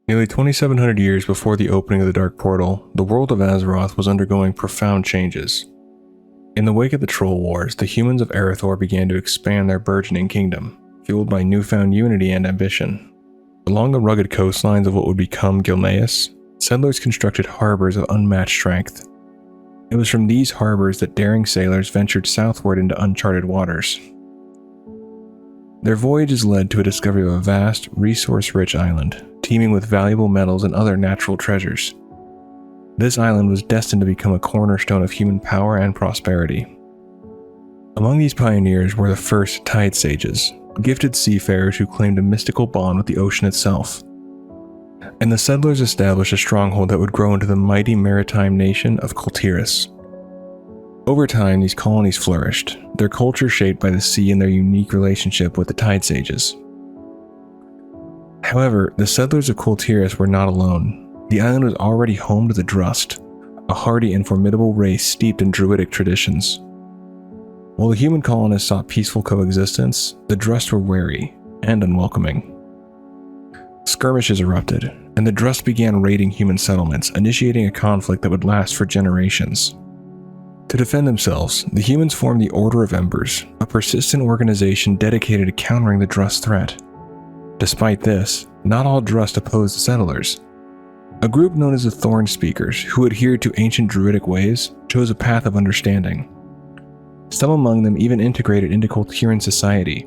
Nearly 2,700 years before the opening of the Dark Portal, the world of Azeroth was undergoing profound changes. In the wake of the Troll Wars, the humans of Azeroth began to expand their burgeoning kingdom, fueled by newfound unity and ambition. Along the rugged coastlines of what would become Gilneas, settlers constructed harbors of unmatched strength. It was from these harbors that daring sailors ventured southward into uncharted waters. Their voyages led to a discovery of a vast, resource-rich island, teeming with valuable metals and other natural treasures. This island was destined to become a cornerstone of human power and prosperity. Among these pioneers were the first Tide Sages, gifted seafarers who claimed a mystical bond with the ocean itself. And the settlers established a stronghold that would grow into the mighty maritime nation of Kul Tiras. Over time, these colonies flourished, their culture shaped by the sea and their unique relationship with the Tide Sages. However, the settlers of Kul Tiras were not alone. The island was already home to the Drust, a hardy and formidable race steeped in druidic traditions. While the human colonists sought peaceful coexistence, the Drust were wary and unwelcoming. Skirmishes erupted, and the Drust began raiding human settlements, initiating a conflict that would last for generations. To defend themselves, the humans formed the Order of Embers, a persistent organization dedicated to countering the Drust threat. Despite this, not all Drust opposed the settlers. A group known as the Thorn Speakers, who adhered to ancient druidic ways, chose a path of understanding. Some among them even integrated into Kul'Tiran society,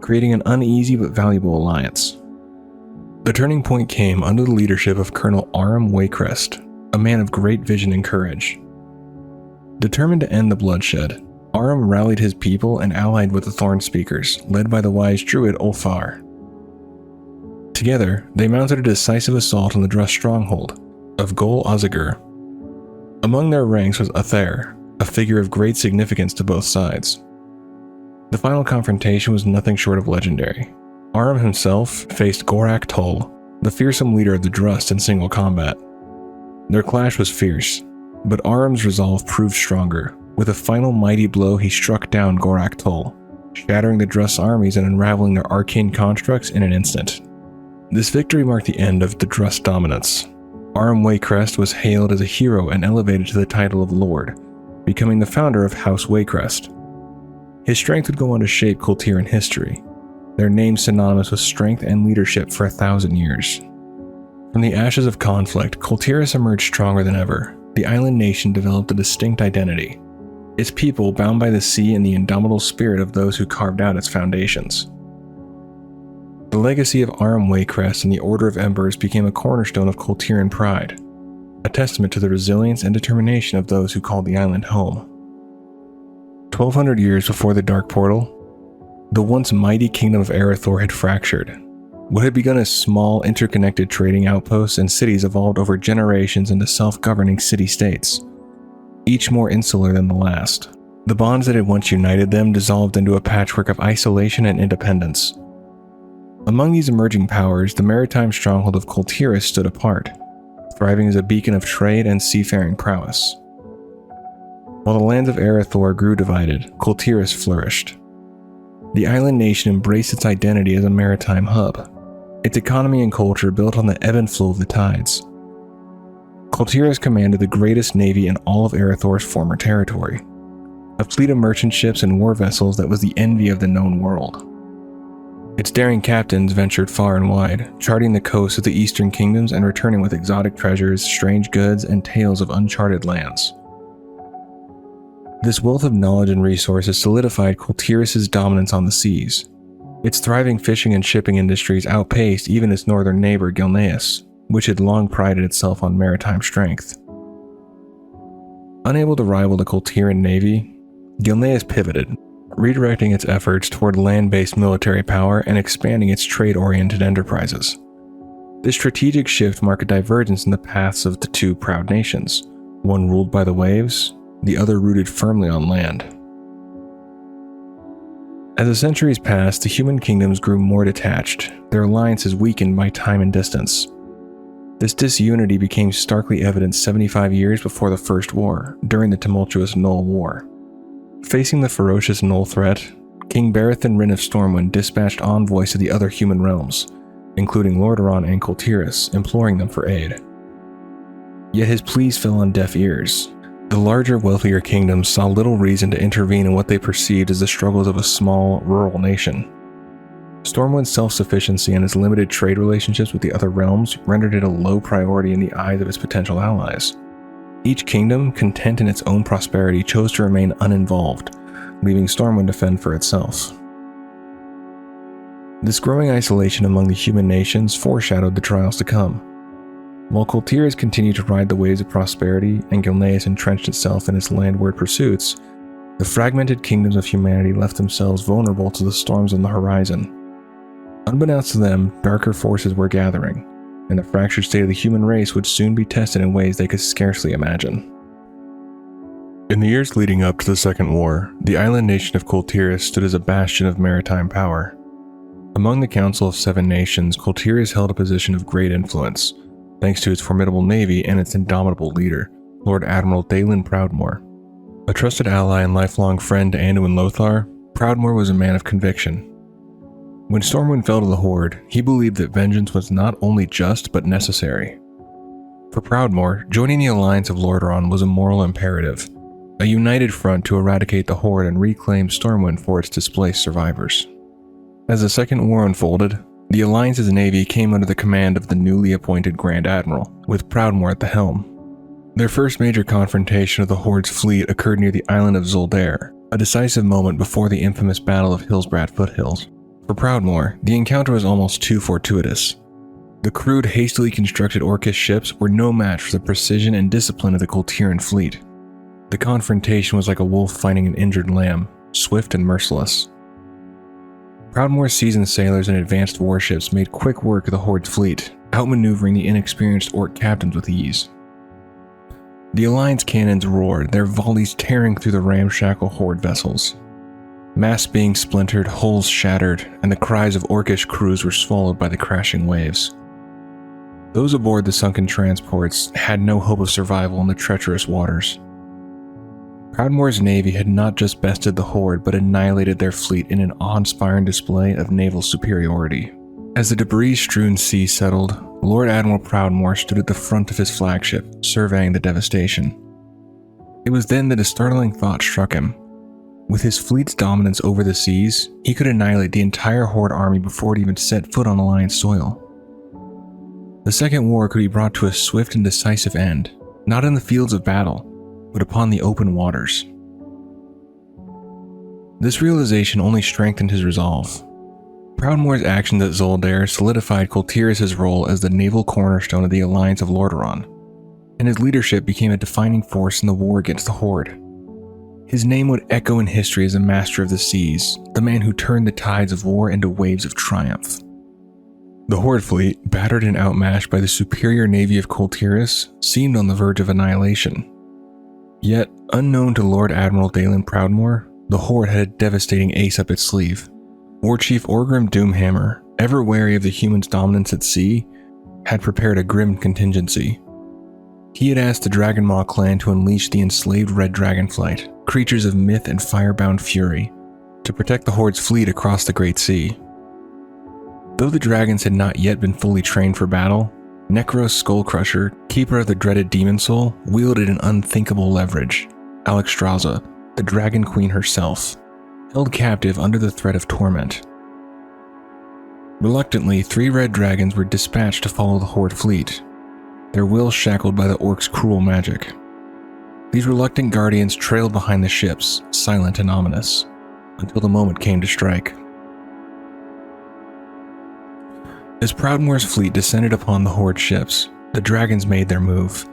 creating an uneasy but valuable alliance. The turning point came under the leadership of Colonel Aram Waycrest, a man of great vision and courage. Determined to end the bloodshed, Aram rallied his people and allied with the Thorn Speakers, led by the wise druid Ulfar. Together, they mounted a decisive assault on the Drust stronghold of Gol Ozagur. Among their ranks was Athair, a figure of great significance to both sides. The final confrontation was nothing short of legendary. Aram himself faced Gorak Tull, the fearsome leader of the Drust, in single combat. Their clash was fierce, but Aram's resolve proved stronger. With a final mighty blow, he struck down Gorak Tull, shattering the Drust's armies and unraveling their arcane constructs in an instant. This victory marked the end of the Drust dominance. Aram Waycrest was hailed as a hero and elevated to the title of Lord, becoming the founder of House Waycrest. His strength would go on to shape Kul'Tiran history, their name synonymous with strength and leadership for 1,000 years. From the ashes of conflict, Kul Tiras emerged stronger than ever. The island nation developed a distinct identity, its people bound by the sea and the indomitable spirit of those who carved out its foundations. The legacy of Aram Waycrest and the Order of Embers became a cornerstone of Kul'Tiran pride, a testament to the resilience and determination of those who called the island home. 1,200 years before the Dark Portal, the once mighty kingdom of Azeroth had fractured. What had begun as small, interconnected trading outposts and cities evolved over generations into self-governing city-states, each more insular than the last. The bonds that had once united them dissolved into a patchwork of isolation and independence. Among these emerging powers, the maritime stronghold of Kul Tiras stood apart, thriving as a beacon of trade and seafaring prowess. While the lands of Azeroth grew divided, Kul Tiras flourished. The island nation embraced its identity as a maritime hub, its economy and culture built on the ebb and flow of the tides. Kul Tiras commanded the greatest navy in all of Azeroth's former territory, a fleet of merchant ships and war vessels that was the envy of the known world. Its daring captains ventured far and wide, charting the coasts of the eastern kingdoms and returning with exotic treasures, strange goods, and tales of uncharted lands. This wealth of knowledge and resources solidified Kul Tiras' dominance on the seas. Its thriving fishing and shipping industries outpaced even its northern neighbor Gilneas, which had long prided itself on maritime strength. Unable to rival the Kul'Tiran navy, Gilneas pivoted, redirecting its efforts toward land-based military power and expanding its trade-oriented enterprises. This strategic shift marked a divergence in the paths of the two proud nations, one ruled by the waves, the other rooted firmly on land. As the centuries passed, the human kingdoms grew more detached, their alliances weakened by time and distance. This disunity became starkly evident 75 years before the First War, during the tumultuous Null War. Facing the ferocious Null threat, King Barathan Rin of Stormwind dispatched envoys to the other human realms, including Lordaeron and Kul Tiras, imploring them for aid. Yet his pleas fell on deaf ears. The larger, wealthier kingdoms saw little reason to intervene in what they perceived as the struggles of a small, rural nation. Stormwind's self-sufficiency and its limited trade relationships with the other realms rendered it a low priority in the eyes of its potential allies. Each kingdom, content in its own prosperity, chose to remain uninvolved, leaving Stormwind to fend for itself. This growing isolation among the human nations foreshadowed the trials to come. While Kul Tiras continued to ride the waves of prosperity and Gilneas entrenched itself in its landward pursuits, the fragmented kingdoms of humanity left themselves vulnerable to the storms on the horizon. Unbeknownst to them, darker forces were gathering, and the fractured state of the human race would soon be tested in ways they could scarcely imagine. In the years leading up to the Second War, the island nation of Kul Tiras stood as a bastion of maritime power. Among the Council of Seven Nations, Kul Tiras held a position of great influence, thanks to its formidable navy and its indomitable leader, Lord Admiral Daelin Proudmoore. A trusted ally and lifelong friend to Anduin Lothar, Proudmoore was a man of conviction. When Stormwind fell to the Horde, he believed that vengeance was not only just but necessary. For Proudmoore, joining the alliance of Lordaeron was a moral imperative, a united front to eradicate the Horde and reclaim Stormwind for its displaced survivors. As the Second War unfolded, the Alliance's navy came under the command of the newly appointed Grand Admiral, with Proudmoore at the helm. Their first major confrontation of the Horde's fleet occurred near the island of Zuldair, a decisive moment before the infamous Battle of Hillsbrad Foothills. For Proudmoore, the encounter was almost too fortuitous. The crude, hastily constructed Orcish ships were no match for the precision and discipline of the Kul'Tiran fleet. The confrontation was like a wolf fighting an injured lamb, swift and merciless. Proudmoore's seasoned sailors and advanced warships made quick work of the Horde's fleet, outmaneuvering the inexperienced Orc captains with ease. The Alliance cannons roared, their volleys tearing through the ramshackle Horde vessels. Masts being splintered, hulls shattered, and the cries of Orcish crews were swallowed by the crashing waves. Those aboard the sunken transports had no hope of survival in the treacherous waters. Proudmoore's navy had not just bested the Horde, but annihilated their fleet in an awe-inspiring display of naval superiority. As the debris-strewn sea settled, Lord Admiral Proudmoore stood at the front of his flagship, surveying the devastation. It was then that a startling thought struck him. With his fleet's dominance over the seas, he could annihilate the entire Horde army before it even set foot on Alliance soil. The Second War could be brought to a swift and decisive end, not in the fields of battle, but upon the open waters. This realization only strengthened his resolve. Proudmoore's actions at Zuldair solidified Kul Tiras' role as the naval cornerstone of the Alliance of Lordaeron, and his leadership became a defining force in the war against the Horde. His name would echo in history as a master of the seas, the man who turned the tides of war into waves of triumph. The Horde fleet, battered and outmatched by the superior navy of Kul Tiras, seemed on the verge of annihilation. Yet, unknown to Lord Admiral Daelin Proudmoore, the Horde had a devastating ace up its sleeve. War Chief Orgrim Doomhammer, ever wary of the humans' dominance at sea, had prepared a grim contingency. He had asked the Dragonmaw clan to unleash the enslaved Red Dragonflight, creatures of myth and firebound fury, to protect the Horde's fleet across the Great Sea. Though the dragons had not yet been fully trained for battle, Necros Skullcrusher, keeper of the dreaded Demon Soul, wielded an unthinkable leverage. Alexstrasza, the Dragon Queen herself, held captive under the threat of torment. Reluctantly, 3 red dragons were dispatched to follow the Horde fleet, their wills shackled by the Orcs' cruel magic. These reluctant guardians trailed behind the ships, silent and ominous, until the moment came to strike. As Proudmoore's fleet descended upon the Horde ships, the dragons made their move.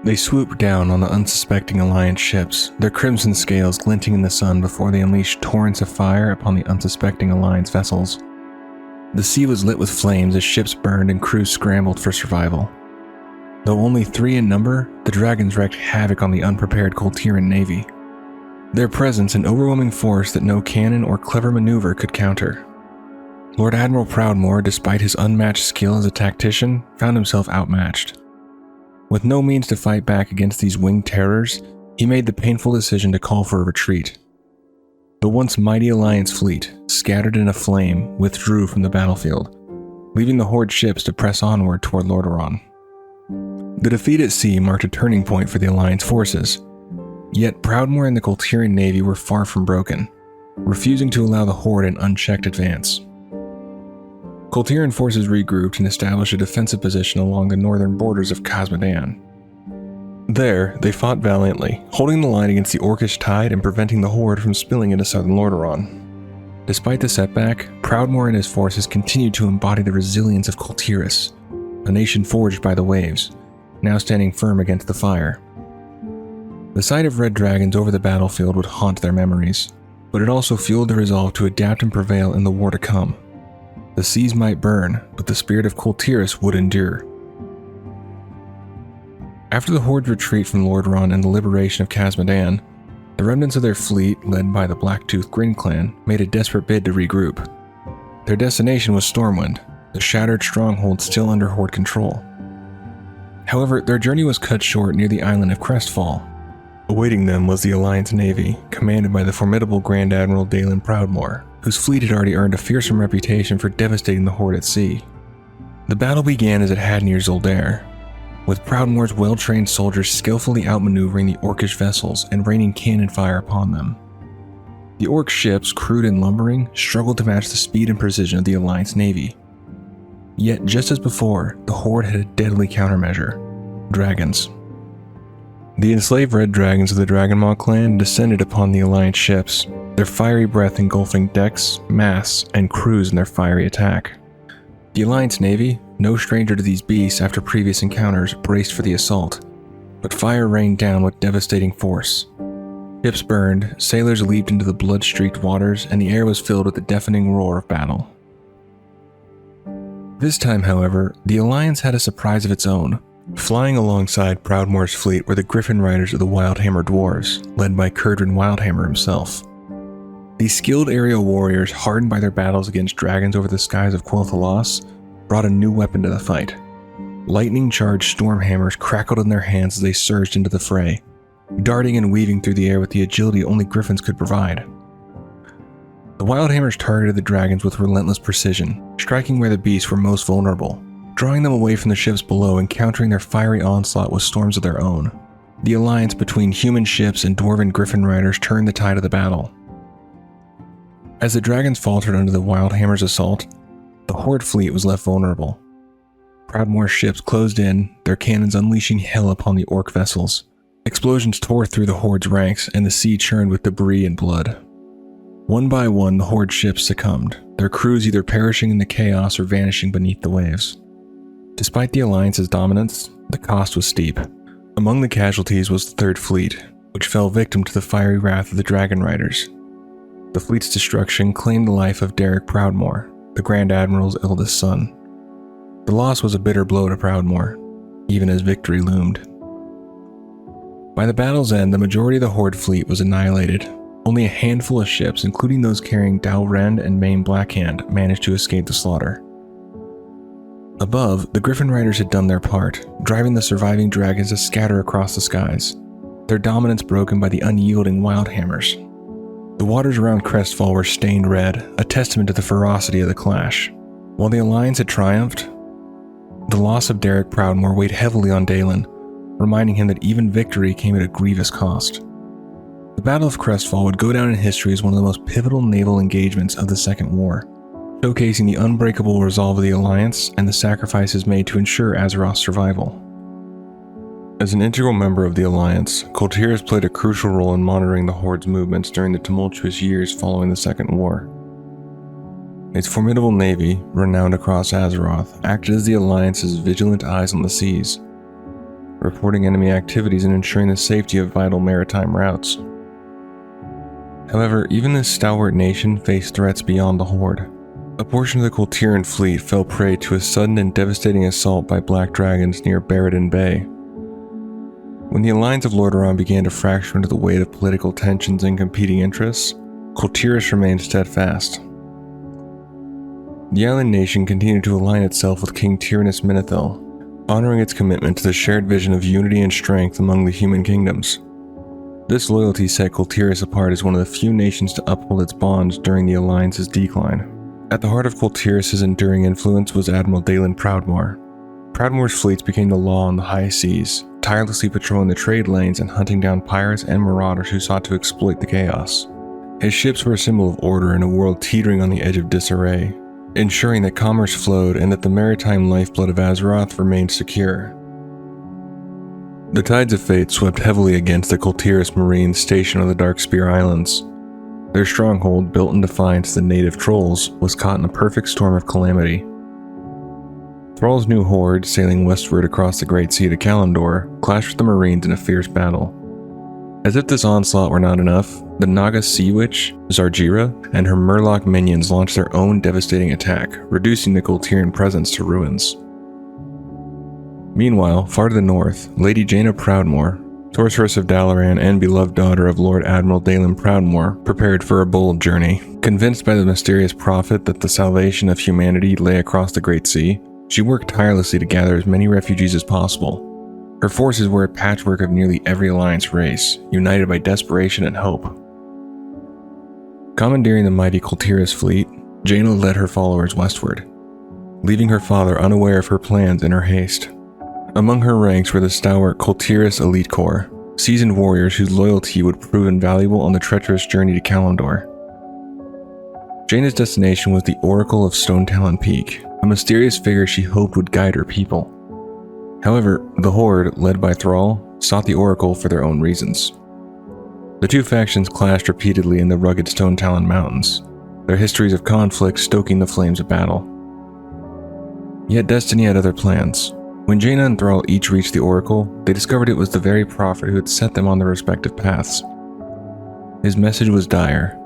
They swooped down on the unsuspecting Alliance ships, their crimson scales glinting in the sun before they unleashed torrents of fire upon the unsuspecting Alliance vessels. The sea was lit with flames as ships burned and crews scrambled for survival. Though only 3 in number, the dragons wreaked havoc on the unprepared Kul'Tiran navy. Their presence an overwhelming force that no cannon or clever maneuver could counter. Lord Admiral Proudmoore, despite his unmatched skill as a tactician, found himself outmatched. With no means to fight back against these winged terrors, he made the painful decision to call for a retreat. The once mighty Alliance fleet, scattered in a flame, withdrew from the battlefield, leaving the Horde ships to press onward toward Lordaeron. The defeat at sea marked a turning point for the Alliance forces, yet Proudmoore and the Kul'Tiran navy were far from broken, refusing to allow the Horde an unchecked advance. Kul'Tiran forces regrouped and established a defensive position along the northern borders of Khazad-dûm. There, they fought valiantly, holding the line against the Orcish tide and preventing the Horde from spilling into southern Lordaeron. Despite the setback, Proudmoore and his forces continued to embody the resilience of Kul Tiras, a nation forged by the waves, now standing firm against the fire. The sight of red dragons over the battlefield would haunt their memories, but it also fueled the resolve to adapt and prevail in the war to come. The seas might burn, but the spirit of Kul Tiras would endure. After the Horde's retreat from Lordaeron and the liberation of Khazad-dûm, the remnants of their fleet, led by the Blacktooth Grin clan, made a desperate bid to regroup. Their destination was Stormwind, the shattered stronghold still under Horde control. However, their journey was cut short near the island of Crestfall. Awaiting them was the Alliance Navy, commanded by the formidable Grand Admiral Dalen Proudmoore, whose fleet had already earned a fearsome reputation for devastating the Horde at sea. The battle began as it had near Zoldair, with Proudmoore's well-trained soldiers skillfully outmaneuvering the Orcish vessels and raining cannon fire upon them. The Orc ships, crewed and lumbering, struggled to match the speed and precision of the Alliance Navy. Yet, just as before, the Horde had a deadly countermeasure: dragons. The enslaved red dragons of the Dragonmaw clan descended upon the Alliance ships, their fiery breath engulfing decks, masts, and crews in their fiery attack. The Alliance Navy, no stranger to these beasts after previous encounters, braced for the assault, but fire rained down with devastating force. Ships burned, sailors leaped into the blood-streaked waters, and the air was filled with the deafening roar of battle. This time, however, the Alliance had a surprise of its own. Flying alongside Proudmoore's fleet were the Griffin Riders of the Wildhammer Dwarves, led by Curdran Wildhammer himself. These skilled aerial warriors, hardened by their battles against dragons over the skies of Quel'Thalas, brought a new weapon to the fight. Lightning-charged storm hammers crackled in their hands as they surged into the fray, darting and weaving through the air with the agility only griffins could provide. The Wildhammers targeted the dragons with relentless precision, striking where the beasts were most vulnerable, drawing them away from the ships below and countering their fiery onslaught with storms of their own. The alliance between human ships and dwarven griffin riders turned the tide of the battle. As the dragons faltered under the Wildhammer's assault, the Horde fleet was left vulnerable. Proudmoore's ships closed in, their cannons unleashing hell upon the Orc vessels. Explosions tore through the Horde's ranks, and the sea churned with debris and blood. One by one, the Horde ships succumbed, their crews either perishing in the chaos or vanishing beneath the waves. Despite the Alliance's dominance, the cost was steep. Among the casualties was the Third Fleet, which fell victim to the fiery wrath of the Dragon Riders. The fleet's destruction claimed the life of Derek Proudmoore, the Grand Admiral's eldest son. The loss was a bitter blow to Proudmoore, even as victory loomed. By the battle's end, the majority of the Horde fleet was annihilated. Only a handful of ships, including those carrying Dalrend and Main Blackhand, managed to escape the slaughter. Above, the Griffin Riders had done their part, driving the surviving dragons to scatter across the skies, their dominance broken by the unyielding Wildhammers. The waters around Crestfall were stained red, a testament to the ferocity of the clash. While the Alliance had triumphed, the loss of Derek Proudmoore weighed heavily on Dalen, reminding him that even victory came at a grievous cost. The Battle of Crestfall would go down in history as one of the most pivotal naval engagements of the Second War, showcasing the unbreakable resolve of the Alliance and the sacrifices made to ensure Azeroth's survival. As an integral member of the Alliance, Kul Tiras played a crucial role in monitoring the Horde's movements during the tumultuous years following the Second War. Its formidable navy, renowned across Azeroth, acted as the Alliance's vigilant eyes on the seas, reporting enemy activities and ensuring the safety of vital maritime routes. However, even this stalwart nation faced threats beyond the Horde. A portion of the Kul'Tiran fleet fell prey to a sudden and devastating assault by black dragons near Barradin Bay. When the Alliance of Lordaeron began to fracture under the weight of political tensions and competing interests, Kul Tiras remained steadfast. The island nation continued to align itself with King Tyrannus Menethil, honoring its commitment to the shared vision of unity and strength among the human kingdoms. This loyalty set Kul Tiras apart as one of the few nations to uphold its bonds during the Alliance's decline. At the heart of Kul Tiras' enduring influence was Admiral Proudmoore. Proudmoore's fleets became the law on the high seas, tirelessly patrolling the trade lanes and hunting down pirates and marauders who sought to exploit the chaos. His ships were a symbol of order in a world teetering on the edge of disarray, ensuring that commerce flowed and that the maritime lifeblood of Azeroth remained secure. The tides of fate swept heavily against the Kul Tiras Marines stationed on the Darkspear Islands. Their stronghold, built in defiance of the native trolls, was caught in a perfect storm of calamity. Thrall's new horde, sailing westward across the Great Sea to Kalimdor, clashed with the Marines in a fierce battle. As if this onslaught were not enough, the Naga Sea Witch, Zargira, and her Murloc minions launched their own devastating attack, reducing the Kul'Tiran presence to ruins. Meanwhile, far to the north, Lady Jaina Proudmoore, sorceress of Dalaran and beloved daughter of Lord Admiral Proudmoore, prepared for a bold journey. Convinced by the mysterious prophet that the salvation of humanity lay across the Great Sea, she worked tirelessly to gather as many refugees as possible. Her forces were a patchwork of nearly every alliance race, united by desperation and hope. Commandeering the mighty Kul Tiras fleet, Jaina led her followers westward, leaving her father unaware of her plans in her haste. Among her ranks were the stalwart Kul Tiras Elite Corps, seasoned warriors whose loyalty would prove invaluable on the treacherous journey to Kalimdor. Jaina's destination was the Oracle of Stone Talon Peak, a mysterious figure she hoped would guide her people. However, the Horde, led by Thrall, sought the Oracle for their own reasons. The two factions clashed repeatedly in the rugged Stone Talon Mountains, their histories of conflict stoking the flames of battle. Yet destiny had other plans. When Jaina and Thrall each reached the Oracle, they discovered it was the very prophet who had set them on their respective paths. His message was dire.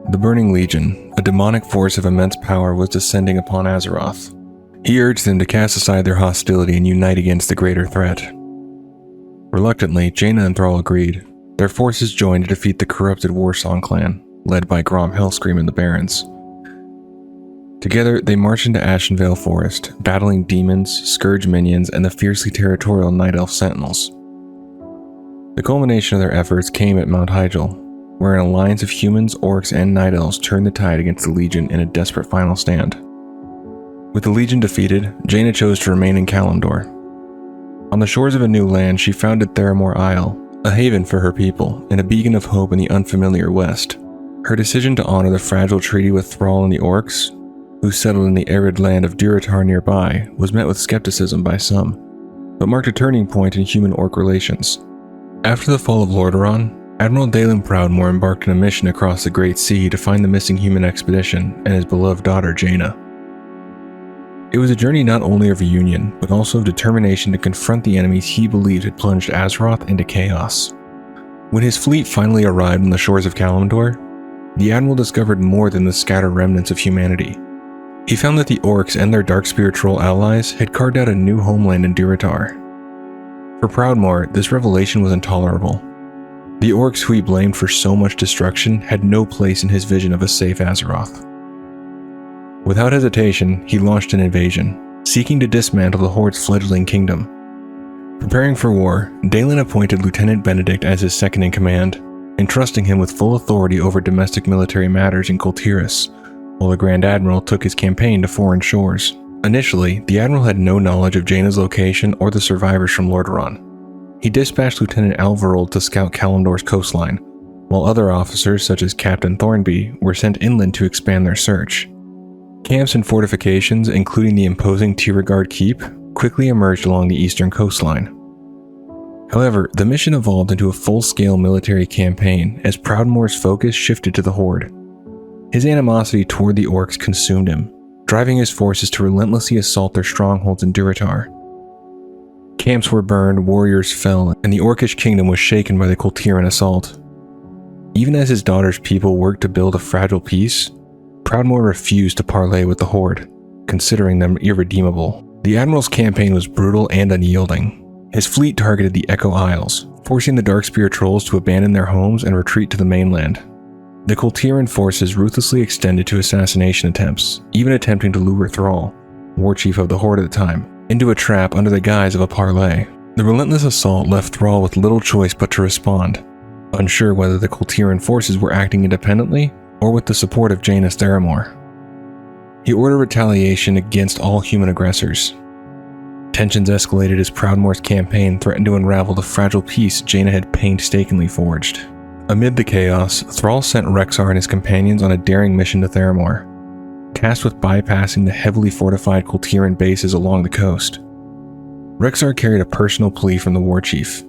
The Burning Legion, a demonic force of immense power, was descending upon Azeroth. He urged them to cast aside their hostility and unite against the greater threat. Reluctantly, Jaina and Thrall agreed. Their forces joined to defeat the corrupted Warsong clan, led by Grom Hellscream and the Barons. Together, they marched into Ashenvale Forest, battling demons, scourge minions, and the fiercely territorial Night Elf Sentinels. The culmination of their efforts came at Mount Hyjal, where an alliance of humans, orcs, and Night Elves turned the tide against the Legion in a desperate final stand. With the Legion defeated, Jaina chose to remain in Kalimdor. On the shores of a new land, she founded Theramore Isle, a haven for her people, and a beacon of hope in the unfamiliar West. Her decision to honor the fragile treaty with Thrall and the Orcs, who settled in the arid land of Durotar nearby, was met with skepticism by some, but marked a turning point in human-orc relations. After the fall of Lordaeron, Admiral Proudmoore embarked on a mission across the Great Sea to find the missing human expedition and his beloved daughter Jaina. It was a journey not only of reunion, but also of determination to confront the enemies he believed had plunged Azeroth into chaos. When his fleet finally arrived on the shores of Kalimdor, the Admiral discovered more than the scattered remnants of humanity. He found that the Orcs and their Darkspear troll allies had carved out a new homeland in Durotar. For Proudmoore, this revelation was intolerable. The Orcs who he blamed for so much destruction had no place in his vision of a safe Azeroth. Without hesitation, he launched an invasion, seeking to dismantle the Horde's fledgling kingdom. Preparing for war, Dalen appointed Lieutenant Benedict as his second-in-command, entrusting him with full authority over domestic military matters in Kul Tiras, while the Grand Admiral took his campaign to foreign shores. Initially, the Admiral had no knowledge of Jaina's location or the survivors from Lordaeron. He dispatched Lieutenant Alvarold to scout Kalimdor's coastline, while other officers such as Captain Thornby were sent inland to expand their search. Camps and fortifications, including the imposing Tiragarde Keep, quickly emerged along the eastern coastline. However, the mission evolved into a full-scale military campaign as Proudmoore's focus shifted to the Horde. His animosity toward the Orcs consumed him, driving his forces to relentlessly assault their strongholds in Durotar. Camps were burned, warriors fell, and the Orcish kingdom was shaken by the Kul'Tiran assault. Even as his daughter's people worked to build a fragile peace, Proudmoore refused to parley with the Horde, considering them irredeemable. The Admiral's campaign was brutal and unyielding. His fleet targeted the Echo Isles, forcing the Darkspear trolls to abandon their homes and retreat to the mainland. The Kul'Tiran forces ruthlessly extended to assassination attempts, even attempting to lure Thrall, war chief of the Horde at the time, into a trap under the guise of a parley. The relentless assault left Thrall with little choice but to respond, unsure whether the Kul'Tiran forces were acting independently or with the support of Jaina Theramore. He ordered retaliation against all human aggressors. Tensions escalated as Proudmoore's campaign threatened to unravel the fragile peace Jaina had painstakingly forged. Amid the chaos, Thrall sent Rexxar and his companions on a daring mission to Theramore, tasked with bypassing the heavily fortified Kul'Tiran bases along the coast. Rexxar carried a personal plea from the war chief.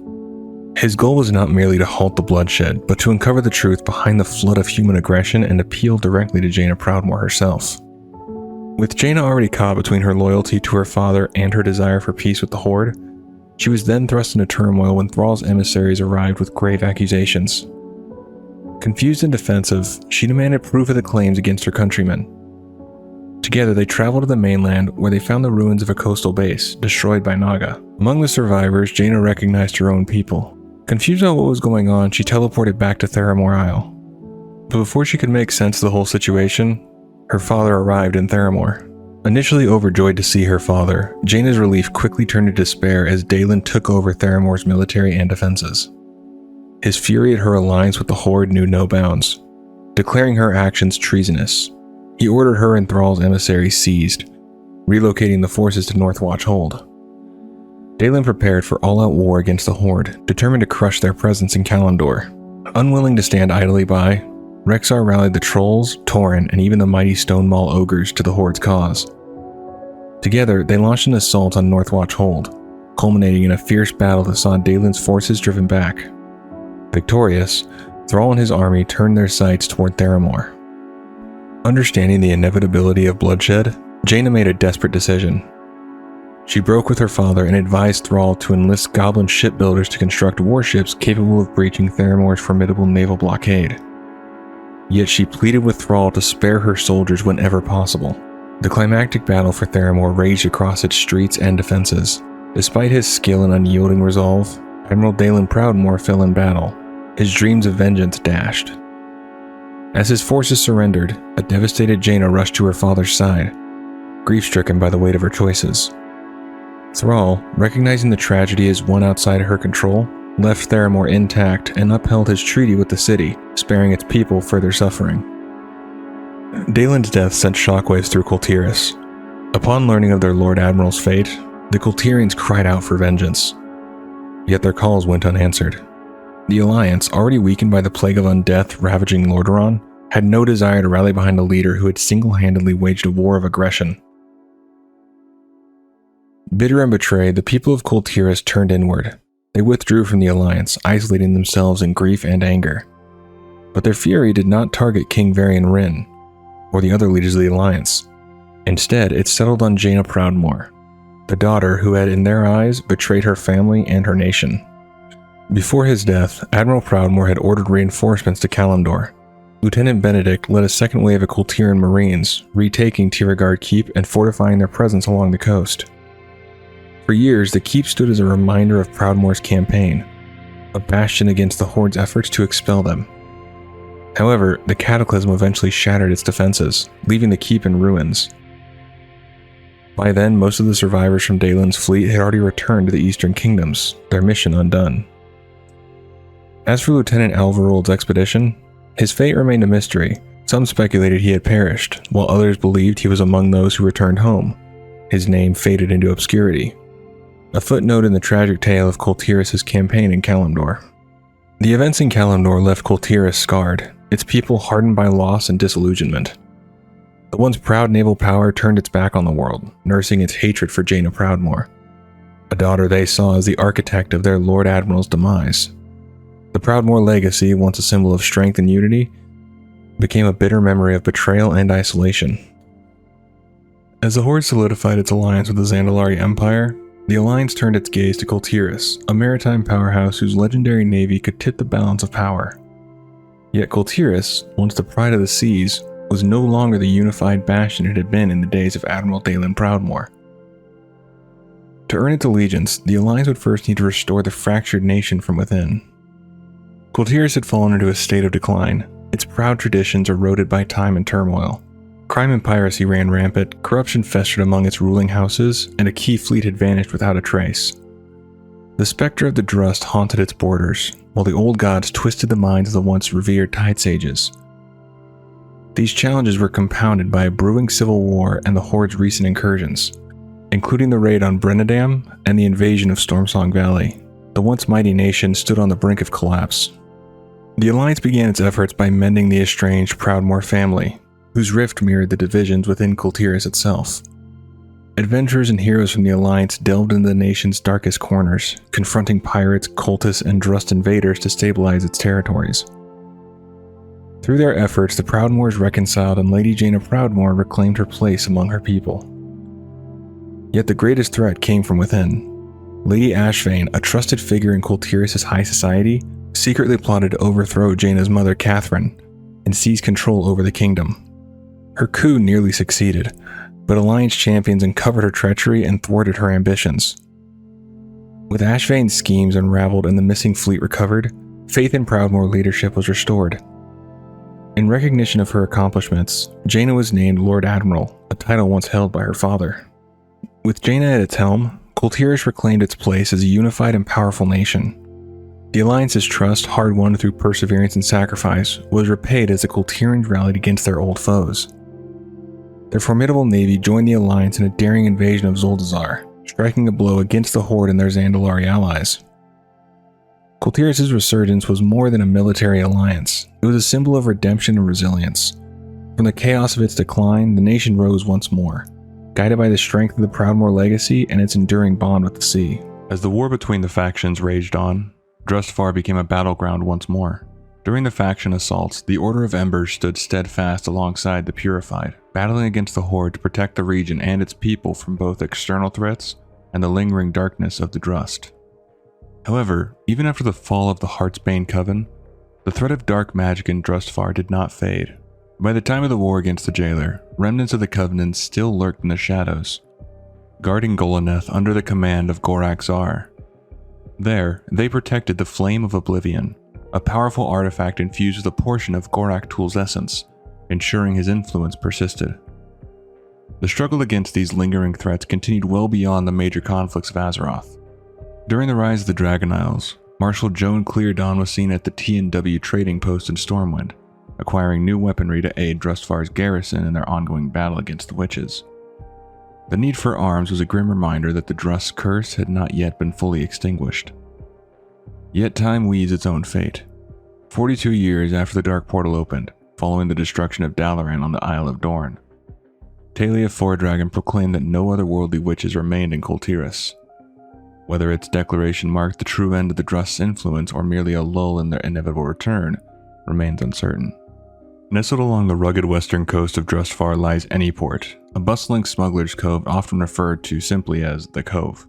His goal was not merely to halt the bloodshed, but to uncover the truth behind the flood of human aggression and appeal directly to Jaina Proudmoore herself. With Jaina already caught between her loyalty to her father and her desire for peace with the Horde, she was then thrust into turmoil when Thrall's emissaries arrived with grave accusations. Confused and defensive, she demanded proof of the claims against her countrymen. Together, they traveled to the mainland where they found the ruins of a coastal base, destroyed by Naga. Among the survivors, Jaina recognized her own people. Confused about what was going on, she teleported back to Theramore Isle. But before she could make sense of the whole situation, her father arrived in Theramore. Initially overjoyed to see her father, Jaina's relief quickly turned to despair as Dalen took over Theramore's military and defenses. His fury at her alliance with the Horde knew no bounds, declaring her actions treasonous. He ordered her and Thrall's emissaries seized, relocating the forces to Northwatch Hold. Dalen prepared for all-out war against the Horde, determined to crush their presence in Kalimdor. Unwilling to stand idly by, Rexxar rallied the Trolls, Tauren, and even the mighty Stone Maul Ogres to the Horde's cause. Together, they launched an assault on Northwatch Hold, culminating in a fierce battle that saw Dalen's forces driven back. Victorious, Thrall and his army turned their sights toward Theramore. Understanding the inevitability of bloodshed, Jaina made a desperate decision. She broke with her father and advised Thrall to enlist goblin shipbuilders to construct warships capable of breaching Theramore's formidable naval blockade. Yet she pleaded with Thrall to spare her soldiers whenever possible. The climactic battle for Theramore raged across its streets and defenses. Despite his skill and unyielding resolve, Admiral Dalen Proudmoore fell in battle, his dreams of vengeance dashed. As his forces surrendered, a devastated Jaina rushed to her father's side, grief-stricken by the weight of her choices. Thrall, recognizing the tragedy as one outside her control, left Theramore intact and upheld his treaty with the city, sparing its people further suffering. Dalen's death sent shockwaves through Kul Tiras. Upon learning of their Lord Admiral's fate, the Kul'Tirans cried out for vengeance. Yet their calls went unanswered. The Alliance, already weakened by the plague of undeath ravaging Lordaeron, had no desire to rally behind a leader who had single-handedly waged a war of aggression. Bitter and betrayed, the people of Kul Tiras turned inward. They withdrew from the Alliance, isolating themselves in grief and anger. But their fury did not target King Varian Wrynn, or the other leaders of the Alliance. Instead, it settled on Jaina Proudmoore, the daughter who had, in their eyes, betrayed her family and her nation. Before his death, Admiral Proudmoore had ordered reinforcements to Kalimdor. Lieutenant Benedict led a second wave of Kul'Tiran Marines, retaking Tiragarde Keep and fortifying their presence along the coast. For years, the keep stood as a reminder of Proudmoore's campaign, a bastion against the Horde's efforts to expel them. However, the cataclysm eventually shattered its defenses, leaving the keep in ruins. By then, most of the survivors from Dalen's fleet had already returned to the Eastern Kingdoms, their mission undone. As for Lieutenant Alvarold's expedition, his fate remained a mystery. Some speculated he had perished, while others believed he was among those who returned home. His name faded into obscurity. A footnote in the tragic tale of Kul Tiras' campaign in Kalimdor. The events in Kalimdor left Kul Tiras scarred, its people hardened by loss and disillusionment. The once proud naval power turned its back on the world, nursing its hatred for Jaina Proudmoore, a daughter they saw as the architect of their Lord Admiral's demise. The Proudmoore legacy, once a symbol of strength and unity, became a bitter memory of betrayal and isolation. As the Horde solidified its alliance with the Zandalari Empire, the Alliance turned its gaze to Kul Tiras, a maritime powerhouse whose legendary navy could tip the balance of power. Yet Kul Tiras, once the pride of the seas, was no longer the unified bastion it had been in the days of Admiral Dalen Proudmoore. To earn its allegiance, the Alliance would first need to restore the fractured nation from within. Kul Tiras had fallen into a state of decline, its proud traditions eroded by time and turmoil. Crime and piracy ran rampant, corruption festered among its ruling houses, and a key fleet had vanished without a trace. The specter of the Drust haunted its borders, while the old gods twisted the minds of the once revered Tide Sages. These challenges were compounded by a brewing civil war and the Horde's recent incursions, including the raid on Brennadam and the invasion of Stormsong Valley. The once mighty nation stood on the brink of collapse. The Alliance began its efforts by mending the estranged Proudmoore family, whose rift mirrored the divisions within Kul Tiras itself. Adventurers and heroes from the Alliance delved into the nation's darkest corners, confronting pirates, cultists, and Drust invaders to stabilize its territories. Through their efforts, the Proudmoores reconciled and Lady Jaina Proudmoore reclaimed her place among her people. Yet the greatest threat came from within. Lady Ashvane, a trusted figure in Kul Tiras' high society, secretly plotted to overthrow Jaina's mother Catherine and seize control over the kingdom. Her coup nearly succeeded, but Alliance champions uncovered her treachery and thwarted her ambitions. With Ashvane's schemes unraveled and the missing fleet recovered, faith in Proudmoore leadership was restored. In recognition of her accomplishments, Jaina was named Lord Admiral, a title once held by her father. With Jaina at its helm, Kul Tiras reclaimed its place as a unified and powerful nation. The Alliance's trust, hard-won through perseverance and sacrifice, was repaid as the Kul'Tirans rallied against their old foes. Their formidable navy joined the Alliance in a daring invasion of Zuldazar, striking a blow against the Horde and their Zandalari allies. Kul Tiras' resurgence was more than a military alliance. It was a symbol of redemption and resilience. From the chaos of its decline, the nation rose once more, guided by the strength of the Proudmoore legacy and its enduring bond with the sea. As the war between the factions raged on, Drustvar became a battleground once more. During the faction assaults, the Order of Embers stood steadfast alongside the Purified, battling against the Horde to protect the region and its people from both external threats and the lingering darkness of the Drust. However, even after the fall of the Heartsbane Coven, the threat of dark magic in Drustvar did not fade. By the time of the war against the Jailer, remnants of the Covenant still lurked in the shadows, guarding Goloneth under the command of Gorak Zar. There, they protected the Flame of Oblivion, a powerful artifact infused with a portion of Gorak Tul's essence, ensuring his influence persisted. The struggle against these lingering threats continued well beyond the major conflicts of Azeroth. During the rise of the Dragon Isles, Marshal Joan Cleardawn was seen at the T&W trading post in Stormwind, acquiring new weaponry to aid Drustvar's garrison in their ongoing battle against the witches. The need for arms was a grim reminder that the Drust's curse had not yet been fully extinguished. Yet time weaves its own fate. 42 years after the Dark Portal opened, following the destruction of Dalaran on the Isle of Dorne, Talia Fordragon proclaimed that no otherworldly witches remained in Kul Tiras. Whether its declaration marked the true end of the Drust's influence or merely a lull in their inevitable return remains uncertain. Nestled along the rugged western coast of Drustvar lies Anyport, a bustling smuggler's cove often referred to simply as the Cove.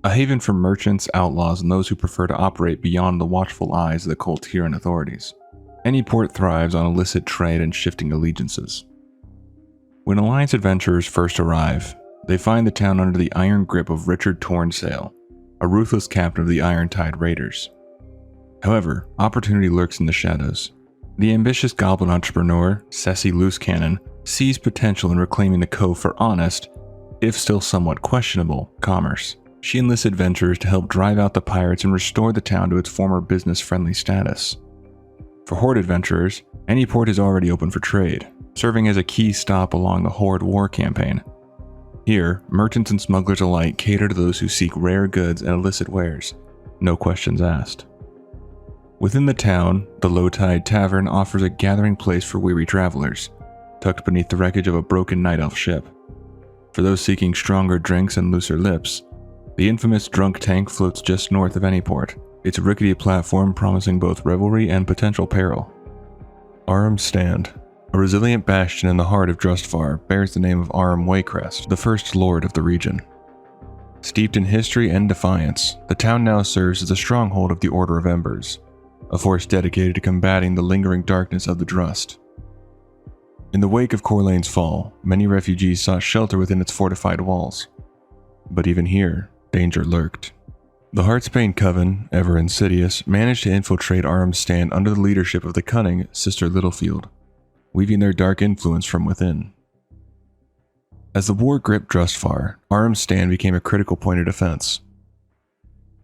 A haven for merchants, outlaws, and those who prefer to operate beyond the watchful eyes of the Kul'Tiran authorities. Anyport thrives on illicit trade and shifting allegiances. When Alliance adventurers first arrive, they find the town under the iron grip of Richard Tornsail, a ruthless captain of the Irontide Raiders. However, opportunity lurks in the shadows. The ambitious goblin entrepreneur, Ceci Loosecannon, sees potential in reclaiming the Cove for honest, if still somewhat questionable, commerce. She enlists adventurers to help drive out the pirates and restore the town to its former business-friendly status. For Horde adventurers, Anyport is already open for trade, serving as a key stop along the Horde war campaign. Here, merchants and smugglers alike cater to those who seek rare goods and illicit wares, no questions asked. Within the town, the Low Tide Tavern offers a gathering place for weary travelers, tucked beneath the wreckage of a broken night elf ship. For those seeking stronger drinks and looser lips, the infamous Drunk Tank floats just north of Anyport, its rickety platform promising both revelry and potential peril. Aram's Stand, a resilient bastion in the heart of Drustvar, bears the name of Aram Waycrest, the first lord of the region. Steeped in history and defiance, the town now serves as a stronghold of the Order of Embers, a force dedicated to combating the lingering darkness of the Drust. In the wake of Corlane's fall, many refugees sought shelter within its fortified walls. But even here, danger lurked. The Heartsbane Coven, ever insidious, managed to infiltrate Aram's Stand under the leadership of the cunning Sister Littlefield, weaving their dark influence from within. As the war gripped Drustvar, Aram's Stand became a critical point of defense.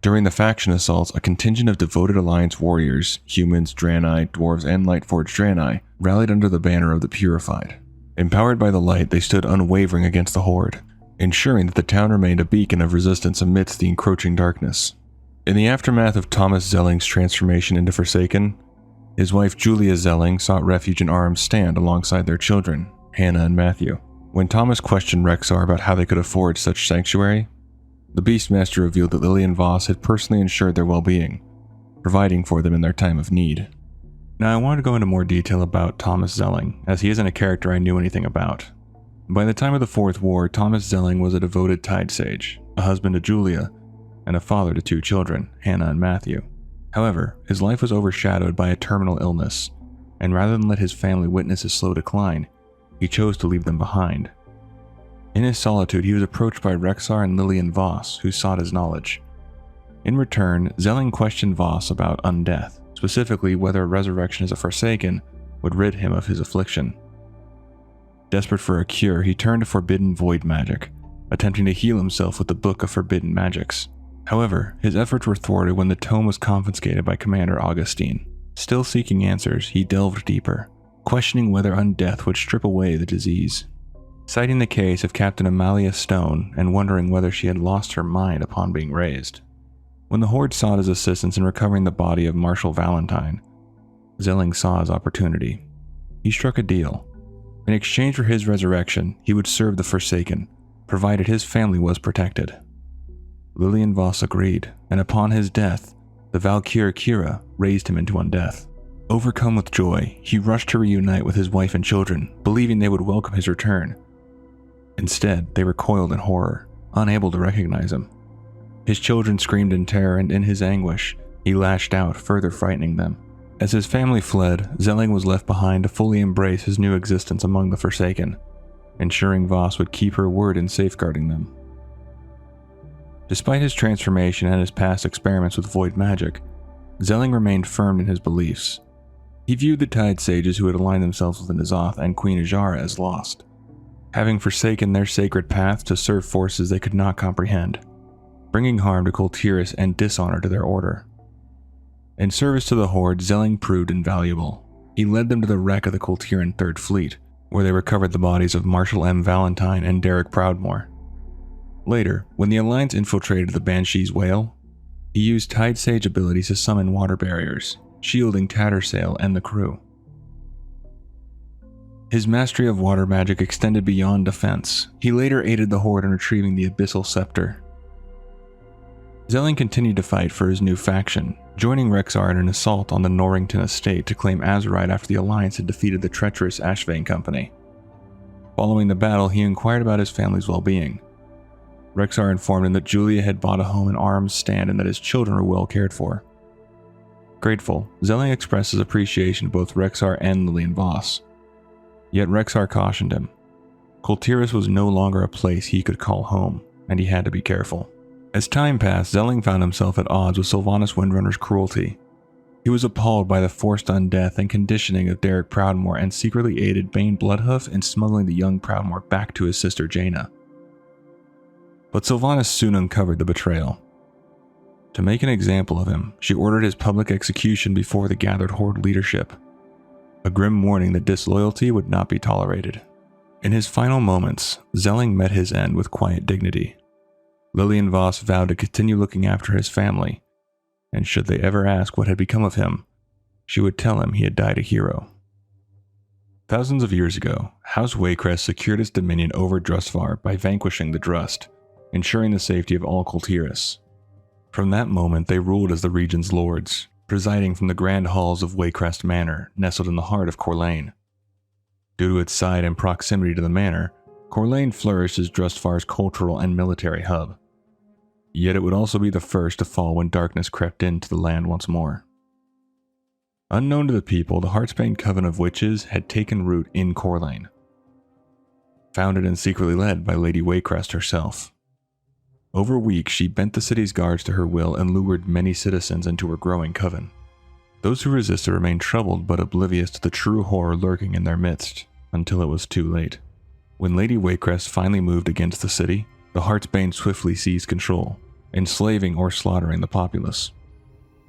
During the faction assaults, a contingent of devoted Alliance warriors, humans, Draenei, dwarves, and Lightforged Draenei, rallied under the banner of the Purified. Empowered by the light, they stood unwavering against the Horde, ensuring that the town remained a beacon of resistance amidst the encroaching darkness. In the aftermath of Thomas Zelling's transformation into Forsaken, his wife Julia Zelling sought refuge in Arm's Stand alongside their children, Hannah and Matthew. When Thomas questioned Rexxar about how they could afford such sanctuary, the Beastmaster revealed that Lillian Voss had personally ensured their well-being, providing for them in their time of need. Now I wanted to go into more detail about Thomas Zelling, as he isn't a character I knew anything about. By the time of the Fourth War, Thomas Zelling was a devoted Tide Sage, a husband to Julia, and a father to 2 children, Hannah and Matthew. However, his life was overshadowed by a terminal illness, and rather than let his family witness his slow decline, he chose to leave them behind. In his solitude, he was approached by Rexxar and Lillian Voss, who sought his knowledge. In return, Zelling questioned Voss about undeath, specifically whether resurrection as a Forsaken would rid him of his affliction. Desperate for a cure, he turned to forbidden void magic, attempting to heal himself with the Book of Forbidden Magics. However, his efforts were thwarted when the tome was confiscated by Commander Augustine. Still seeking answers, he delved deeper, questioning whether undeath would strip away the disease. Citing the case of Captain Amalia Stone and wondering whether she had lost her mind upon being raised. When the Horde sought his assistance in recovering the body of Marshal Valentine, Zelling saw his opportunity. He struck a deal. In exchange for his resurrection, he would serve the Forsaken, provided his family was protected. Lillian Voss agreed, and upon his death, the Valkyr Kira raised him into undeath. Overcome with joy, he rushed to reunite with his wife and children, believing they would welcome his return. Instead, they recoiled in horror, unable to recognize him. His children screamed in terror, and in his anguish, he lashed out, further frightening them. As his family fled, Zelling was left behind to fully embrace his new existence among the Forsaken, ensuring Voss would keep her word in safeguarding them. Despite his transformation and his past experiments with void magic, Zelling remained firm in his beliefs. He viewed the Tide Sages who had aligned themselves with N'Zoth and Queen Azshara as lost, having forsaken their sacred path to serve forces they could not comprehend, bringing harm to Kul Tiras and dishonor to their order. In service to the Horde, Zelling proved invaluable. He led them to the wreck of the Kul'Tiran Third Fleet, where they recovered the bodies of Marshal M. Valentine and Derek Proudmoore. Later, when the Alliance infiltrated the Banshee's Whale, he used Tide Sage abilities to summon water barriers, shielding Tattersail and the crew. His mastery of water magic extended beyond defense. He later aided the Horde in retrieving the Abyssal Scepter. Zelling continued to fight for his new faction, joining Rexxar in an assault on the Norrington estate to claim Azeroth after the Alliance had defeated the treacherous Ashvane Company. Following the battle, he inquired about his family's well-being. Rexxar informed him that Julia had bought a home in Arm's Stand and that his children were well cared for. Grateful, Zelling expressed his appreciation to both Rexxar and Lillian Voss. Yet Rexxar cautioned him. Kul Tiras was no longer a place he could call home, and he had to be careful. As time passed, Zelling found himself at odds with Sylvanas Windrunner's cruelty. He was appalled by the forced undeath and conditioning of Derek Proudmoore and secretly aided Bane Bloodhoof in smuggling the young Proudmoore back to his sister Jaina. But Sylvanas soon uncovered the betrayal. To make an example of him, she ordered his public execution before the gathered Horde leadership, a grim warning that disloyalty would not be tolerated. In his final moments, Zelling met his end with quiet dignity. Lillian Voss vowed to continue looking after his family, and should they ever ask what had become of him, she would tell him he had died a hero. Thousands of years ago, House Waycrest secured its dominion over Drustvar by vanquishing the Drust, ensuring the safety of all Kul Tiras. From that moment, they ruled as the region's lords, presiding from the grand halls of Waycrest Manor, nestled in the heart of Corlane. Due to its site and proximity to the manor, Corlane flourished as Drustvar's cultural and military hub. Yet it would also be the first to fall when darkness crept into the land once more. Unknown to the people, the Heartsbane Coven of Witches had taken root in Corlane, founded and secretly led by Lady Waycrest herself. Over weeks, she bent the city's guards to her will and lured many citizens into her growing coven. Those who resisted remained troubled but oblivious to the true horror lurking in their midst, until it was too late. When Lady Waycrest finally moved against the city, the Heartsbane swiftly seized control, enslaving or slaughtering the populace.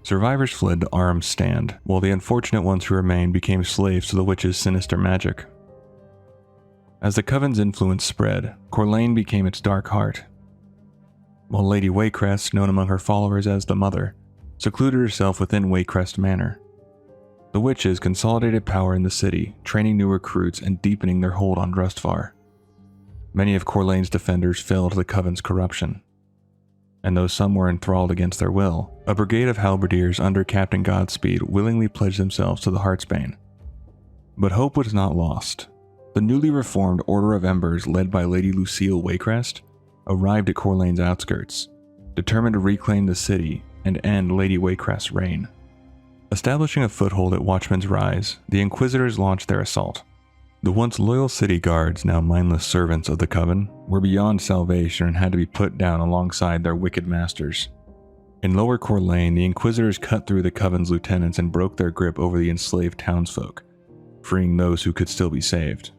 Survivors fled to Arm's Stand, while the unfortunate ones who remained became slaves to the witch's sinister magic. As the Coven's influence spread, Corlane became its dark heart, while Lady Waycrest, known among her followers as the Mother, secluded herself within Waycrest Manor. The witches consolidated power in the city, training new recruits and deepening their hold on Drustvar. Many of Corlane's defenders fell to the Coven's corruption, and though some were enthralled against their will, a brigade of halberdiers under Captain Godspeed willingly pledged themselves to the Heartsbane. But hope was not lost. The newly reformed Order of Embers, led by Lady Lucille Waycrest, arrived at Corlane's outskirts, determined to reclaim the city and end Lady Waycrest's reign. Establishing a foothold at Watchman's Rise, the Inquisitors launched their assault. The once loyal city guards, now mindless servants of the Coven, were beyond salvation and had to be put down alongside their wicked masters. In Lower Corlane, the Inquisitors cut through the Coven's lieutenants and broke their grip over the enslaved townsfolk, freeing those who could still be saved.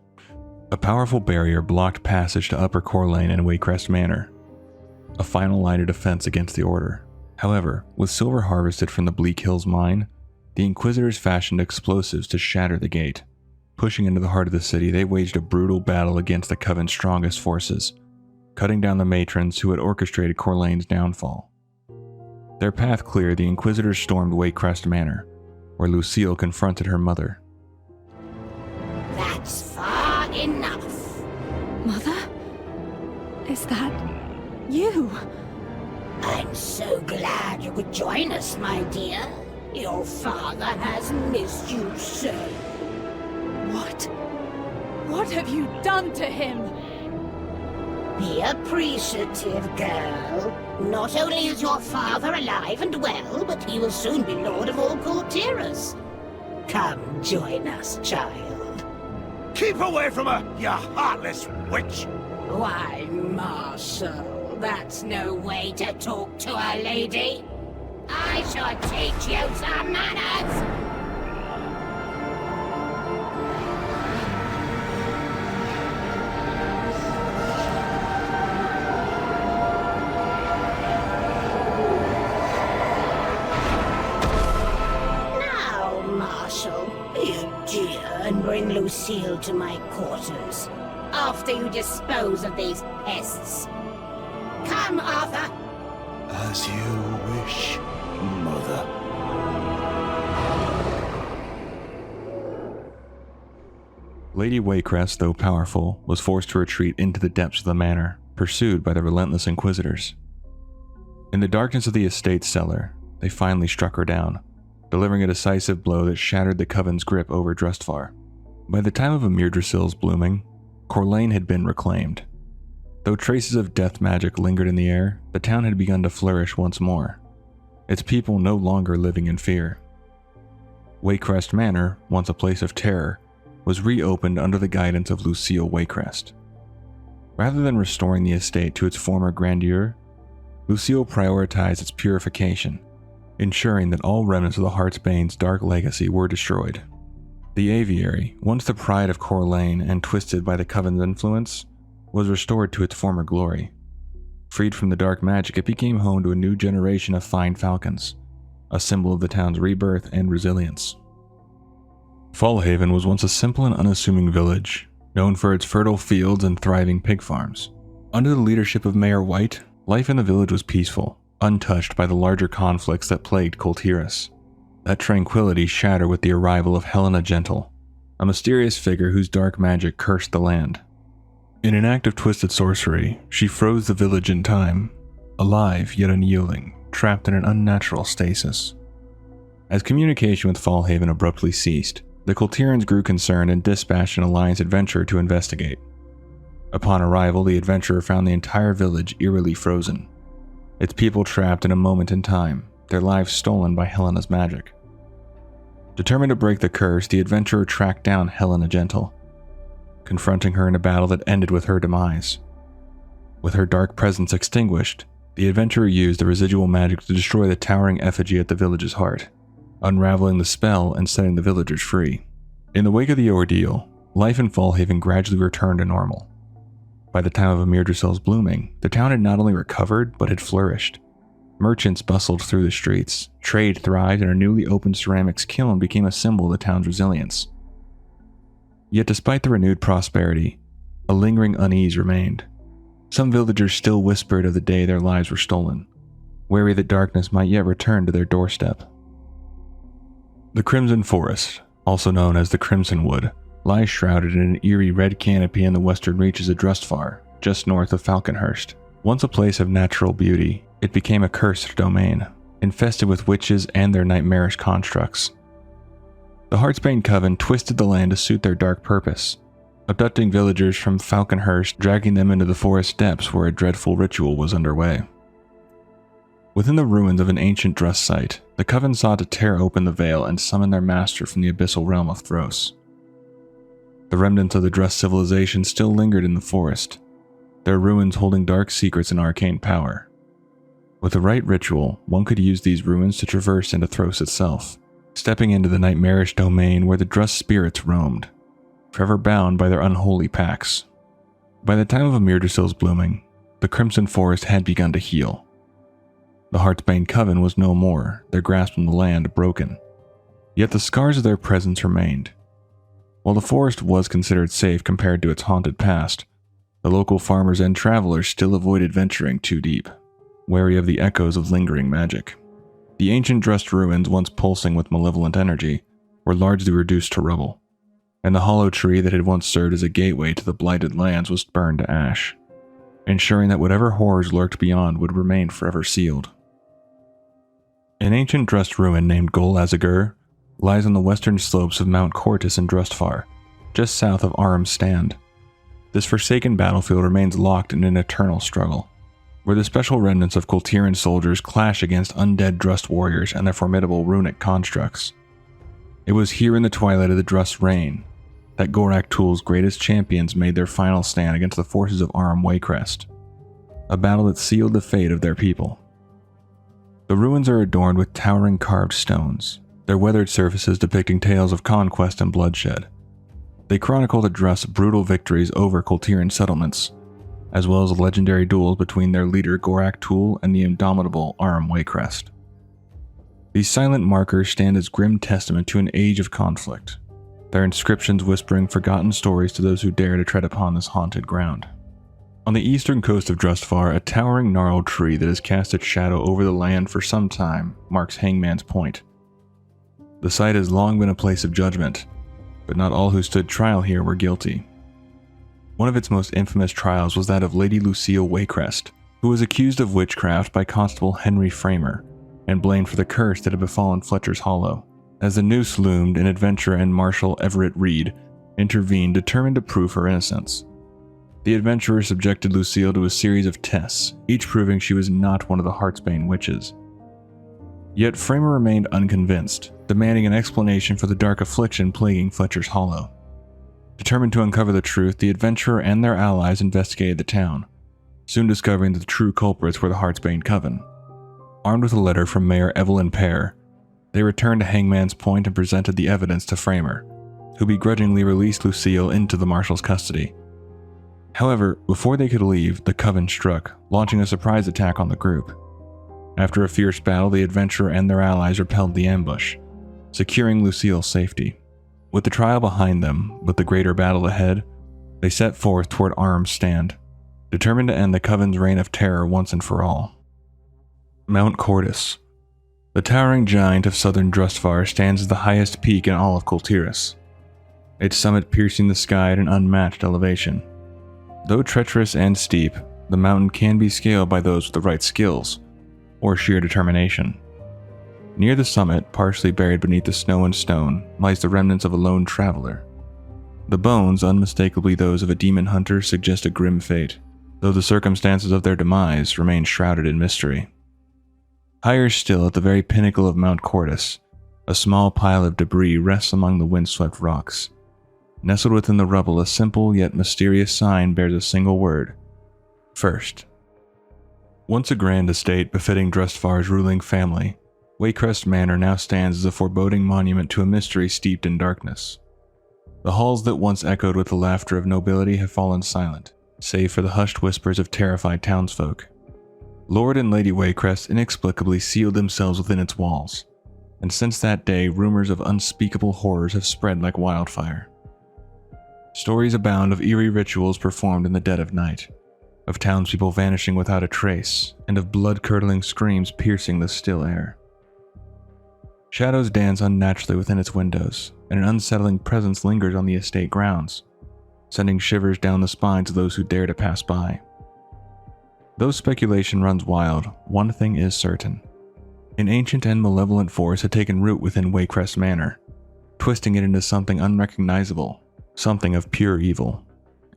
A powerful barrier blocked passage to Upper Corlane and Waycrest Manor, a final line of defense against the Order. However, with silver harvested from the Bleak Hills mine, the Inquisitors fashioned explosives to shatter the gate. Pushing into the heart of the city, they waged a brutal battle against the Coven's strongest forces, cutting down the matrons who had orchestrated Corlane's downfall. Their path clear, the Inquisitors stormed Waycrest Manor, where Lucille confronted her mother. That's far enough. Mother? Is that you? I'm so glad you could join us, my dear. Your father has missed you so. What have you done to him? Be appreciative, girl. Not only is your father alive and well, but he will soon be Lord of all Kul Tiras. Come join us, child. Keep away from her, you heartless witch! Why, Marshal, that's no way to talk to a lady. I shall teach you some manners. And bring Lucille to my quarters, after you dispose of these pests. Come, Arthur! As you wish, Mother. Lady Waycrest, though powerful, was forced to retreat into the depths of the manor, pursued by the relentless Inquisitors. In the darkness of the estate's cellar, they finally struck her down, delivering a decisive blow that shattered the Coven's grip over Drustvar. By the time of Emirdrasil's blooming, Corlane had been reclaimed. Though traces of death magic lingered in the air, the town had begun to flourish once more, its people no longer living in fear. Waycrest Manor, once a place of terror, was reopened under the guidance of Lucille Waycrest. Rather than restoring the estate to its former grandeur, Lucille prioritized its purification, ensuring that all remnants of the Heartsbane's dark legacy were destroyed. The aviary, once the pride of Corlane and twisted by the Coven's influence, was restored to its former glory. Freed from the dark magic, it became home to a new generation of fine falcons, a symbol of the town's rebirth and resilience. Fallhaven was once a simple and unassuming village, known for its fertile fields and thriving pig farms. Under the leadership of Mayor White, life in the village was peaceful, untouched by the larger conflicts that plagued Kul Tiras. That tranquility shattered with the arrival of Helena Gentle, a mysterious figure whose dark magic cursed the land. In an act of twisted sorcery, she froze the village in time, alive yet unyielding, trapped in an unnatural stasis. As communication with Fallhaven abruptly ceased, the Kul'Tirans grew concerned and dispatched an Alliance adventurer to investigate. Upon arrival, the adventurer found the entire village eerily frozen, its people trapped in a moment in time, their lives stolen by Helena's magic. Determined to break the curse, the adventurer tracked down Helena Gentle, confronting her in a battle that ended with her demise. With her dark presence extinguished, the adventurer used the residual magic to destroy the towering effigy at the village's heart, unraveling the spell and setting the villagers free. In the wake of the ordeal, life in Fallhaven gradually returned to normal. By the time of Emirdrasil's blooming, the town had not only recovered, but had flourished, Merchants bustled through the streets, trade thrived, and a newly opened ceramics kiln became a symbol of the town's resilience. Yet despite the renewed prosperity, a lingering unease remained. Some villagers still whispered of the day their lives were stolen, wary that darkness might yet return to their doorstep. The Crimson Forest, also known as the Crimson Wood, lies shrouded in an eerie red canopy in the western reaches of Drustvar, just north of Falconhurst. Once a place of natural beauty, it became a cursed domain, infested with witches and their nightmarish constructs. The Heartsbane Coven twisted the land to suit their dark purpose, abducting villagers from Falconhurst, dragging them into the forest depths where a dreadful ritual was underway. Within the ruins of an ancient Drust site, the Coven sought to tear open the veil and summon their master from the abyssal realm of Thros. The remnants of the Drust civilization still lingered in the forest, their ruins holding dark secrets and arcane power. With the right ritual, one could use these ruins to traverse into Thros itself, stepping into the nightmarish domain where the Drust spirits roamed, forever bound by their unholy pacts. By the time of Amirdasil's blooming, the Crimson Forest had begun to heal. The Heartsbane Coven was no more, their grasp on the land broken. Yet the scars of their presence remained. While the forest was considered safe compared to its haunted past, the local farmers and travelers still avoided venturing too deep, wary of the echoes of lingering magic. The ancient Drust ruins, once pulsing with malevolent energy, were largely reduced to rubble, and the hollow tree that had once served as a gateway to the blighted lands was burned to ash, ensuring that whatever horrors lurked beyond would remain forever sealed. An ancient Drust ruin named Gol Azagur lies on the western slopes of Mount Cortis in Drustvar, just south of Aram's Stand. This forsaken battlefield remains locked in an eternal struggle, where the special remnants of Kul'Tiran soldiers clash against undead Drust warriors and their formidable runic constructs. It was here in the twilight of the Drust reign that Gorak Tul's greatest champions made their final stand against the forces of Aram Waycrest, a battle that sealed the fate of their people. The ruins are adorned with towering carved stones, their weathered surfaces depicting tales of conquest and bloodshed. They chronicle the Drust's brutal victories over Kul'Tiran settlements, as well as legendary duels between their leader Gorak Tul and the indomitable Aram Waycrest. These silent markers stand as grim testament to an age of conflict, their inscriptions whispering forgotten stories to those who dare to tread upon this haunted ground. On the eastern coast of Drustvar, a towering gnarled tree that has cast its shadow over the land for some time marks Hangman's Point. The site has long been a place of judgment, but not all who stood trial here were guilty. One of its most infamous trials was that of Lady Lucille Waycrest, who was accused of witchcraft by Constable Henry Framer and blamed for the curse that had befallen Fletcher's Hollow. As the noose loomed, an adventurer and Marshal Everett Reed intervened, determined to prove her innocence. The adventurer subjected Lucille to a series of tests, each proving she was not one of the Heartsbane witches. Yet Framer remained unconvinced, demanding an explanation for the dark affliction plaguing Fletcher's Hollow. Determined to uncover the truth, the adventurer and their allies investigated the town, soon discovering that the true culprits were the Heartsbane Coven. Armed with a letter from Mayor Evelyn Pear, they returned to Hangman's Point and presented the evidence to Framer, who begrudgingly released Lucille into the Marshal's custody. However, before they could leave, the Coven struck, launching a surprise attack on the group. After a fierce battle, the adventurer and their allies repelled the ambush, securing Lucille's safety. With the trial behind them, but the greater battle ahead, they set forth toward Aram's Stand, determined to end the Coven's reign of terror once and for all. Mount Cortis. The towering giant of southern Drustvar stands as the highest peak in all of Kul Tiras, its summit piercing the sky at an unmatched elevation. Though treacherous and steep, the mountain can be scaled by those with the right skills, or sheer determination. Near the summit, partially buried beneath the snow and stone, lies the remnants of a lone traveler. The bones, unmistakably those of a demon hunter, suggest a grim fate, though the circumstances of their demise remain shrouded in mystery. Higher still, at the very pinnacle of Mount Cortis, a small pile of debris rests among the windswept rocks. Nestled within the rubble, a simple yet mysterious sign bears a single word: First. Once a grand estate befitting Drustvar's ruling family, Waycrest Manor now stands as a foreboding monument to a mystery steeped in darkness. The halls that once echoed with the laughter of nobility have fallen silent, save for the hushed whispers of terrified townsfolk. Lord and Lady Waycrest inexplicably sealed themselves within its walls, and since that day, rumors of unspeakable horrors have spread like wildfire. Stories abound of eerie rituals performed in the dead of night, of townspeople vanishing without a trace, and of blood-curdling screams piercing the still air. Shadows dance unnaturally within its windows, and an unsettling presence lingers on the estate grounds, sending shivers down the spines of those who dare to pass by. Though speculation runs wild, one thing is certain. An ancient and malevolent force had taken root within Waycrest Manor, twisting it into something unrecognizable, something of pure evil.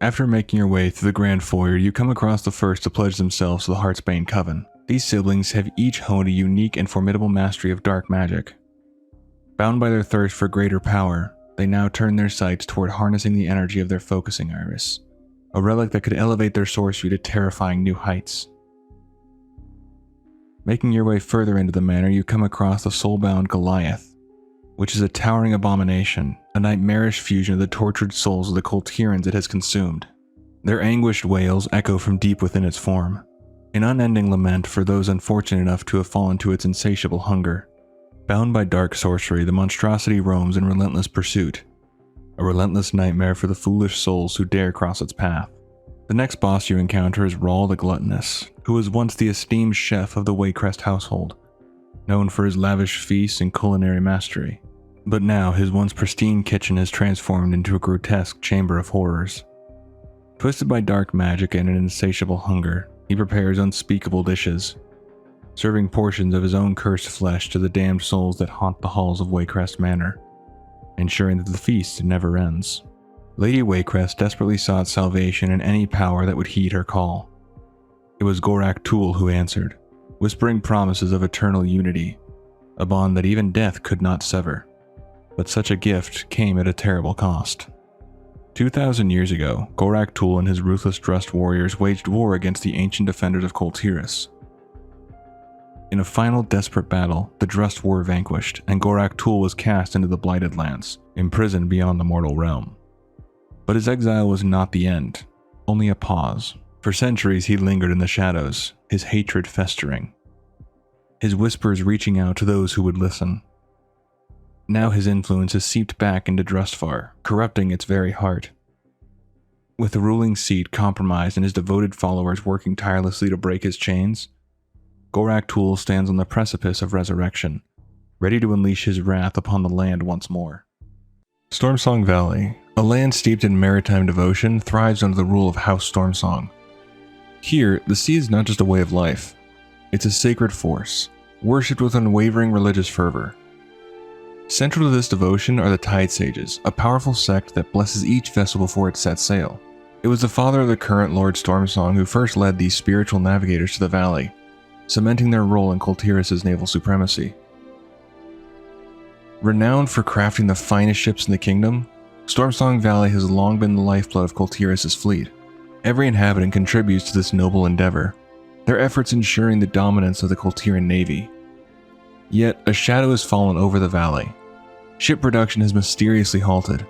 After making your way through the Grand Foyer, you come across the first to pledge themselves to the Heartsbane Coven. These siblings have each honed a unique and formidable mastery of dark magic. Bound by their thirst for greater power, they now turn their sights toward harnessing the energy of their focusing iris, a relic that could elevate their sorcery to terrifying new heights. Making your way further into the manor, you come across the soulbound Goliath, which is a towering abomination, a nightmarish fusion of the tortured souls of the Kul'Tirans it has consumed. Their anguished wails echo from deep within its form, an unending lament for those unfortunate enough to have fallen to its insatiable hunger. Bound by dark sorcery, the monstrosity roams in relentless pursuit, a relentless nightmare for the foolish souls who dare cross its path. The next boss you encounter is Rawl the Gluttonous, who was once the esteemed chef of the Waycrest household, known for his lavish feasts and culinary mastery. But now his once pristine kitchen is transformed into a grotesque chamber of horrors. Twisted by dark magic and an insatiable hunger, he prepares unspeakable dishes, serving portions of his own cursed flesh to the damned souls that haunt the halls of Waycrest Manor, ensuring that the feast never ends. Lady Waycrest desperately sought salvation in any power that would heed her call. It was Gorak Tul who answered, whispering promises of eternal unity, a bond that even death could not sever. But such a gift came at a terrible cost. 2,000 years ago, Gorak Tul and his ruthless Drust warriors waged war against the ancient defenders of Kul Tiras. In a final desperate battle, the Drust were vanquished, and Gorak Tul was cast into the Blighted Lands, imprisoned beyond the mortal realm. But his exile was not the end, only a pause. For centuries he lingered in the shadows, his hatred festering, his whispers reaching out to those who would listen. Now his influence has seeped back into Drustvar, corrupting its very heart. With the ruling seat compromised and his devoted followers working tirelessly to break his chains, Gorak Tul stands on the precipice of resurrection, ready to unleash his wrath upon the land once more. Stormsong Valley, a land steeped in maritime devotion, thrives under the rule of House Stormsong. Here, the sea is not just a way of life, it's a sacred force, worshipped with unwavering religious fervor. Central to this devotion are the Tide Sages, a powerful sect that blesses each vessel before it sets sail. It was the father of the current Lord Stormsong who first led these spiritual navigators to the valley, cementing their role in Kul Tiras' naval supremacy. Renowned for crafting the finest ships in the kingdom, Stormsong Valley has long been the lifeblood of Kul Tiras' fleet. Every inhabitant contributes to this noble endeavor, their efforts ensuring the dominance of the Kul'Tiran navy. Yet, a shadow has fallen over the valley. Ship production has mysteriously halted.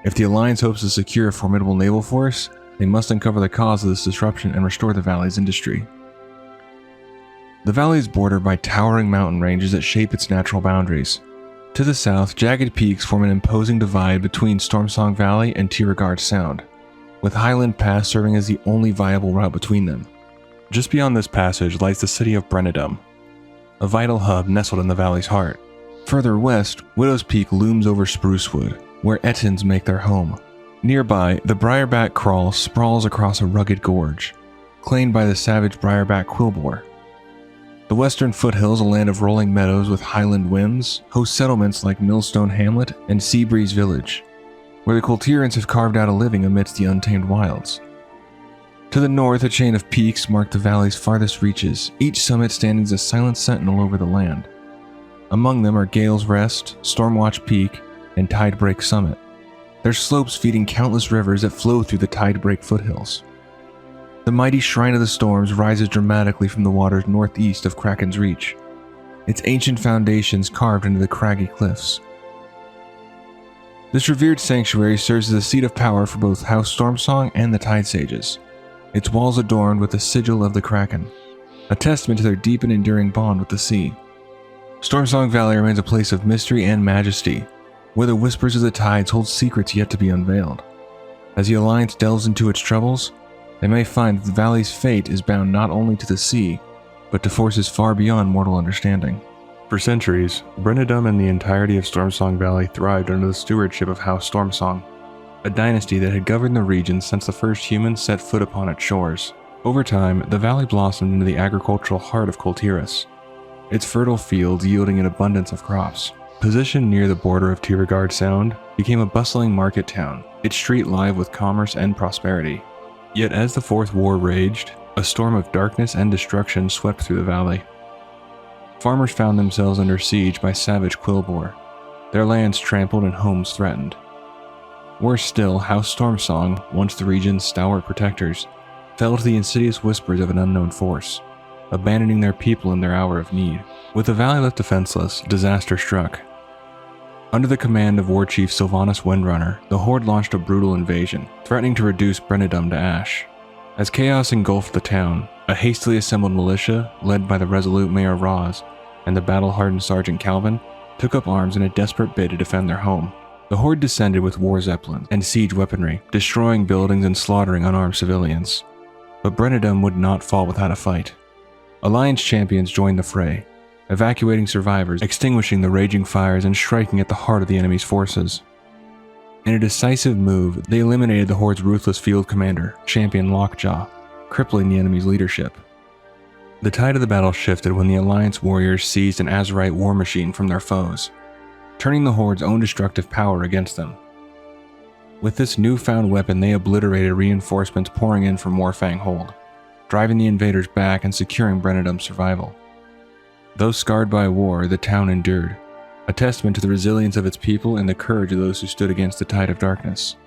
If the Alliance hopes to secure a formidable naval force, they must uncover the cause of this disruption and restore the valley's industry. The valley is bordered by towering mountain ranges that shape its natural boundaries. To the south, jagged peaks form an imposing divide between Stormsong Valley and Tiragarde Sound, with Highland Pass serving as the only viable route between them. Just beyond this passage lies the city of Brennedum, a vital hub nestled in the valley's heart. Further west, Widow's Peak looms over Sprucewood, where Ettins make their home. Nearby, the Briarback Crawl sprawls across a rugged gorge, claimed by the savage Briarback Quillboar. The western foothills, a land of rolling meadows with highland whims, host settlements like Millstone Hamlet and Seabreeze Village, where the Kul'Tirans have carved out a living amidst the untamed wilds. To the north, a chain of peaks mark the valley's farthest reaches, each summit standing as a silent sentinel over the land. Among them are Gale's Rest, Stormwatch Peak, and Tidebreak Summit, their slopes feeding countless rivers that flow through the Tidebreak foothills. The mighty Shrine of the Storms rises dramatically from the waters northeast of Kraken's Reach, its ancient foundations carved into the craggy cliffs. This revered sanctuary serves as a seat of power for both House Stormsong and the Tide Sages, its walls adorned with the sigil of the Kraken. a testament to their deep and enduring bond with the sea. Stormsong Valley remains a place of mystery and majesty, where the whispers of the tides hold secrets yet to be unveiled. As the Alliance delves into its troubles, they may find that the valley's fate is bound not only to the sea, but to forces far beyond mortal understanding. For centuries, Brennedum and the entirety of Stormsong Valley thrived under the stewardship of House Stormsong, a dynasty that had governed the region since the first humans set foot upon its shores. Over time, the valley blossomed into the agricultural heart of Kul Tiras, its fertile fields yielding an abundance of crops. Positioned near the border of Tiragarde Sound, became a bustling market town, its street live with commerce and prosperity. Yet as the Fourth War raged, a storm of darkness and destruction swept through the valley. Farmers found themselves under siege by savage Quillboar, their lands trampled and homes threatened. Worse still, House Stormsong, once the region's stalwart protectors, fell to the insidious whispers of an unknown force, abandoning their people in their hour of need. With the valley left defenseless, disaster struck. Under the command of War Chief Sylvanas Windrunner, the Horde launched a brutal invasion, threatening to reduce Brennedum to ash. As chaos engulfed the town, a hastily assembled militia, led by the resolute Mayor Roz and the battle-hardened Sergeant Calvin, took up arms in a desperate bid to defend their home. The Horde descended with war zeppelins and siege weaponry, destroying buildings and slaughtering unarmed civilians. But Brennedum would not fall without a fight. Alliance champions joined the fray, evacuating survivors, extinguishing the raging fires, and striking at the heart of the enemy's forces. In a decisive move, they eliminated the Horde's ruthless field commander, Champion Lockjaw, crippling the enemy's leadership. The tide of the battle shifted when the Alliance warriors seized an Azerite war machine from their foes, turning the Horde's own destructive power against them. With this newfound weapon, they obliterated reinforcements pouring in from Warfang Hold, driving the invaders back and securing Brennedum's survival. Though scarred by war, the town endured, a testament to the resilience of its people and the courage of those who stood against the tide of darkness.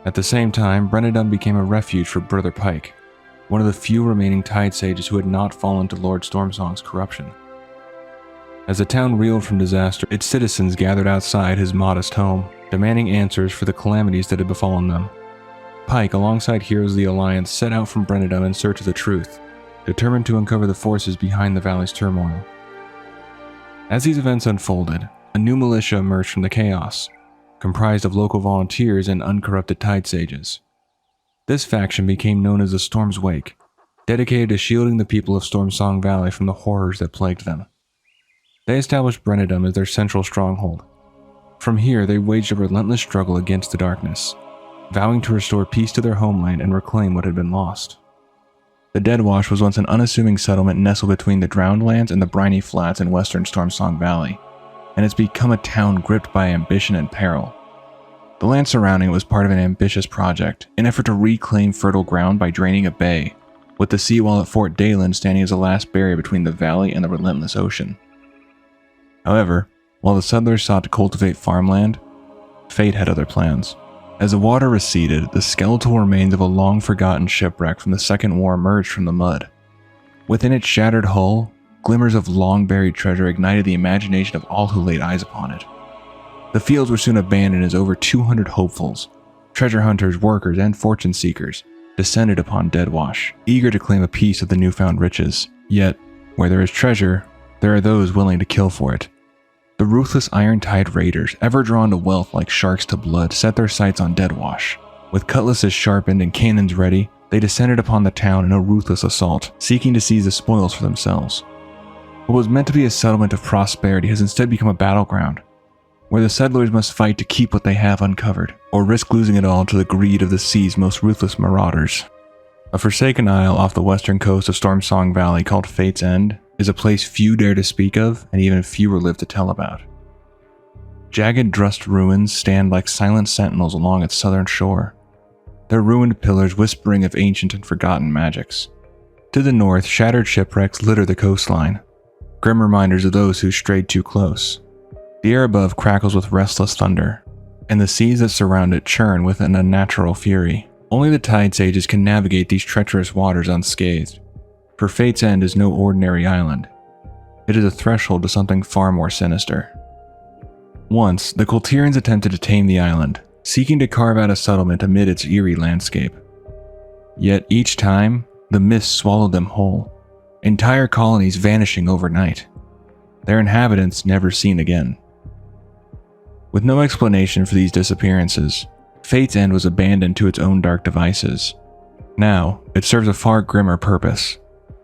At the same time, Brennedum became a refuge for Brother Pike, one of the few remaining Tide Sages who had not fallen to Lord Stormsong's corruption. As the town reeled from disaster, its citizens gathered outside his modest home, demanding answers for the calamities that had befallen them. Pike, alongside heroes of the Alliance, set out from Brennedum in search of the truth, determined to uncover the forces behind the valley's turmoil. As these events unfolded, a new militia emerged from the chaos, comprised of local volunteers and uncorrupted Tide Sages. This faction became known as the Storm's Wake, dedicated to shielding the people of Stormsong Valley from the horrors that plagued them. They established Brennedum as their central stronghold. From here, they waged a relentless struggle against the darkness, vowing to restore peace to their homeland and reclaim what had been lost. The Deadwash was once an unassuming settlement nestled between the Drowned Lands and the briny flats in western Stormsong Valley, and it's become a town gripped by ambition and peril. The land surrounding it was part of an ambitious project, an effort to reclaim fertile ground by draining a bay, with the seawall at Fort Dalen standing as the last barrier between the valley and the relentless ocean. However, while the settlers sought to cultivate farmland, fate had other plans. As the water receded, the skeletal remains of a long-forgotten shipwreck from the Second War emerged from the mud. Within its shattered hull, glimmers of long-buried treasure ignited the imagination of all who laid eyes upon it. The fields were soon abandoned as over 200 hopefuls, treasure hunters, workers, and fortune seekers, descended upon Deadwash, eager to claim a piece of the newfound riches. Yet, where there is treasure, there are those willing to kill for it. The ruthless Iron-Tide raiders, ever drawn to wealth like sharks to blood, set their sights on Deadwash. With cutlasses sharpened and cannons ready, they descended upon the town in a ruthless assault, seeking to seize the spoils for themselves. What was meant to be a settlement of prosperity has instead become a battleground, where the settlers must fight to keep what they have uncovered, or risk losing it all to the greed of the sea's most ruthless marauders. A forsaken isle off the western coast of Stormsong Valley called Fate's End is a place few dare to speak of and even fewer live to tell about. Jagged Drust ruins stand like silent sentinels along its southern shore, their ruined pillars whispering of ancient and forgotten magics. To the north, shattered shipwrecks litter the coastline, grim reminders of those who strayed too close. The air above crackles with restless thunder, and the seas that surround it churn with an unnatural fury. Only the Tide Sages can navigate these treacherous waters unscathed, for Fate's End is no ordinary island. It is a threshold to something far more sinister. Once, the Kul'Tirans attempted to tame the island, seeking to carve out a settlement amid its eerie landscape. Yet each time, the mist swallowed them whole, entire colonies vanishing overnight, their inhabitants never seen again. With no explanation for these disappearances, Fate's End was abandoned to its own dark devices. Now, it serves a far grimmer purpose,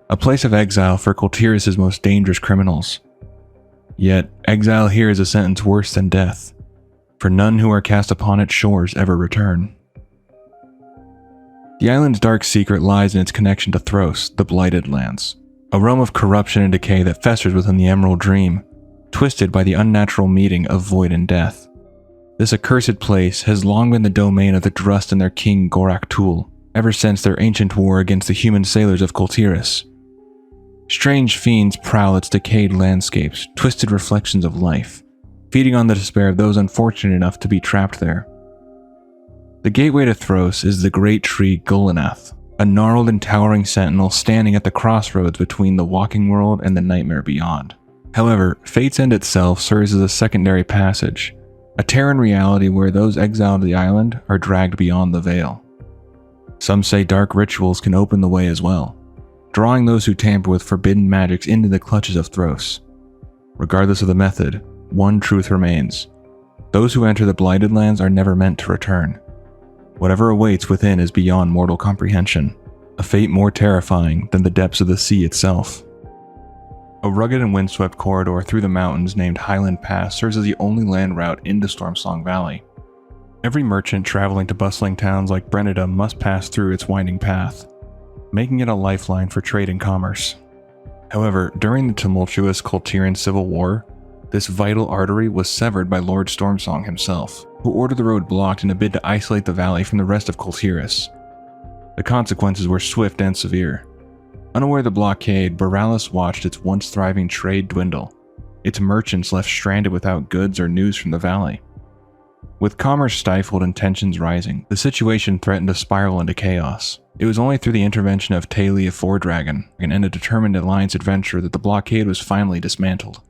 a place of exile for Kul Tiras' most dangerous criminals. Yet, exile here is a sentence worse than death, for none who are cast upon its shores ever return. The island's dark secret lies in its connection to Thros, the Blighted Lands, a realm of corruption and decay that festers within the Emerald Dream, twisted by the unnatural meeting of void and death. This accursed place has long been the domain of the Drust and their king Gorak Tul, ever since their ancient war against the human sailors of Kul Tiras. Strange fiends prowl its decayed landscapes, twisted reflections of life, feeding on the despair of those unfortunate enough to be trapped there. The gateway to Thros is the great tree Gul'Anath, a gnarled and towering sentinel standing at the crossroads between the walking world and the nightmare beyond. However, Fate's End itself serves as a secondary passage, a Terran reality where those exiled to the island are dragged beyond the veil. Some say dark rituals can open the way as well, drawing those who tamper with forbidden magics into the clutches of Thros. Regardless of the method, one truth remains. Those who enter the Blighted Lands are never meant to return. Whatever awaits within is beyond mortal comprehension, a fate more terrifying than the depths of the sea itself. A rugged and windswept corridor through the mountains named Highland Pass serves as the only land route into Stormsong Valley. Every merchant traveling to bustling towns like Brennida must pass through its winding path, making it a lifeline for trade and commerce. However, during the tumultuous Kul'Tiran civil war, this vital artery was severed by Lord Stormsong himself, who ordered the road blocked in a bid to isolate the valley from the rest of Kul Tiras. The consequences were swift and severe. Unaware of the blockade, Paralysis watched its once thriving trade dwindle, its merchants left stranded without goods or news from the valley. With commerce stifled and tensions rising, the situation threatened to spiral into chaos. It was only through the intervention of Talia Fordragon and a determined alliance adventurer that the blockade was finally dismantled.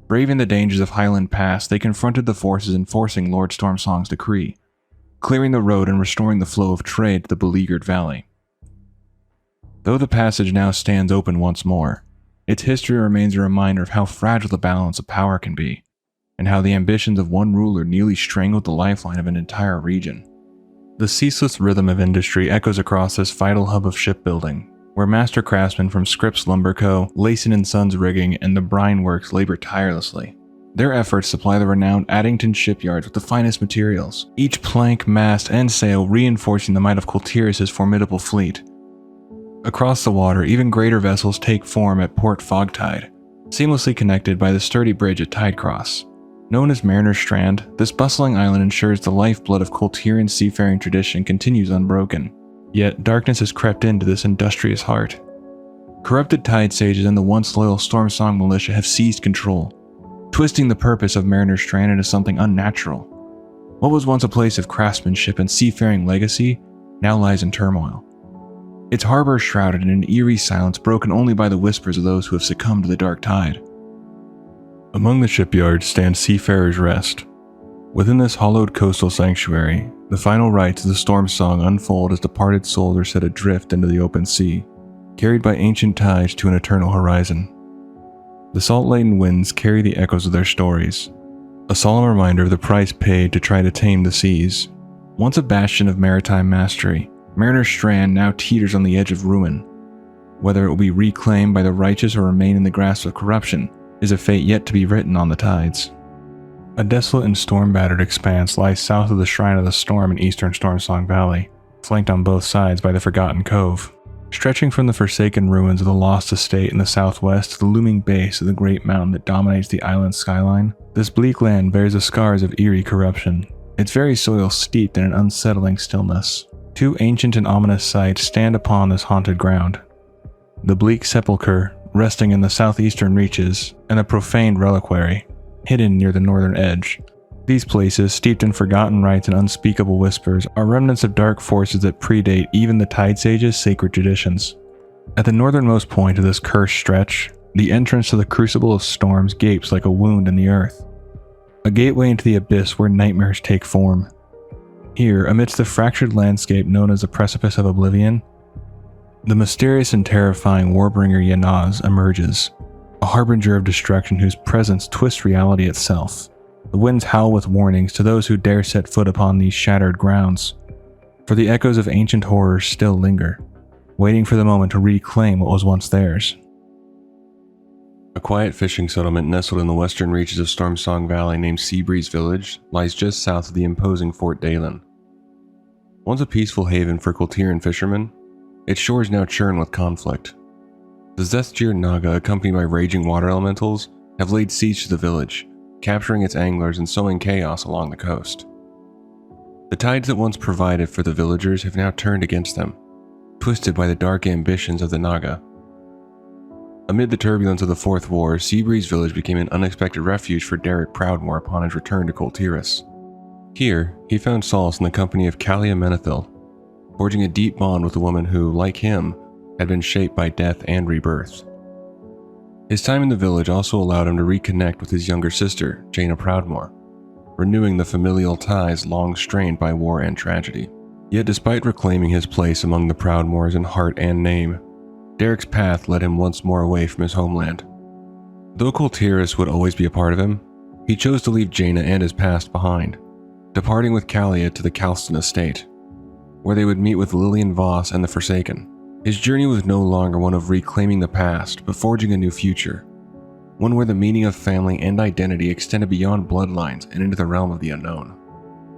Braving the dangers of Highland Pass, they confronted the forces enforcing Lord Stormsong's decree, clearing the road and restoring the flow of trade to the beleaguered valley. Though the passage now stands open once more, its history remains a reminder of how fragile the balance of power can be, and how the ambitions of one ruler nearly strangled the lifeline of an entire region. The ceaseless rhythm of industry echoes across this vital hub of shipbuilding, where master craftsmen from Scripps Lumber Co., Layson & Sons Rigging, and the Brine Works labor tirelessly. Their efforts supply the renowned Addington shipyards with the finest materials, each plank, mast, and sail reinforcing the might of Kul Tiras' formidable fleet. Across the water, even greater vessels take form at Port Fogtide, seamlessly connected by the sturdy bridge at Tidecross. Known as Mariner's Strand, this bustling island ensures the lifeblood of Kul'Tiran seafaring tradition continues unbroken. Yet, darkness has crept into this industrious heart. Corrupted tide sages and the once loyal Stormsong militia have seized control, twisting the purpose of Mariner's Strand into something unnatural. What was once a place of craftsmanship and seafaring legacy now lies in turmoil. Its harbor is shrouded in an eerie silence broken only by the whispers of those who have succumbed to the dark tide. Among the shipyards stands Seafarer's Rest. Within this hollowed coastal sanctuary, the final rites of the Stormsong unfold as departed souls are set adrift into the open sea, carried by ancient tides to an eternal horizon. The salt-laden winds carry the echoes of their stories, a solemn reminder of the price paid to try to tame the seas. Once a bastion of maritime mastery, Mariner's Strand now teeters on the edge of ruin. Whether it will be reclaimed by the righteous or remain in the grasp of corruption is a fate yet to be written on the tides. A desolate and storm-battered expanse lies south of the Shrine of the Storm in eastern Stormsong Valley, flanked on both sides by the Forgotten Cove. Stretching from the forsaken ruins of the Lost Estate in the southwest to the looming base of the great mountain that dominates the island's skyline, this bleak land bears the scars of eerie corruption, its very soil steeped in an unsettling stillness. Two ancient and ominous sites stand upon this haunted ground. The bleak sepulchre, resting in the southeastern reaches, and a profaned reliquary, hidden near the northern edge. These places, steeped in forgotten rites and unspeakable whispers, are remnants of dark forces that predate even the Tide Sages' sacred traditions. At the northernmost point of this cursed stretch, the entrance to the Crucible of Storms gapes like a wound in the earth, a gateway into the abyss where nightmares take form. Here, amidst the fractured landscape known as the Precipice of Oblivion, The mysterious and terrifying warbringer Yanaz emerges, a harbinger of destruction whose presence twists reality itself. The winds howl with warnings to those who dare set foot upon these shattered grounds, for the echoes of ancient horrors still linger, waiting for the moment to reclaim what was once theirs. A quiet fishing settlement nestled in the western reaches of Stormsong Valley named Seabreeze Village lies just south of the imposing Fort Dalen. Once a peaceful haven for Kul'Tiran fishermen, its shores now churn with conflict. The Zethgir Naga, accompanied by raging water elementals, have laid siege to the village, capturing its anglers and sowing chaos along the coast. The tides that once provided for the villagers have now turned against them, twisted by the dark ambitions of the Naga. Amid the turbulence of the Fourth War, Seabreeze Village became an unexpected refuge for World Proudmoore upon his return to Kul Tiras. Here, he found solace in the company of Kalia Menethil, forging a deep bond with a woman who, like him, had been shaped by death and rebirth. His time in the village also allowed him to reconnect with his younger sister, Jaina Proudmoore, renewing the familial ties long strained by war and tragedy. Yet despite reclaiming his place among the Proudmoores in heart and name, Derek's path led him once more away from his homeland. Though Kul Tiras would always be a part of him, he chose to leave Jaina and his past behind, departing with Kalia to the Kalston estate, where they would meet with Lillian Voss and the Forsaken. His journey was no longer one of reclaiming the past, but forging a new future, one where the meaning of family and identity extended beyond bloodlines and into the realm of the unknown.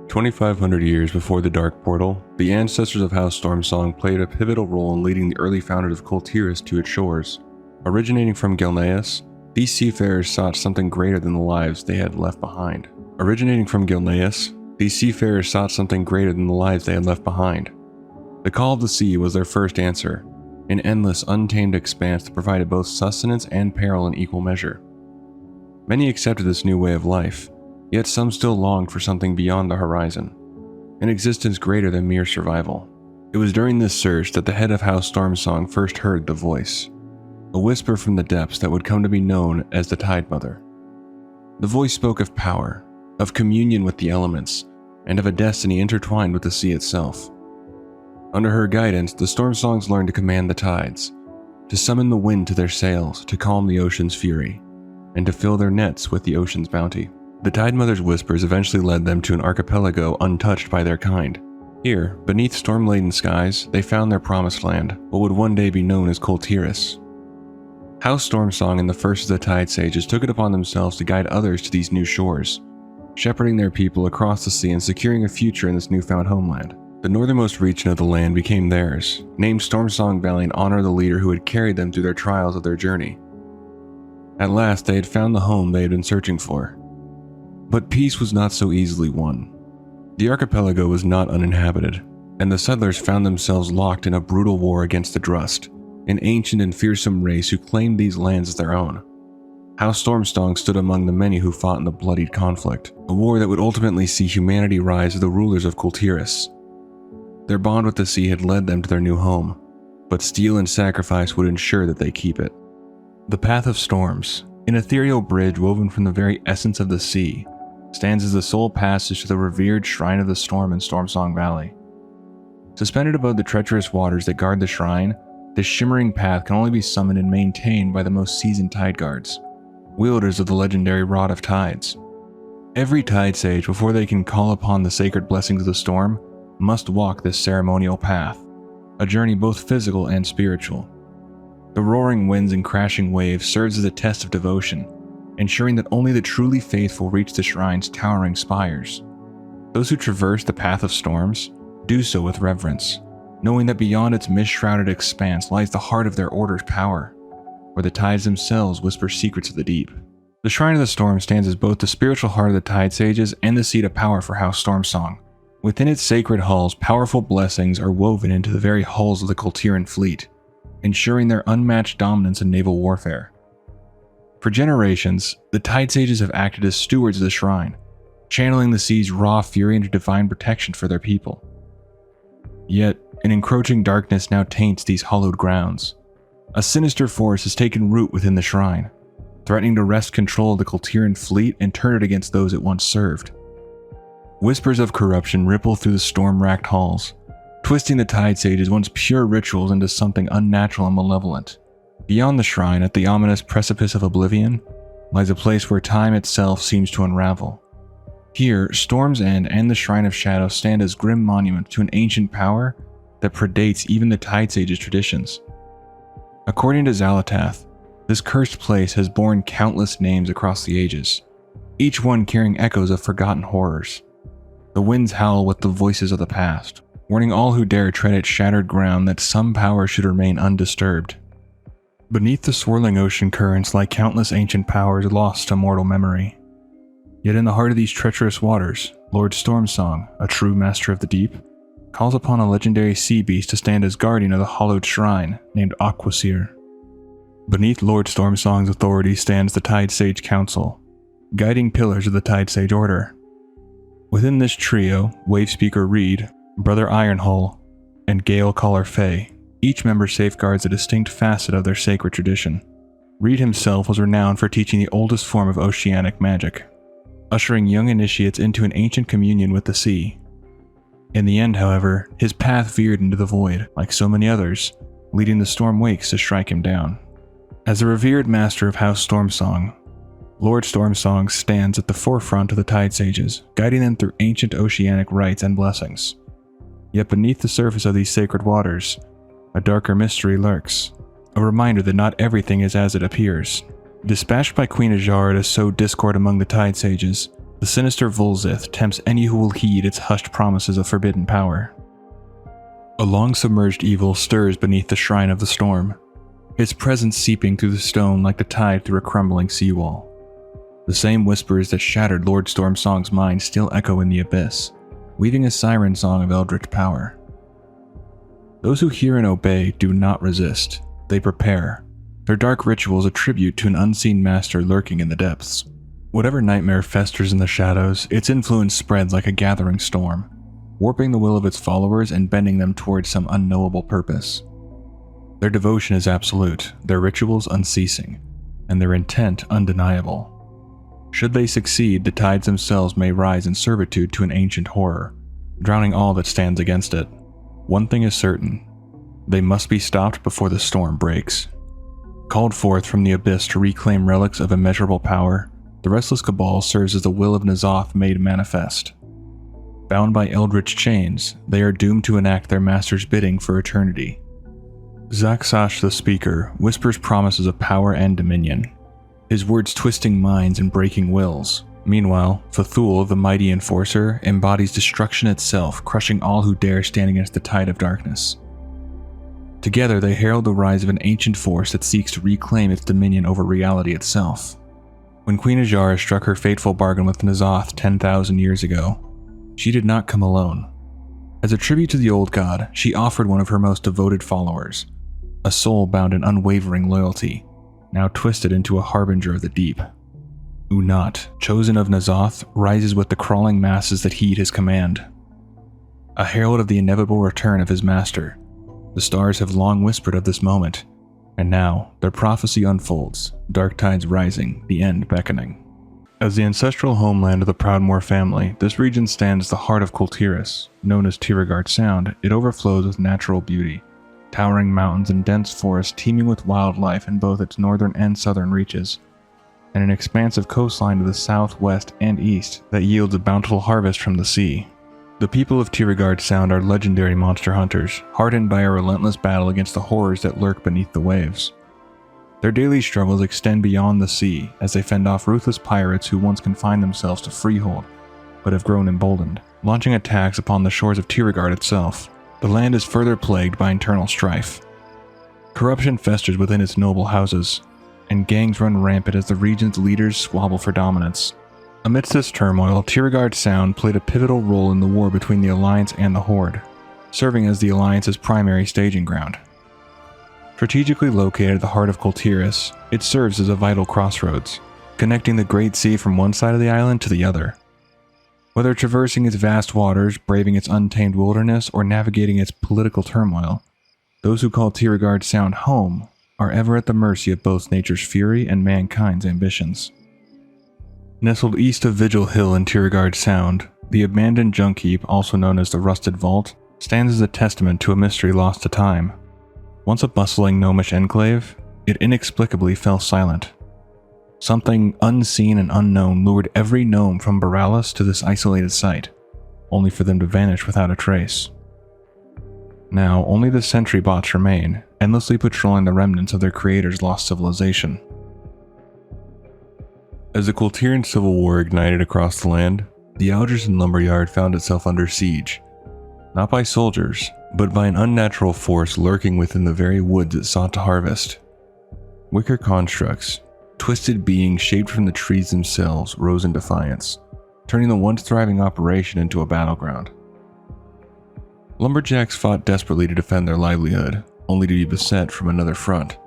2,500 years before the Dark Portal, the ancestors of House Stormsong played a pivotal role in leading the early founders of Kul Tiras to its shores. Originating from Gilneas, these seafarers sought something greater than the lives they had left behind. The call of the sea was their first answer, an endless, untamed expanse that provided both sustenance and peril in equal measure. Many accepted this new way of life, yet some still longed for something beyond the horizon, an existence greater than mere survival. It was during this search that the head of House Stormsong first heard the voice, a whisper from the depths that would come to be known as the Tide Mother. The voice spoke of power, of communion with the elements, and of a destiny intertwined with the sea itself. Under her guidance, the Stormsongs learned to command the tides, to summon the wind to their sails, to calm the ocean's fury, and to fill their nets with the ocean's bounty. The Tide Mother's whispers eventually led them to an archipelago untouched by their kind. Here, beneath storm-laden skies, they found their promised land, what would one day be known as Kul Tiras. House Stormsong and the first of the Tide Sages took it upon themselves to guide others to these new shores, shepherding their people across the sea and securing a future in this newfound homeland. The northernmost region of the land became theirs, named Stormsong Valley in honor of the leader who had carried them through their trials of their journey. At last, they had found the home they had been searching for. But peace was not so easily won. The archipelago was not uninhabited, and the settlers found themselves locked in a brutal war against the Drust, an ancient and fearsome race who claimed these lands as their own. House Stormsong stood among the many who fought in the bloodied conflict, a war that would ultimately see humanity rise as the rulers of Kul Tiras. Their bond with the sea had led them to their new home, but steel and sacrifice would ensure that they keep it. The Path of Storms, an ethereal bridge woven from the very essence of the sea, stands as the sole passage to the revered Shrine of the Storm in Stormsong Valley. Suspended above the treacherous waters that guard the shrine, this shimmering path can only be summoned and maintained by the most seasoned tide guards, wielders of the legendary Rod of Tides. Every tide sage, before they can call upon the sacred blessings of the storm, must walk this ceremonial path, a journey both physical and spiritual. The roaring winds and crashing waves serves as a test of devotion, ensuring that only the truly faithful reach the shrine's towering spires. Those who traverse the Path of Storms do so with reverence, knowing that beyond its mist-shrouded expanse lies the heart of their order's power, where the tides themselves whisper secrets of the deep. The Shrine of the Storm stands as both the spiritual heart of the Tide Sages and the seat of power for House Stormsong. Within its sacred halls, powerful blessings are woven into the very hulls of the Kul'Tiran fleet, ensuring their unmatched dominance in naval warfare. For generations, the Tide Sages have acted as stewards of the shrine, channeling the sea's raw fury into divine protection for their people. Yet, an encroaching darkness now taints these hallowed grounds. A sinister force has taken root within the shrine, threatening to wrest control of the Kul'Tiran fleet and turn it against those it once served. Whispers of corruption ripple through the storm-racked halls, twisting the Tide Sage's once pure rituals into something unnatural and malevolent. Beyond the shrine, at the ominous precipice of oblivion, lies a place where time itself seems to unravel. Here, Storm's End and the Shrine of Shadow stand as grim monuments to an ancient power that predates even the Tide Sage's traditions. According to Xalatath, this cursed place has borne countless names across the ages, each one carrying echoes of forgotten horrors. The winds howl with the voices of the past, warning all who dare tread its shattered ground that some power should remain undisturbed. Beneath the swirling ocean currents lie countless ancient powers lost to mortal memory. Yet in the heart of these treacherous waters, Lord Stormsong, a true master of the deep, calls upon a legendary sea beast to stand as guardian of the hallowed shrine named Aquasir. Beneath Lord Stormsong's authority stands the Tide Sage Council, guiding pillars of the Tide Sage Order. Within this trio, Wavespeaker Reed, Brother Ironhull, and Gale Caller Faye, each member safeguards a distinct facet of their sacred tradition. Reed himself was renowned for teaching the oldest form of oceanic magic, ushering young initiates into an ancient communion with the sea. In the end, however, his path veered into the void, like so many others, leading the storm wakes to strike him down. As a revered master of House Stormsong, Lord Stormsong stands at the forefront of the Tide Sages, guiding them through ancient oceanic rites and blessings. Yet beneath the surface of these sacred waters, a darker mystery lurks, a reminder that not everything is as it appears. Dispatched by Queen Ajar to sow discord among the Tide Sages, the sinister Volzith tempts any who will heed its hushed promises of forbidden power. A long-submerged evil stirs beneath the Shrine of the Storm, its presence seeping through the stone like the tide through a crumbling seawall. The same whispers that shattered Lord Stormsong's mind still echo in the abyss, weaving a siren song of eldritch power. Those who hear and obey do not resist, they prepare, their dark rituals a tribute to an unseen master lurking in the depths. Whatever nightmare festers in the shadows, its influence spreads like a gathering storm, warping the will of its followers and bending them towards some unknowable purpose. Their devotion is absolute, their rituals unceasing, and their intent undeniable. Should they succeed, the tides themselves may rise in servitude to an ancient horror, drowning all that stands against it. One thing is certain, they must be stopped before the storm breaks. Called forth from the abyss to reclaim relics of immeasurable power, the restless cabal serves as the will of N'Zoth made manifest. Bound by eldritch chains, they are doomed to enact their master's bidding for eternity. Zaksash the Speaker whispers promises of power and dominion, his words twisting minds and breaking wills. Meanwhile, Fthul, the mighty enforcer, embodies destruction itself, crushing all who dare stand against the tide of darkness. Together, they herald the rise of an ancient force that seeks to reclaim its dominion over reality itself. When Queen Ajar struck her fateful bargain with N'Zoth 10,000 years ago, she did not come alone. As a tribute to the old god, she offered one of her most devoted followers, a soul bound in unwavering loyalty, now twisted into a harbinger of the deep. Unat, chosen of N'Zoth, rises with the crawling masses that heed his command. A herald of the inevitable return of his master, the stars have long whispered of this moment, and now their prophecy unfolds, dark tides rising, the end beckoning. As the ancestral homeland of the Proudmoore family, this region stands the heart of Kul Tiras. Known as Tiragarde Sound, it overflows with natural beauty, towering mountains and dense forests teeming with wildlife in both its northern and southern reaches, and an expansive coastline to the south, west, and east that yields a bountiful harvest from the sea. The people of Tiragarde Sound are legendary monster hunters, hardened by a relentless battle against the horrors that lurk beneath the waves. Their daily struggles extend beyond the sea as they fend off ruthless pirates who once confined themselves to freehold, but have grown emboldened, launching attacks upon the shores of Tiragarde itself. The land is further plagued by internal strife. Corruption festers within its noble houses, and gangs run rampant as the region's leaders squabble for dominance. Amidst this turmoil, Tiragarde Sound played a pivotal role in the war between the Alliance and the Horde, serving as the Alliance's primary staging ground. Strategically located at the heart of Kul Tiras, it serves as a vital crossroads, connecting the Great Sea from one side of the island to the other. Whether traversing its vast waters, braving its untamed wilderness, or navigating its political turmoil, those who call Tiragarde Sound home are ever at the mercy of both nature's fury and mankind's ambitions. Nestled east of Vigil Hill in Tiragarde Sound, the abandoned junk heap, also known as the Rusted Vault, stands as a testament to a mystery lost to time. Once a bustling gnomish enclave, it inexplicably fell silent. Something unseen and unknown lured every gnome from Paralysis to this isolated site, only for them to vanish without a trace. Now, only the sentry bots remain, endlessly patrolling the remnants of their creator's lost civilization. As the Kul'Tiran civil war ignited across the land, the Alderson lumberyard found itself under siege, not by soldiers, but by an unnatural force lurking within the very woods it sought to harvest. Wicker constructs, twisted beings shaped from the trees themselves, rose in defiance, turning the once thriving operation into a battleground. Lumberjacks fought desperately to defend their livelihood, only to be beset from another front.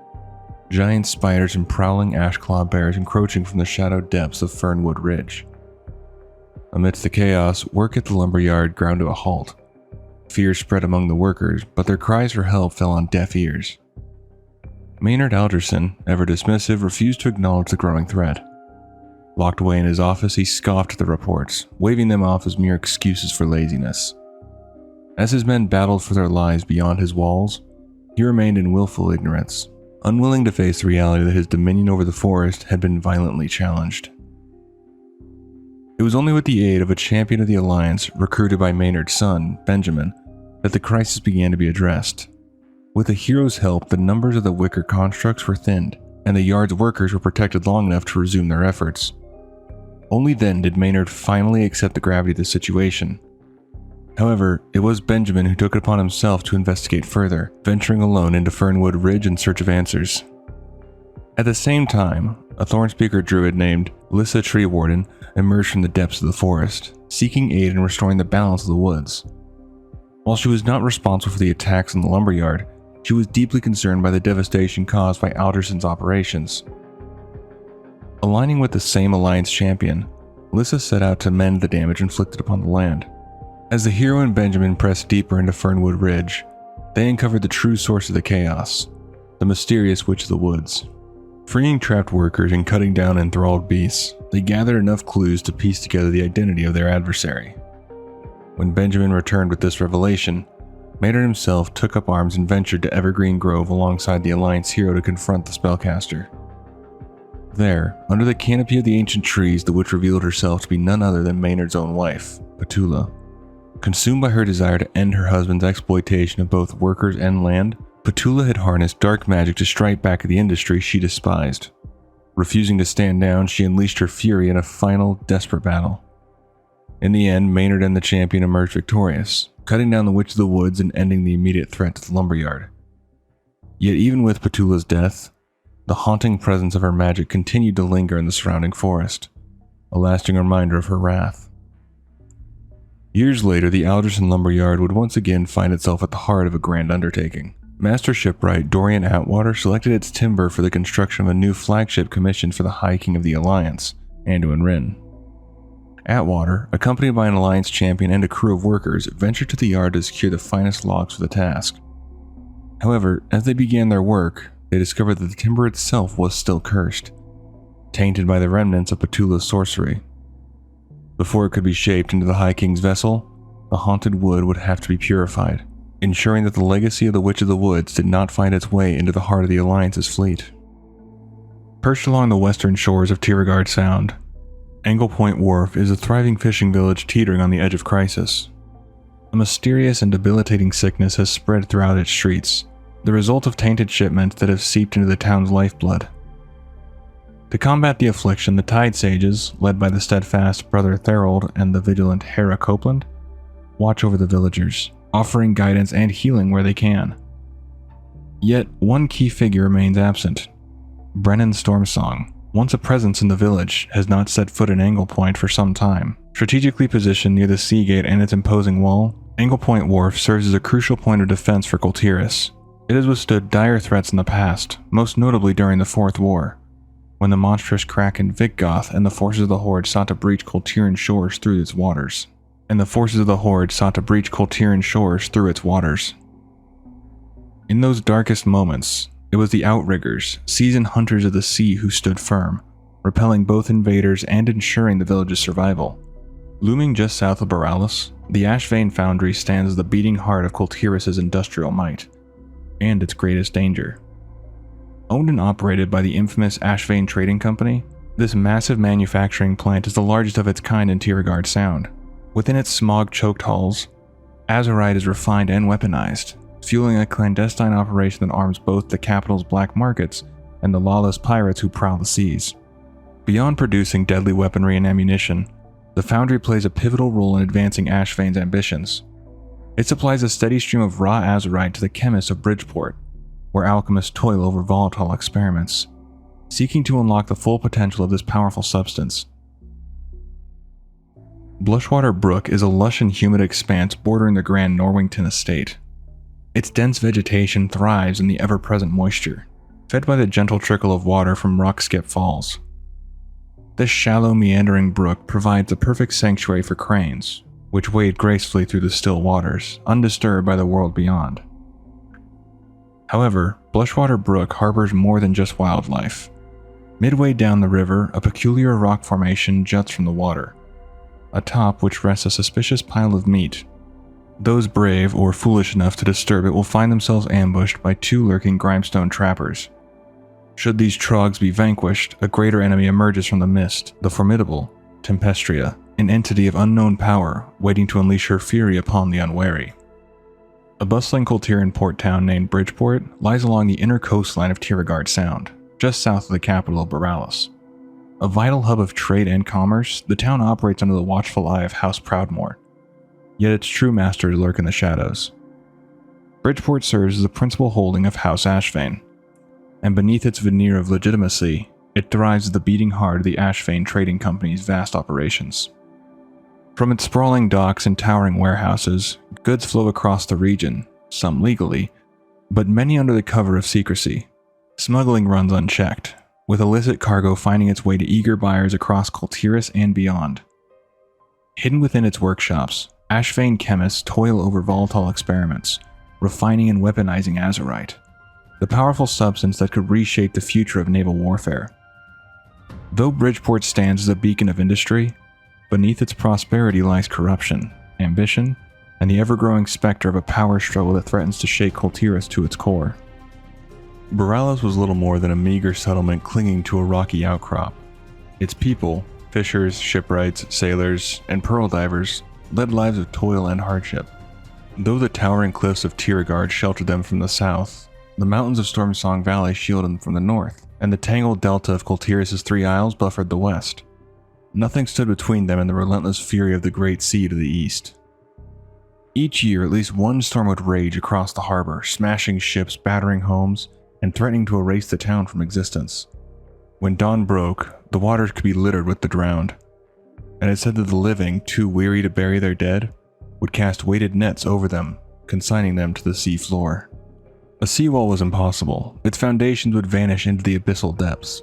Giant spiders and prowling ashclaw bears encroaching from the shadowed depths of Fernwood Ridge. Amidst the chaos, work at the lumberyard ground to a halt. Fear spread among the workers, but their cries for help fell on deaf ears. Maynard Alderson, ever dismissive, refused to acknowledge the growing threat. Locked away in his office, he scoffed at the reports, waving them off as mere excuses for laziness. As his men battled for their lives beyond his walls, he remained in willful ignorance, unwilling to face the reality that his dominion over the forest had been violently challenged. It was only with the aid of a champion of the Alliance, recruited by Maynard's son, Benjamin, that the crisis began to be addressed. With the hero's help, the numbers of the wicker constructs were thinned, and the yard's workers were protected long enough to resume their efforts. Only then did Maynard finally accept the gravity of the situation. However, it was Benjamin who took it upon himself to investigate further, venturing alone into Fernwood Ridge in search of answers. At the same time, a Thornspeaker druid named Lyssa Treewarden emerged from the depths of the forest, seeking aid in restoring the balance of the woods. While she was not responsible for the attacks on the lumberyard, she was deeply concerned by the devastation caused by Alderson's operations. Aligning with the same Alliance champion, Lyssa set out to mend the damage inflicted upon the land. As the hero and Benjamin pressed deeper into Fernwood Ridge, they uncovered the true source of the chaos, the mysterious Witch of the Woods. Freeing trapped workers and cutting down enthralled beasts, they gathered enough clues to piece together the identity of their adversary. When Benjamin returned with this revelation, Maynard himself took up arms and ventured to Evergreen Grove alongside the Alliance hero to confront the spellcaster. There, under the canopy of the ancient trees, the witch revealed herself to be none other than Maynard's own wife, Petula. Consumed by her desire to end her husband's exploitation of both workers and land, Petula had harnessed dark magic to strike back at the industry she despised. Refusing to stand down, she unleashed her fury in a final, desperate battle. In the end, Maynard and the champion emerged victorious, cutting down the Witch of the Woods and ending the immediate threat to the lumberyard. Yet even with Petula's death, the haunting presence of her magic continued to linger in the surrounding forest, a lasting reminder of her wrath. Years later, the Alderson lumberyard would once again find itself at the heart of a grand undertaking. Master shipwright Dorian Atwater selected its timber for the construction of a new flagship commissioned for the High King of the Alliance, Anduin Wrynn. Atwater, accompanied by an Alliance champion and a crew of workers, ventured to the yard to secure the finest logs for the task. However, as they began their work, they discovered that the timber itself was still cursed, tainted by the remnants of Petula's sorcery. Before it could be shaped into the High King's vessel, the haunted wood would have to be purified, ensuring that the legacy of the Witch of the Woods did not find its way into the heart of the Alliance's fleet. Perched along the western shores of Tiragarde Sound, Angle Point Wharf is a thriving fishing village teetering on the edge of crisis. A mysterious and debilitating sickness has spread throughout its streets, the result of tainted shipments that have seeped into the town's lifeblood. To combat the affliction, the Tide Sages, led by the steadfast Brother Therold and the vigilant Hera Copeland, watch over the villagers, offering guidance and healing where they can. Yet, one key figure remains absent. Brennan Stormsong, once a presence in the village, has not set foot in Angle Point for some time. Strategically positioned near the sea gate and its imposing wall, Angle Point Wharf serves as a crucial point of defense for Kul Tiras. It has withstood dire threats in the past, most notably during the Fourth War, when the monstrous Kraken Vikgoth and the forces of the Horde sought to breach Kul'Tiran shores through its waters. In those darkest moments, it was the Outriggers, seasoned hunters of the sea, who stood firm, repelling both invaders and ensuring the village's survival. Looming just south of Paralysis, the Ashvane Foundry stands as the beating heart of Kul Tiras' industrial might, and its greatest danger. Owned and operated by the infamous Ashvane Trading Company, this massive manufacturing plant is the largest of its kind in Tiragarde Sound. Within its smog-choked halls, Azerite is refined and weaponized, fueling a clandestine operation that arms both the capital's black markets and the lawless pirates who prowl the seas. Beyond producing deadly weaponry and ammunition, the foundry plays a pivotal role in advancing Ashvane's ambitions. It supplies a steady stream of raw Azerite to the chemists of Bridgeport, where alchemists toil over volatile experiments, seeking to unlock the full potential of this powerful substance. Blushwater Brook is a lush and humid expanse bordering the Grand Norwington estate. Its dense vegetation thrives in the ever-present moisture, fed by the gentle trickle of water from Rockskip Falls. This shallow, meandering brook provides a perfect sanctuary for cranes, which wade gracefully through the still waters, undisturbed by the world beyond. However, Blushwater Brook harbors more than just wildlife. Midway down the river, a peculiar rock formation juts from the water, atop which rests a suspicious pile of meat. Those brave or foolish enough to disturb it will find themselves ambushed by 2 lurking Grimestone trappers. Should these trogs be vanquished, a greater enemy emerges from the mist, the formidable Tempestria, an entity of unknown power waiting to unleash her fury upon the unwary. A bustling Kul'Tiran port town named Bridgeport lies along the inner coastline of Tiragarde Sound, just south of the capital of Paralysis. A vital hub of trade and commerce, the town operates under the watchful eye of House Proudmoore, yet its true masters lurk in the shadows. Bridgeport serves as the principal holding of House Ashvane, and beneath its veneer of legitimacy, it thrives as the beating heart of the Ashvane Trading Company's vast operations. From its sprawling docks and towering warehouses, goods flow across the region, some legally, but many under the cover of secrecy. Smuggling runs unchecked, with illicit cargo finding its way to eager buyers across Kul Tiras and beyond. Hidden within its workshops, Ashvane chemists toil over volatile experiments, refining and weaponizing Azerite, the powerful substance that could reshape the future of naval warfare. Though Bridgeport stands as a beacon of industry, beneath its prosperity lies corruption, ambition, and the ever-growing specter of a power struggle that threatens to shake Kul Tiras to its core. Paralysis was little more than a meager settlement clinging to a rocky outcrop. Its people, fishers, shipwrights, sailors, and pearl divers, led lives of toil and hardship. Though the towering cliffs of Tiragarde sheltered them from the south, the mountains of Stormsong Valley shielded them from the north, and the tangled delta of Kul Tiras' 3 isles buffered the west. Nothing stood between them and the relentless fury of the Great Sea to the east. Each year, at least one storm would rage across the harbor, smashing ships, battering homes, and threatening to erase the town from existence. When dawn broke, the waters could be littered with the drowned, and it said that the living, too weary to bury their dead, would cast weighted nets over them, consigning them to the sea floor. A seawall was impossible. Its foundations would vanish into the abyssal depths,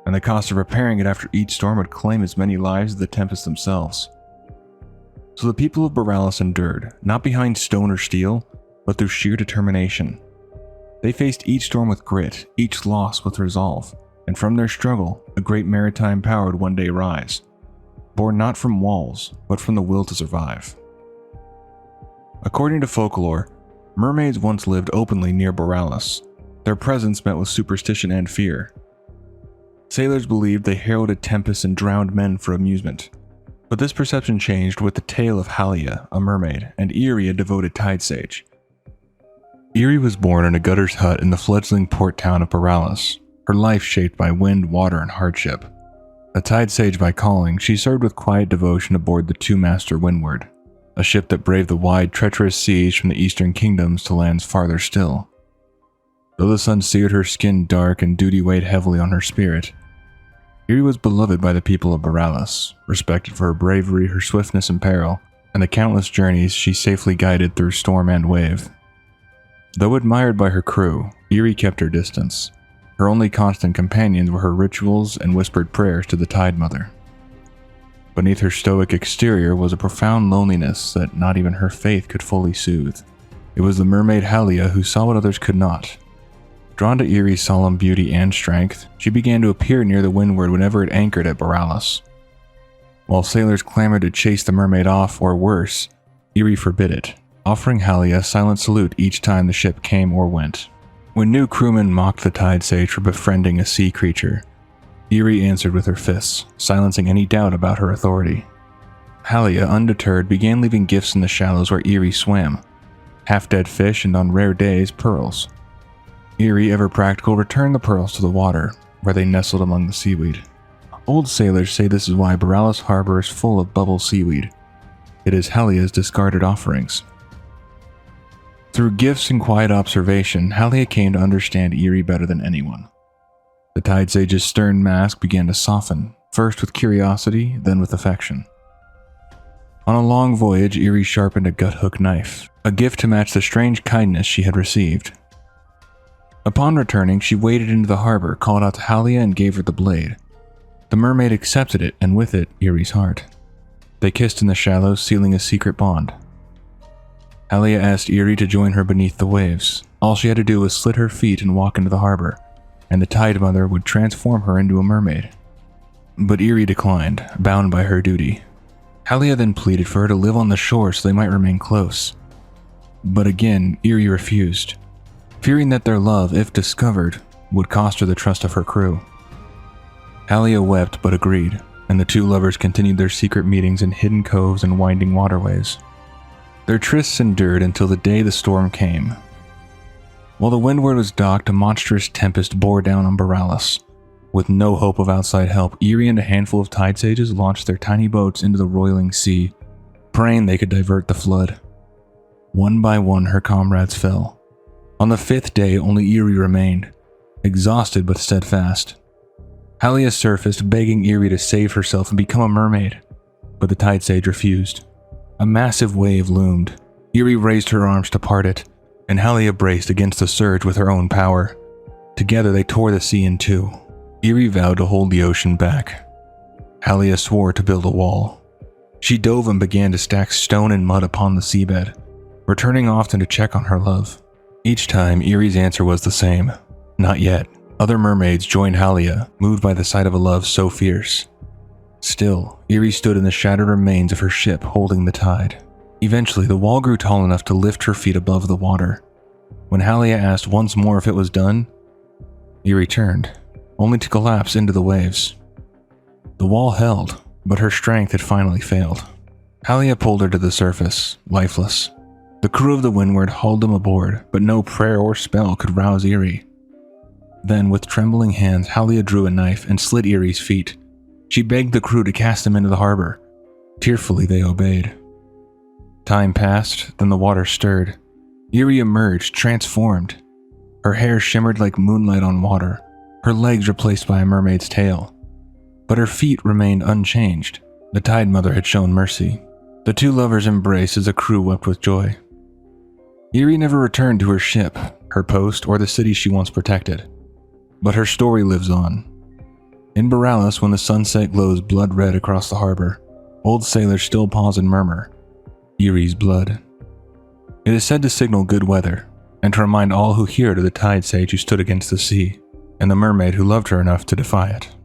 and the cost of repairing it after each storm would claim as many lives as the tempests themselves. So the people of Paralysis endured, not behind stone or steel, but through sheer determination. They faced each storm with grit, each loss with resolve, and from their struggle, a great maritime power would one day rise, born not from walls, but from the will to survive. According to folklore, mermaids once lived openly near Paralysis, their presence met with superstition and fear. Sailors believed they heralded tempests and drowned men for amusement, but this perception changed with the tale of Halia, a mermaid, and Eerie, a devoted tide sage. Eerie was born in a gutter's hut in the fledgling port town of Paralysis, her life shaped by wind, water, and hardship. A tide sage by calling, she served with quiet devotion aboard the Two-Master Windward, a ship that braved the wide, treacherous seas from the eastern kingdoms to lands farther still. Though the sun seared her skin dark and duty weighed heavily on her spirit, Eerie was beloved by the people of Paralysis, respected for her bravery, her swiftness in peril, and the countless journeys she safely guided through storm and wave. Though admired by her crew, Eerie kept her distance. Her only constant companions were her rituals and whispered prayers to the Tide Mother. Beneath her stoic exterior was a profound loneliness that not even her faith could fully soothe. It was the mermaid Halia who saw what others could not. Drawn to Eerie's solemn beauty and strength, she began to appear near the windward whenever it anchored at Paralysis. While sailors clamored to chase the mermaid off, or worse, Eerie forbid it, offering Halia a silent salute each time the ship came or went. When new crewmen mocked the Tide Sage for befriending a sea creature, Eerie answered with her fists, silencing any doubt about her authority. Halia, undeterred, began leaving gifts in the shallows where Eerie swam, half-dead fish and on rare days, pearls. Eerie, ever practical, returned the pearls to the water, where they nestled among the seaweed. Old sailors say this is why Paralysis Harbor is full of bubble seaweed. It is Halia's discarded offerings. Through gifts and quiet observation, Halia came to understand Eerie better than anyone. The Tide Sage's stern mask began to soften, first with curiosity, then with affection. On a long voyage, Eerie sharpened a gut-hook knife, a gift to match the strange kindness she had received. Upon returning, she waded into the harbor, called out to Halia, and gave her the blade. The mermaid accepted it, and with it, Eerie's heart. They kissed in the shallows, sealing a secret bond. Halia asked Eerie to join her beneath the waves. All she had to do was slit her feet and walk into the harbor, and the Tide Mother would transform her into a mermaid. But Eerie declined, bound by her duty. Halia then pleaded for her to live on the shore so they might remain close. But again, Eerie refused, fearing that their love, if discovered, would cost her the trust of her crew. Halia wept but agreed, and the two lovers continued their secret meetings in hidden coves and winding waterways. Their trysts endured until the day the storm came. While the Windward was docked, a monstrous tempest bore down on Paralysis. With no hope of outside help, Eerie and a handful of Tide Sages launched their tiny boats into the roiling sea, praying they could divert the flood. One by one, her comrades fell. On the fifth day, only Eerie remained, exhausted but steadfast. Halia surfaced, begging Eerie to save herself and become a mermaid, but the Tide Sage refused. A massive wave loomed. Eerie raised her arms to part it, and Halia braced against the surge with her own power. Together they tore the sea in two. Eerie vowed to hold the ocean back. Halia swore to build a wall. She dove and began to stack stone and mud upon the seabed, returning often to check on her love. Each time, Eerie's answer was the same: not yet. Other mermaids joined Halia, moved by the sight of a love so fierce. Still, Eerie stood in the shattered remains of her ship, holding the tide. Eventually, the wall grew tall enough to lift her feet above the water. When Halia asked once more if it was done, Eerie turned, only to collapse into the waves. The wall held, but her strength had finally failed. Halia pulled her to the surface, lifeless. The crew of the Windward hauled them aboard, but no prayer or spell could rouse Eerie. Then, with trembling hands, Halia drew a knife and slit Eerie's feet. She begged the crew to cast him into the harbor. Tearfully, they obeyed. Time passed, then the water stirred. Eerie emerged, transformed. Her hair shimmered like moonlight on water, her legs replaced by a mermaid's tail. But her feet remained unchanged. The Tide Mother had shown mercy. The two lovers embraced as the crew wept with joy. Eerie never returned to her ship, her post, or the city she once protected. But her story lives on. In Paralysis, when the sunset glows blood red across the harbor, old sailors still pause and murmur, "Eerie's blood." It is said to signal good weather, and to remind all who hear it of the Tide Sage who stood against the sea, and the mermaid who loved her enough to defy it.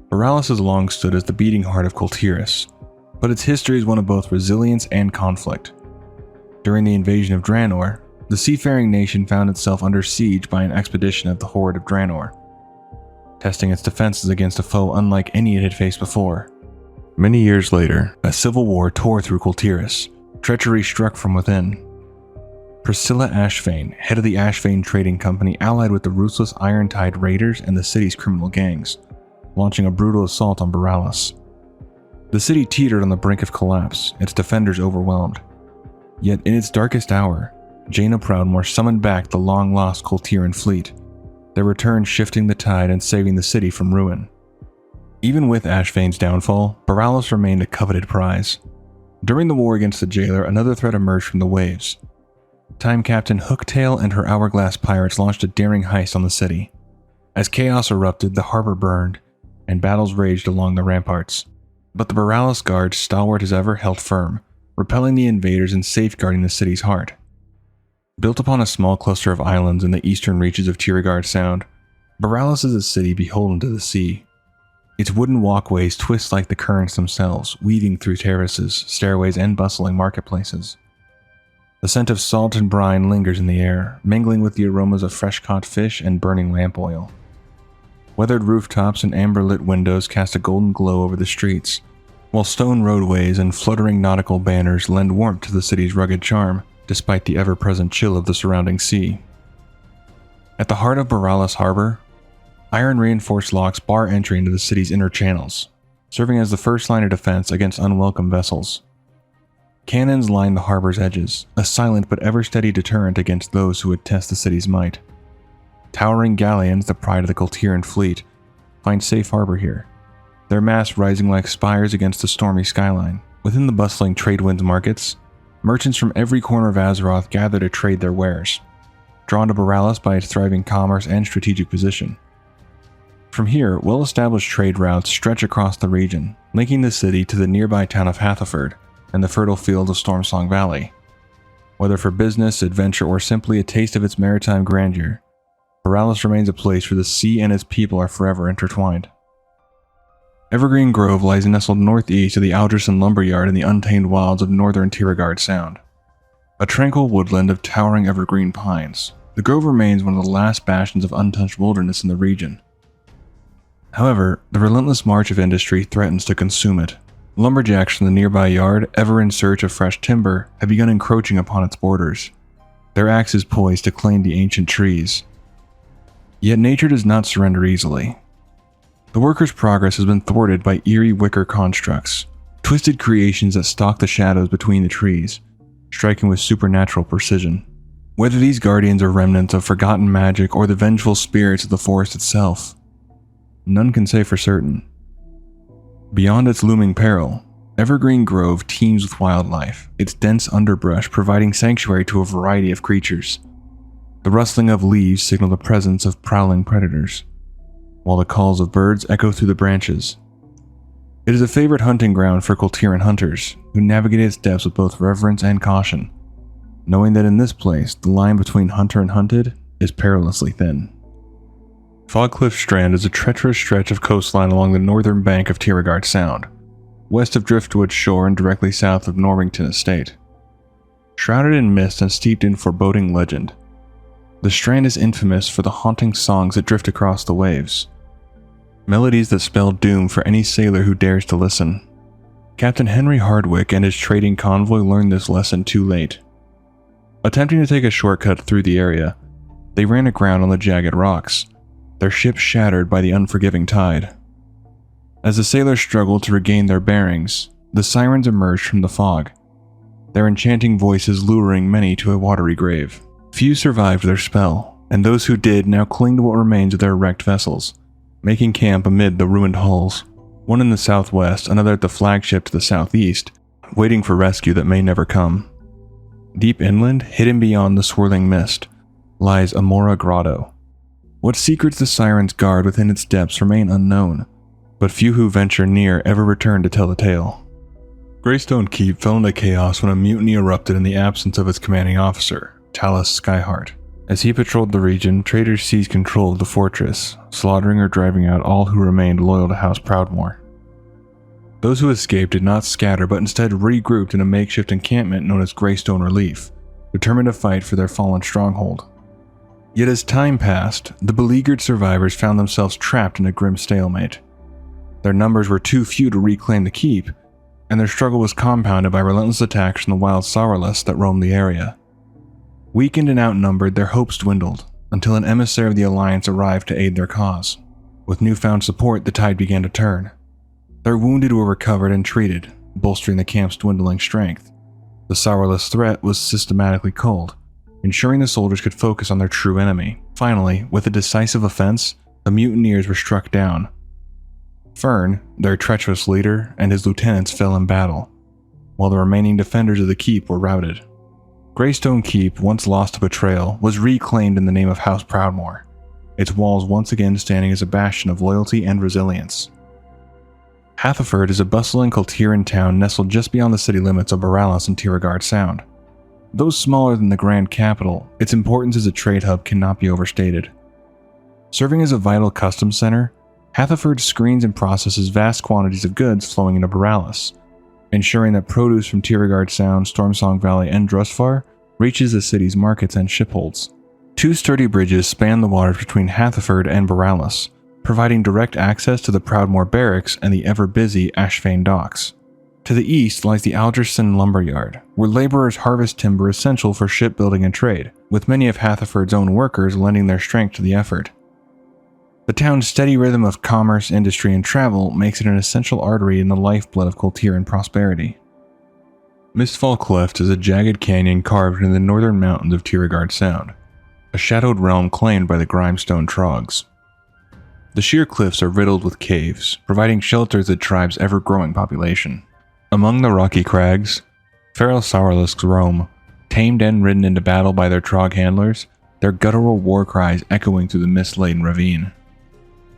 Paralysis has long stood as the beating heart of Kul Tiras, but its history is one of both resilience and conflict. During the invasion of Draenor, the seafaring nation found itself under siege by an expedition of the Horde of Draenor, testing its defenses against a foe unlike any it had faced before. Many years later, a civil war tore through Kul Tiras. Treachery struck from within. Priscilla Ashvane, head of the Ashvane Trading Company, allied with the ruthless Irontide raiders and the city's criminal gangs, launching a brutal assault on Paralysis. The city teetered on the brink of collapse, its defenders overwhelmed. Yet in its darkest hour, Jaina Proudmoore summoned back the long-lost Kul'Tiran fleet, their return shifting the tide and saving the city from ruin. Even with Ashvane's downfall, Paralysis remained a coveted prize. During the war against the jailer, another threat emerged from the waves. Time Captain Hooktail and her Hourglass pirates launched a daring heist on the city. As chaos erupted, the harbor burned, and battles raged along the ramparts. But the Paralysis guards, stalwart as ever, held firm, repelling the invaders and safeguarding the city's heart. Built upon a small cluster of islands in the eastern reaches of Tiragarde Sound, Paralysis is a city beholden to the sea. Its wooden walkways twist like the currents themselves, weaving through terraces, stairways, and bustling marketplaces. The scent of salt and brine lingers in the air, mingling with the aromas of fresh-caught fish and burning lamp oil. Weathered rooftops and amber-lit windows cast a golden glow over the streets, while stone roadways and fluttering nautical banners lend warmth to the city's rugged charm, despite the ever-present chill of the surrounding sea. At the heart of Paralysis Harbor, iron-reinforced locks bar entry into the city's inner channels, serving as the first line of defense against unwelcome vessels. Cannons line the harbor's edges, a silent but ever-steady deterrent against those who would test the city's might. Towering galleons, the pride of the Kul'Tiran fleet, find safe harbor here, their masts rising like spires against the stormy skyline. Within the bustling trade winds markets, merchants from every corner of Azeroth gather to trade their wares, drawn to Paralysis by its thriving commerce and strategic position. From here, well-established trade routes stretch across the region, linking the city to the nearby town of Hathaford and the fertile fields of Stormsong Valley. Whether for business, adventure, or simply a taste of its maritime grandeur, Paralysis remains a place where the sea and its people are forever intertwined. Evergreen Grove lies nestled northeast of the Alderson Lumberyard in the untamed wilds of northern Tiragarde Sound. A tranquil woodland of towering evergreen pines, the grove remains one of the last bastions of untouched wilderness in the region. However, the relentless march of industry threatens to consume it. Lumberjacks from the nearby yard, ever in search of fresh timber, have begun encroaching upon its borders, their axes poised to claim the ancient trees. Yet nature does not surrender easily. The workers' progress has been thwarted by eerie wicker constructs, twisted creations that stalk the shadows between the trees, striking with supernatural precision. Whether these guardians are remnants of forgotten magic or the vengeful spirits of the forest itself, none can say for certain. Beyond its looming peril, Evergreen Grove teems with wildlife, its dense underbrush providing sanctuary to a variety of creatures. The rustling of leaves signal the presence of prowling predators, while the calls of birds echo through the branches. It is a favorite hunting ground for Kul'Tiran hunters, who navigate its depths with both reverence and caution, knowing that in this place, the line between hunter and hunted is perilously thin. Fogcliff Strand is a treacherous stretch of coastline along the northern bank of Tiragarde Sound, west of Driftwood Shore and directly south of Norrington Estate. Shrouded in mist and steeped in foreboding legend, the strand is infamous for the haunting songs that drift across the waves, melodies that spell doom for any sailor who dares to listen. Captain Henry Hardwick and his trading convoy learned this lesson too late. Attempting to take a shortcut through the area, they ran aground on the jagged rocks, their ship shattered by the unforgiving tide. As the sailors struggled to regain their bearings, the sirens emerged from the fog, their enchanting voices luring many to a watery grave. Few survived their spell, and those who did now cling to what remains of their wrecked vessels, making camp amid the ruined hulls, one in the southwest, another at the flagship to the southeast, waiting for rescue that may never come. Deep inland, hidden beyond the swirling mist, lies Amora Grotto. What secrets the sirens guard within its depths remain unknown, but few who venture near ever return to tell the tale. Greystone Keep fell into chaos when a mutiny erupted in the absence of its commanding officer, Talus Skyheart. As he patrolled the region, traders seized control of the fortress, slaughtering or driving out all who remained loyal to House Proudmoore. Those who escaped did not scatter but instead regrouped in a makeshift encampment known as Greystone Relief, determined to fight for their fallen stronghold. Yet as time passed, the beleaguered survivors found themselves trapped in a grim stalemate. Their numbers were too few to reclaim the keep, and their struggle was compounded by relentless attacks from the wild Sauralists that roamed the area. Weakened and outnumbered, their hopes dwindled, until an emissary of the Alliance arrived to aid their cause. With newfound support, the tide began to turn. Their wounded were recovered and treated, bolstering the camp's dwindling strength. The Sauralist threat was systematically culled, ensuring the soldiers could focus on their true enemy. Finally, with a decisive offense, the mutineers were struck down. Fern, their treacherous leader, and his lieutenants fell in battle, while the remaining defenders of the keep were routed. Greystone Keep, once lost to betrayal, was reclaimed in the name of House Proudmoore, its walls once again standing as a bastion of loyalty and resilience. Hathaford is a bustling Kul'Tiran town nestled just beyond the city limits of Paralysis and Tiragarde Sound. Though smaller than the grand capital, its importance as a trade hub cannot be overstated. Serving as a vital customs center, Hatheford screens and processes vast quantities of goods flowing into Paralysis, ensuring that produce from Tiragarde Sound, Stormsong Valley, and Drustvar reaches the city's markets and shipholds. 2 sturdy bridges span the waters between Hatheford and Paralysis, providing direct access to the Proudmoore barracks and the ever-busy Ashfane docks. To the east lies the Algerson lumberyard, where laborers harvest timber essential for shipbuilding and trade, with many of Hatheford's own workers lending their strength to the effort. The town's steady rhythm of commerce, industry, and travel makes it an essential artery in the lifeblood of Kul'Tiran prosperity. Mistfall Cleft is a jagged canyon carved in the northern mountains of Tiragarde Sound, a shadowed realm claimed by the Grimestone Trogs. The sheer cliffs are riddled with caves, providing shelter to the tribe's ever-growing population. Among the rocky crags, feral Sourlisks roam, tamed and ridden into battle by their Trog handlers, their guttural war cries echoing through the mist-laden ravine.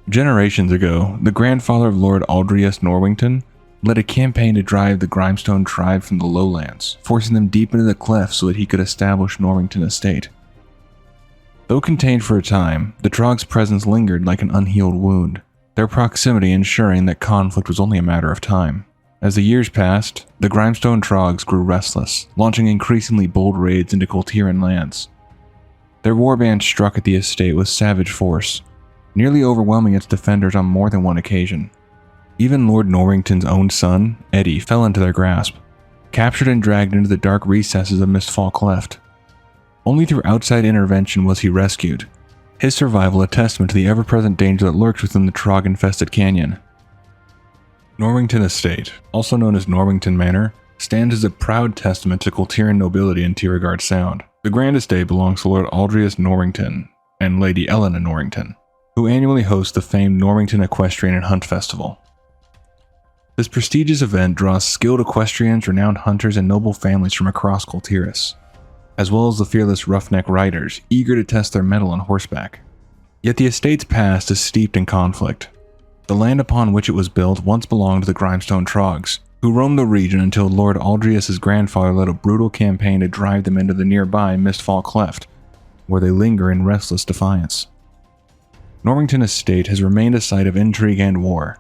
Generations ago, the grandfather of Lord Aldrius Norwington led a campaign to drive the Grimestone tribe from the lowlands, forcing them deep into the cleft so that he could establish Norwington Estate. Though contained for a time, the Trog's presence lingered like an unhealed wound, their proximity ensuring that conflict was only a matter of time. As the years passed, the Grimestone Trogs grew restless, launching increasingly bold raids into Kul'Tiran lands. Their warband struck at the estate with savage force, nearly overwhelming its defenders on more than one occasion. Even Lord Norwington's own son, Eddie, fell into their grasp, captured and dragged into the dark recesses of Mistfall Cleft. Only through outside intervention was he rescued, his survival a testament to the ever-present danger that lurks within the Trog-infested canyon. Norwington Estate, also known as Norwington Manor, stands as a proud testament to Kul'Tiran nobility in Tiragarde Sound. The Grand Estate belongs to Lord Aldrius Norwington and Lady Elena Norwington, who annually hosts the famed Norwington Equestrian and Hunt Festival. This prestigious event draws skilled equestrians, renowned hunters, and noble families from across Kul Tiras, as well as the fearless roughneck riders eager to test their mettle on horseback. Yet the estate's past is steeped in conflict. The land upon which it was built once belonged to the Grimestone Trogs, who roamed the region until Lord Aldrius' grandfather led a brutal campaign to drive them into the nearby Mistfall Cleft, where they linger in restless defiance. Norwington Estate has remained a site of intrigue and war.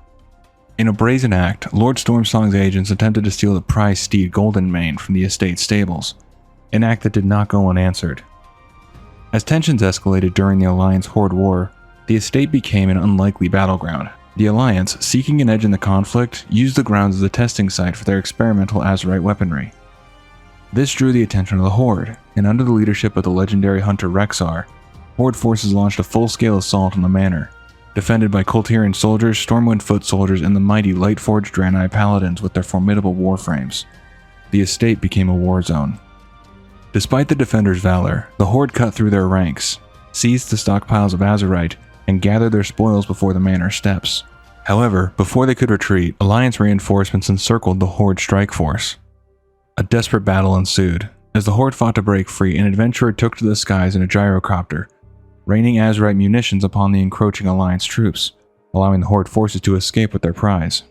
In a brazen act, Lord Stormsong's agents attempted to steal the prized steed Golden Mane from the estate's stables, an act that did not go unanswered. As tensions escalated during the Alliance-Horde War, the estate became an unlikely battleground. The Alliance, seeking an edge in the conflict, used the grounds as a testing site for their experimental Azerite weaponry. This drew the attention of the Horde, and under the leadership of the legendary hunter Rexar, Horde forces launched a full-scale assault on the manor, defended by Kul'Tiran soldiers, Stormwind foot soldiers, and the mighty Lightforged Draenei paladins with their formidable warframes. The estate became a war zone. Despite the defenders' valor, the Horde cut through their ranks, seized the stockpiles of Azerite, and gathered their spoils before the manor steps. However, before they could retreat, Alliance reinforcements encircled the Horde strike force. A desperate battle ensued. As the Horde fought to break free, an adventurer took to the skies in a gyrocopter, raining Azerite munitions upon the encroaching Alliance troops, allowing the Horde forces to escape with their prize.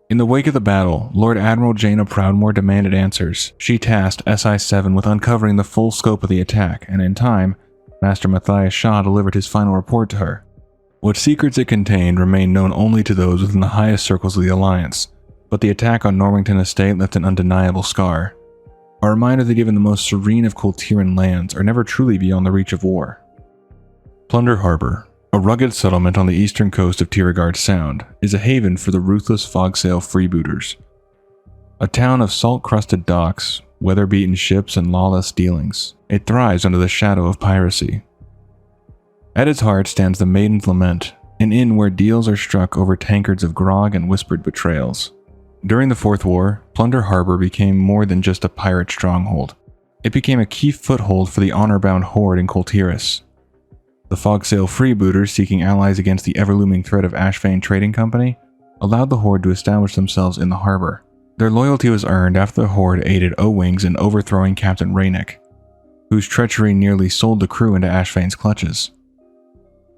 In the wake of the battle, Lord Admiral Jaina Proudmoore demanded answers. She tasked SI-7 with uncovering the full scope of the attack, and in time, Master Matthias Shaw delivered his final report to her. What secrets it contained remained known only to those within the highest circles of the Alliance, but the attack on Norwington Estate left an undeniable scar. A reminder that even the most serene of Kul'Tiran lands are never truly beyond the reach of war. Plunder Harbor, a rugged settlement on the eastern coast of Tiragarde Sound, is a haven for the ruthless Fogsail freebooters. A town of salt-crusted docks, weather-beaten ships, and lawless dealings, it thrives under the shadow of piracy. At its heart stands the Maiden's Lament, an inn where deals are struck over tankards of grog and whispered betrayals. During the Fourth War, Plunder Harbor became more than just a pirate stronghold. It became a key foothold for the honor-bound Horde in Kul Tiras. The Fogsail freebooters, seeking allies against the ever-looming threat of Ashfane Trading Company, allowed the Horde to establish themselves in the harbor. Their loyalty was earned after the Horde aided O-Wings in overthrowing Captain Raynick, whose treachery nearly sold the crew into Ashfane's clutches.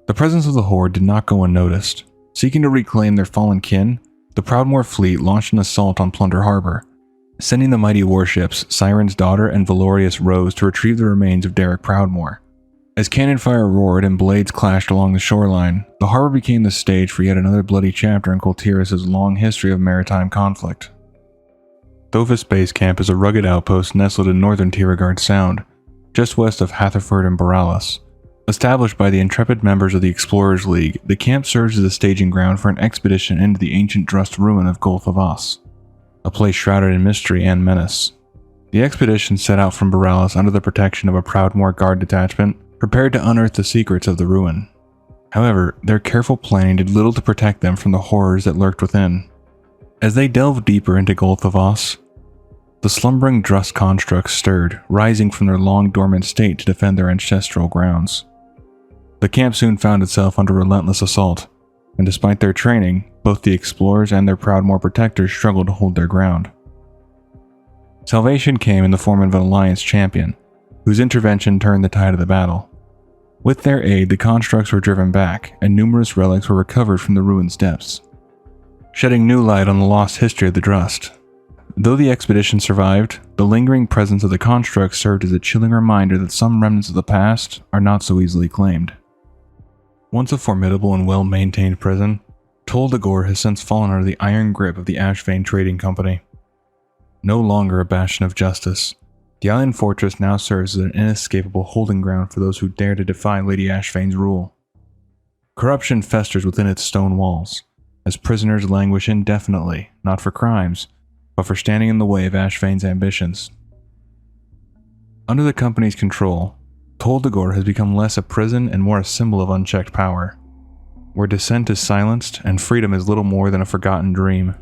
The presence of the Horde did not go unnoticed. Seeking to reclaim their fallen kin, the Proudmoore fleet launched an assault on Plunder Harbor, sending the mighty warships Siren's Daughter and Valorious Rose to retrieve the remains of Derek Proudmoore. As cannon fire roared and blades clashed along the shoreline, the harbor became the stage for yet another bloody chapter in Kul Tiras' long history of maritime conflict. Thovis Base Camp is a rugged outpost nestled in northern Tiragarde Sound, just west of Hatherford and Paralysis. Established by the intrepid members of the Explorers League, the camp serves as a staging ground for an expedition into the ancient Drust ruin of Gulf of Os, a place shrouded in mystery and menace. The expedition set out from Paralysis under the protection of a Proudmoore guard detachment, prepared to unearth the secrets of the ruin. However, their careful planning did little to protect them from the horrors that lurked within. As they delved deeper into Gulf of Os, the slumbering Drust constructs stirred, rising from their long dormant state to defend their ancestral grounds. The camp soon found itself under relentless assault, and despite their training, both the explorers and their Proudmoore protectors struggled to hold their ground. Salvation came in the form of an Alliance champion, whose intervention turned the tide of the battle. With their aid, the constructs were driven back, and numerous relics were recovered from the ruin's depths, shedding new light on the lost history of the Drust. Though the expedition survived, the lingering presence of the constructs served as a chilling reminder that some remnants of the past are not so easily claimed. Once a formidable and well-maintained prison, Tiragarde has since fallen under the iron grip of the Ashvane Trading Company. No longer a bastion of justice, the island fortress now serves as an inescapable holding ground for those who dare to defy Lady Ashvane's rule. Corruption festers within its stone walls, as prisoners languish indefinitely, not for crimes, but for standing in the way of Ashvane's ambitions. Under the company's control, Tiragarde has become less a prison and more a symbol of unchecked power, where dissent is silenced and freedom is little more than a forgotten dream.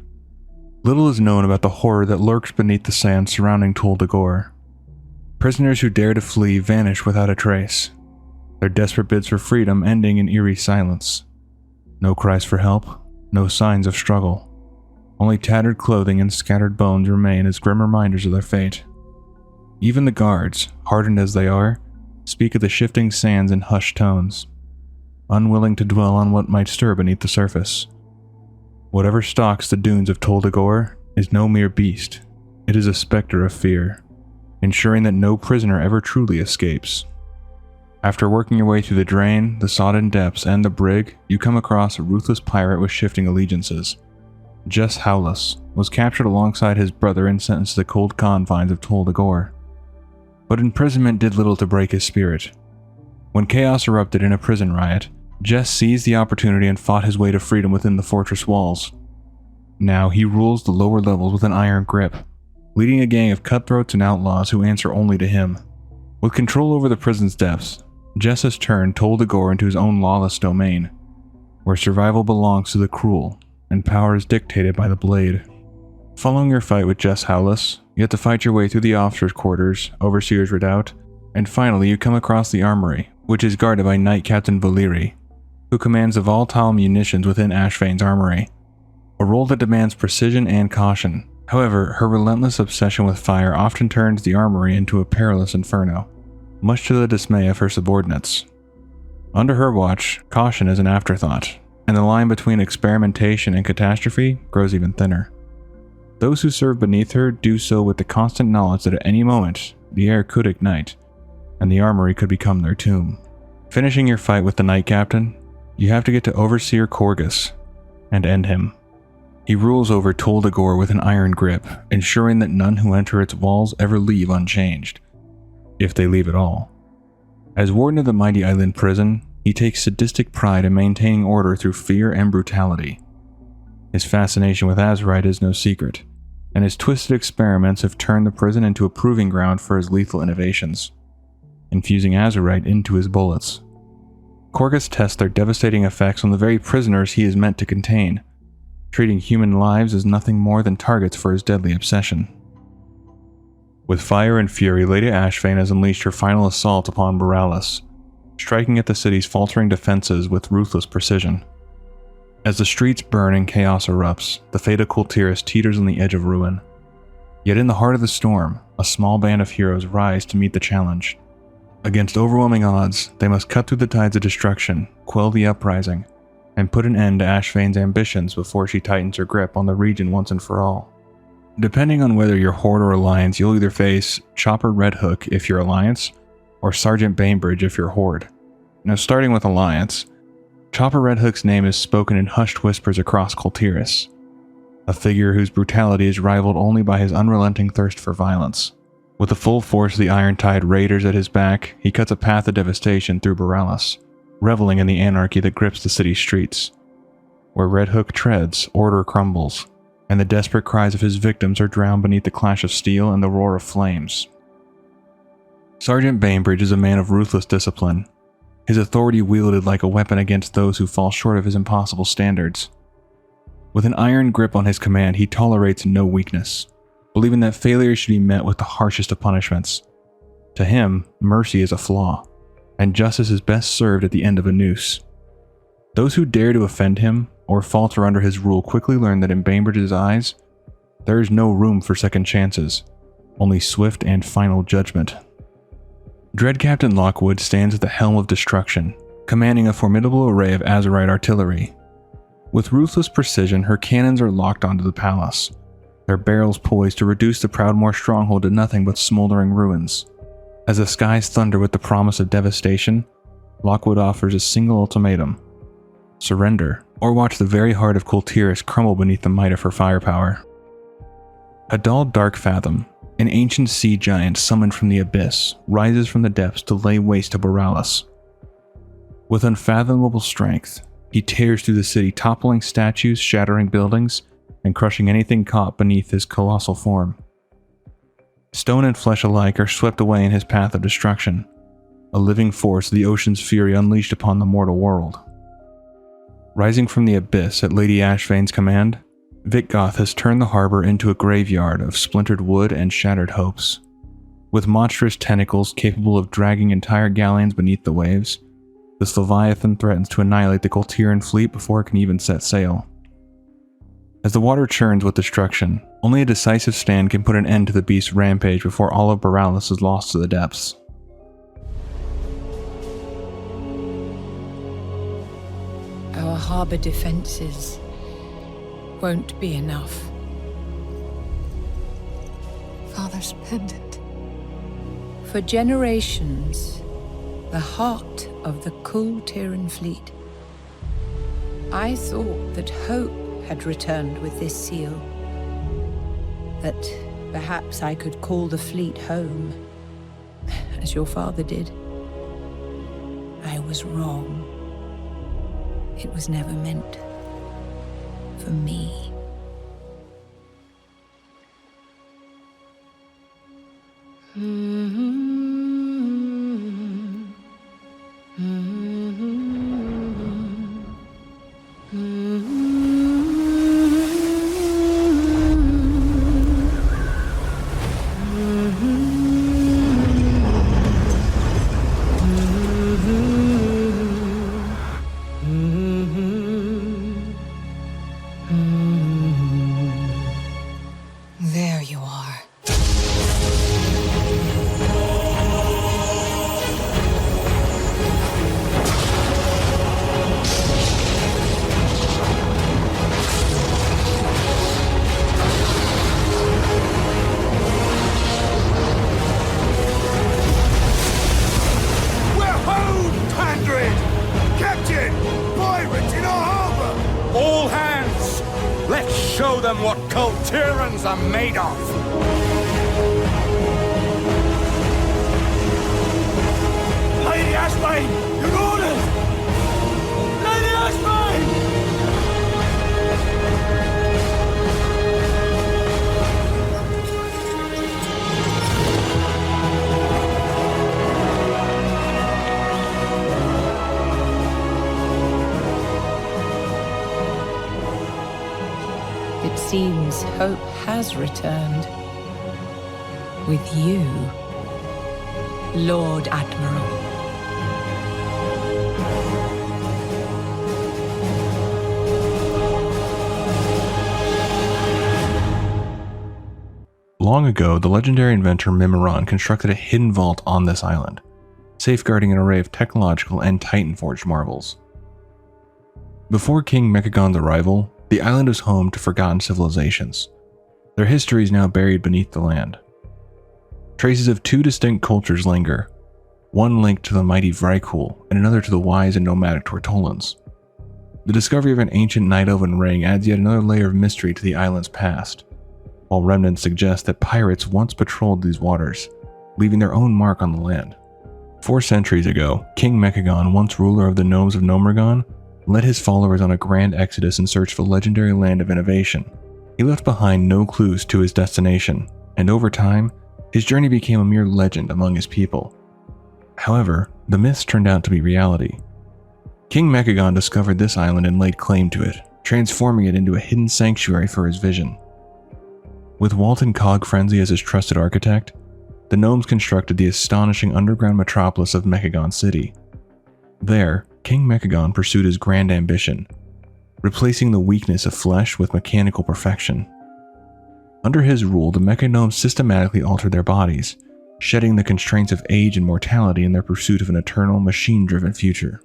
Little is known about the horror that lurks beneath the sand surrounding Tiragarde. Prisoners who dare to flee vanish without a trace, their desperate bids for freedom ending in eerie silence. No cries for help, no signs of struggle. Only tattered clothing and scattered bones remain as grim reminders of their fate. Even the guards, hardened as they are, speak of the shifting sands in hushed tones, unwilling to dwell on what might stir beneath the surface. Whatever stalks the dunes of Tiragarde is no mere beast, it is a specter of fear, ensuring that no prisoner ever truly escapes. After working your way through the drain, the sodden depths, and the brig, you come across a ruthless pirate with shifting allegiances. Jess Howless was captured alongside his brother and sentenced to the cold confines of Tiragarde. But imprisonment did little to break his spirit. When chaos erupted in a prison riot, Jess seized the opportunity and fought his way to freedom within the fortress walls. Now he rules the lower levels with an iron grip, leading a gang of cutthroats and outlaws who answer only to him. With control over the prison's depths, Jess has turned Tiragarde into his own lawless domain, where survival belongs to the cruel and power is dictated by the blade. Following your fight with Jess Howless, you have to fight your way through the officers' quarters, Overseer's Redoubt, and finally you come across the armory, which is guarded by Knight Captain Valeri, who commands the volatile munitions within Ashvane's armory, a role that demands precision and caution. However, her relentless obsession with fire often turns the armory into a perilous inferno, much to the dismay of her subordinates. Under her watch, caution is an afterthought, and the line between experimentation and catastrophe grows even thinner. Those who serve beneath her do so with the constant knowledge that at any moment, the air could ignite, and the armory could become their tomb. Finishing your fight with the Knight Captain, you have to get to Overseer Korgus and end him. He rules over Tiragarde with an iron grip, ensuring that none who enter its walls ever leave unchanged, if they leave at all. As warden of the mighty island prison, he takes sadistic pride in maintaining order through fear and brutality. His fascination with Azeroth is no secret, and his twisted experiments have turned the prison into a proving ground for his lethal innovations, infusing Azeroth into his bullets. Korgus tests their devastating effects on the very prisoners he is meant to contain, treating human lives as nothing more than targets for his deadly obsession. With fire and fury, Lady Ashvane has unleashed her final assault upon Paralysis, striking at the city's faltering defenses with ruthless precision. As the streets burn and chaos erupts, the fate of Kul Tiras teeters on the edge of ruin. Yet in the heart of the storm, a small band of heroes rise to meet the challenge. Against overwhelming odds, they must cut through the tides of destruction, quell the uprising, and put an end to Ashvane's ambitions before she tightens her grip on the region once and for all. Depending on whether you're Horde or Alliance, you'll either face Chopper Red Hook if you're Alliance, or Sergeant Bainbridge if you're Horde. Now, starting with Alliance, Chopper Redhook's name is spoken in hushed whispers across Kul Tiras, a figure whose brutality is rivaled only by his unrelenting thirst for violence. With the full force of the Iron-Tide Raiders at his back, he cuts a path of devastation through paralysis, reveling in the anarchy that grips the city's streets. Where Redhook treads, order crumbles, and the desperate cries of his victims are drowned beneath the clash of steel and the roar of flames. Sergeant Bainbridge is a man of ruthless discipline, his authority wielded like a weapon against those who fall short of his impossible standards. With an iron grip on his command, he tolerates no weakness, believing that failure should be met with the harshest of punishments. To him, mercy is a flaw, and justice is best served at the end of a noose. Those who dare to offend him or falter under his rule quickly learn that in Bainbridge's eyes, there is no room for second chances, only swift and final judgment. Dread Captain Lockwood stands at the helm of destruction, commanding a formidable array of Azerite artillery. With ruthless precision, her cannons are locked onto the palace, their barrels poised to reduce the Proudmoore stronghold to nothing but smoldering ruins. As the skies thunder with the promise of devastation, Lockwood offers a single ultimatum: surrender, or watch the very heart of Kul Tiras crumble beneath the might of her firepower. A dull dark fathom, an ancient sea giant summoned from the abyss, rises from the depths to lay waste to paralysis. With unfathomable strength, he tears through the city, toppling statues, shattering buildings, and crushing anything caught beneath his colossal form. Stone and flesh alike are swept away in his path of destruction, a living force of the ocean's fury unleashed upon the mortal world. Rising from the abyss at Lady Ashvane's command, Vitgoth has turned the harbor into a graveyard of splintered wood and shattered hopes. With monstrous tentacles capable of dragging entire galleons beneath the waves, this Leviathan threatens to annihilate the Kul'Tiran fleet before it can even set sail. As the water churns with destruction, only a decisive stand can put an end to the beast's rampage before all of Paralysis is lost to the depths. Our harbor defenses won't be enough. Father's pendant. For generations, the heart of the Kul'Tiran fleet. I thought that hope had returned with this seal. That perhaps I could call the fleet home, as your father did. I was wrong. It was never meant for me. There you are. We're home, Tandred! Captain! Pirates in our harbor! All hands! Let's show them what Kul'Tirans are made of! Lady Ashvane! Your orders! Lady Ashvane! It seems hope has returned. With you, Lord Admiral. Long ago, the legendary inventor Mimiron constructed a hidden vault on this island, safeguarding an array of technological and Titan-forged marvels. Before King Mechagon's arrival, the island was home to forgotten civilizations. Their history is now buried beneath the land. Traces of two distinct cultures linger, one linked to the mighty Vrykul and another to the wise and nomadic Tortolans. The discovery of an ancient night elven ring adds yet another layer of mystery to the island's past, while remnants suggest that pirates once patrolled these waters, leaving their own mark on the land. 4 centuries ago, King Mechagon, once ruler of the gnomes of Gnomeregan, led his followers on a grand exodus in search of the legendary land of innovation. He left behind no clues to his destination, and over time, his journey became a mere legend among his people. However, the myths turned out to be reality. King Mechagon discovered this island and laid claim to it, transforming it into a hidden sanctuary for his vision. With Walton Cog Frenzy as his trusted architect, the gnomes constructed the astonishing underground metropolis of Mechagon City. There, King Mechagon pursued his grand ambition, replacing the weakness of flesh with mechanical perfection. Under his rule, the Mechagnomes systematically altered their bodies, shedding the constraints of age and mortality in their pursuit of an eternal, machine-driven future.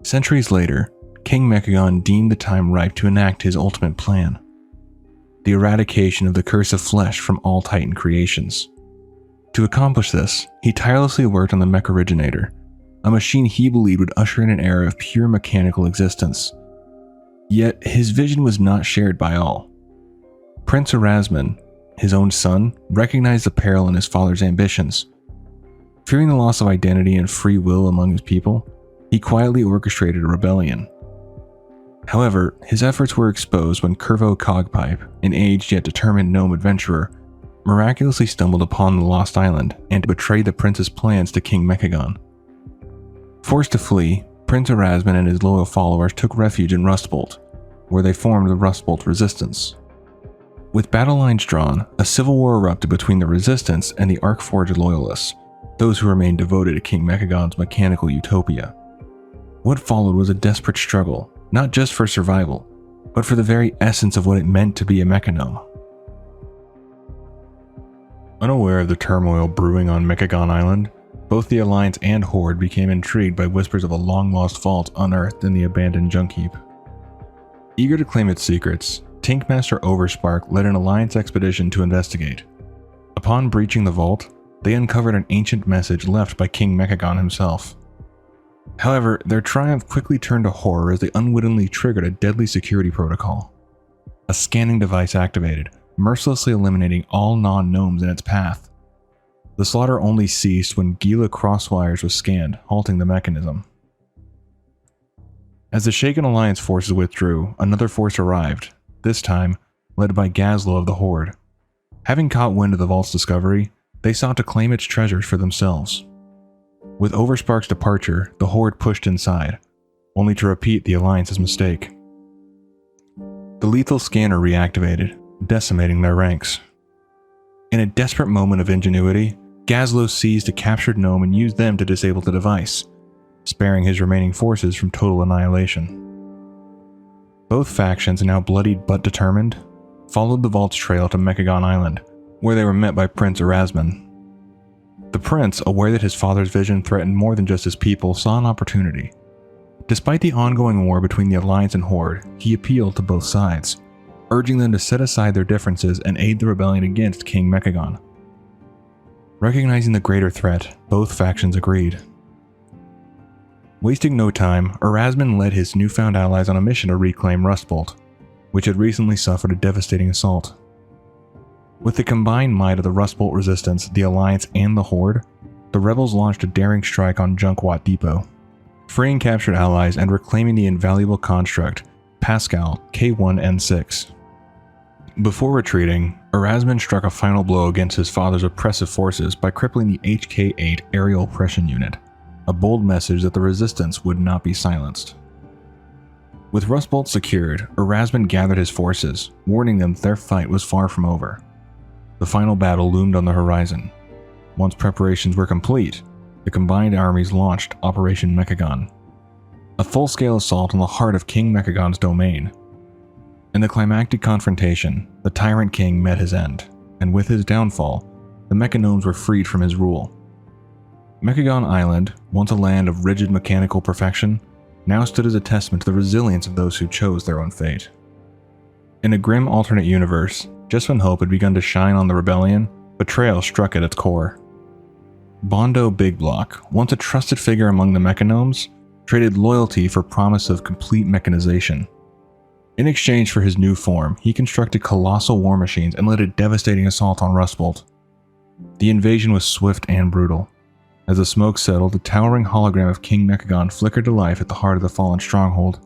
Centuries later, King Mechagon deemed the time ripe to enact his ultimate plan: the eradication of the curse of flesh from all Titan creations. To accomplish this, he tirelessly worked on the Mech Originator, a machine he believed would usher in an era of pure mechanical existence. Yet, his vision was not shared by all. Prince Erasmus, his own son, recognized the peril in his father's ambitions. Fearing the loss of identity and free will among his people, he quietly orchestrated a rebellion. However, his efforts were exposed when Curvo Cogpipe, an aged yet determined gnome adventurer, miraculously stumbled upon the Lost Island and betrayed the prince's plans to King Mechagon. Forced to flee, Prince Erasmus and his loyal followers took refuge in Rustbolt, where they formed the Rustbolt Resistance. With battle lines drawn, a civil war erupted between the Resistance and the Arcforged Loyalists, those who remained devoted to King Mechagon's mechanical utopia. What followed was a desperate struggle, not just for survival, but for the very essence of what it meant to be a Mechanome. Unaware of the turmoil brewing on Mechagon Island, both the Alliance and Horde became intrigued by whispers of a long-lost vault unearthed in the abandoned junk heap. Eager to claim its secrets, Tinkmaster Overspark led an Alliance expedition to investigate. Upon breaching the vault, they uncovered an ancient message left by King Mechagon himself. However, their triumph quickly turned to horror as they unwittingly triggered a deadly security protocol. A scanning device activated, mercilessly eliminating all non-gnomes in its path. The slaughter only ceased when Gila Crosswires was scanned, halting the mechanism. As the shaken Alliance forces withdrew, another force arrived, this time led by Gazlo of the Horde. Having caught wind of the vault's discovery, they sought to claim its treasures for themselves. With Overspark's departure, the Horde pushed inside, only to repeat the Alliance's mistake. The lethal scanner reactivated, decimating their ranks. In a desperate moment of ingenuity, Gazlo seized a captured gnome and used them to disable the device, sparing his remaining forces from total annihilation. Both factions, now bloodied but determined, followed the vault's trail to Mechagon Island, where they were met by Prince Erasmus. The prince, aware that his father's vision threatened more than just his people, saw an opportunity. Despite the ongoing war between the Alliance and Horde, he appealed to both sides, urging them to set aside their differences and aid the rebellion against King Mechagon. Recognizing the greater threat, both factions agreed. Wasting no time, Erasmus led his newfound allies on a mission to reclaim Rustbolt, which had recently suffered a devastating assault. With the combined might of the Rustbolt Resistance, the Alliance, and the Horde, the rebels launched a daring strike on Junkwat Depot, freeing captured allies and reclaiming the invaluable construct, Pascal K1N6. Before retreating, Erasmus struck a final blow against his father's oppressive forces by crippling the HK-8 Aerial Oppression Unit, a bold message that the Resistance would not be silenced. With Rustbolt secured, Erasmus gathered his forces, warning them their fight was far from over. The final battle loomed on the horizon. Once preparations were complete, the combined armies launched Operation Mechagon, a full-scale assault on the heart of King Mechagon's domain. In the climactic confrontation, the Tyrant King met his end, and with his downfall, the Mechanomes were freed from his rule. Mechagon Island, once a land of rigid mechanical perfection, now stood as a testament to the resilience of those who chose their own fate. In a grim alternate universe, just when hope had begun to shine on the rebellion, betrayal struck at its core. Bondo Big Block, once a trusted figure among the mechanomes, traded loyalty for promise of complete mechanization. In exchange for his new form, he constructed colossal war machines and led a devastating assault on Rustbolt. The invasion was swift and brutal. As the smoke settled, the towering hologram of King Mechagon flickered to life at the heart of the fallen stronghold.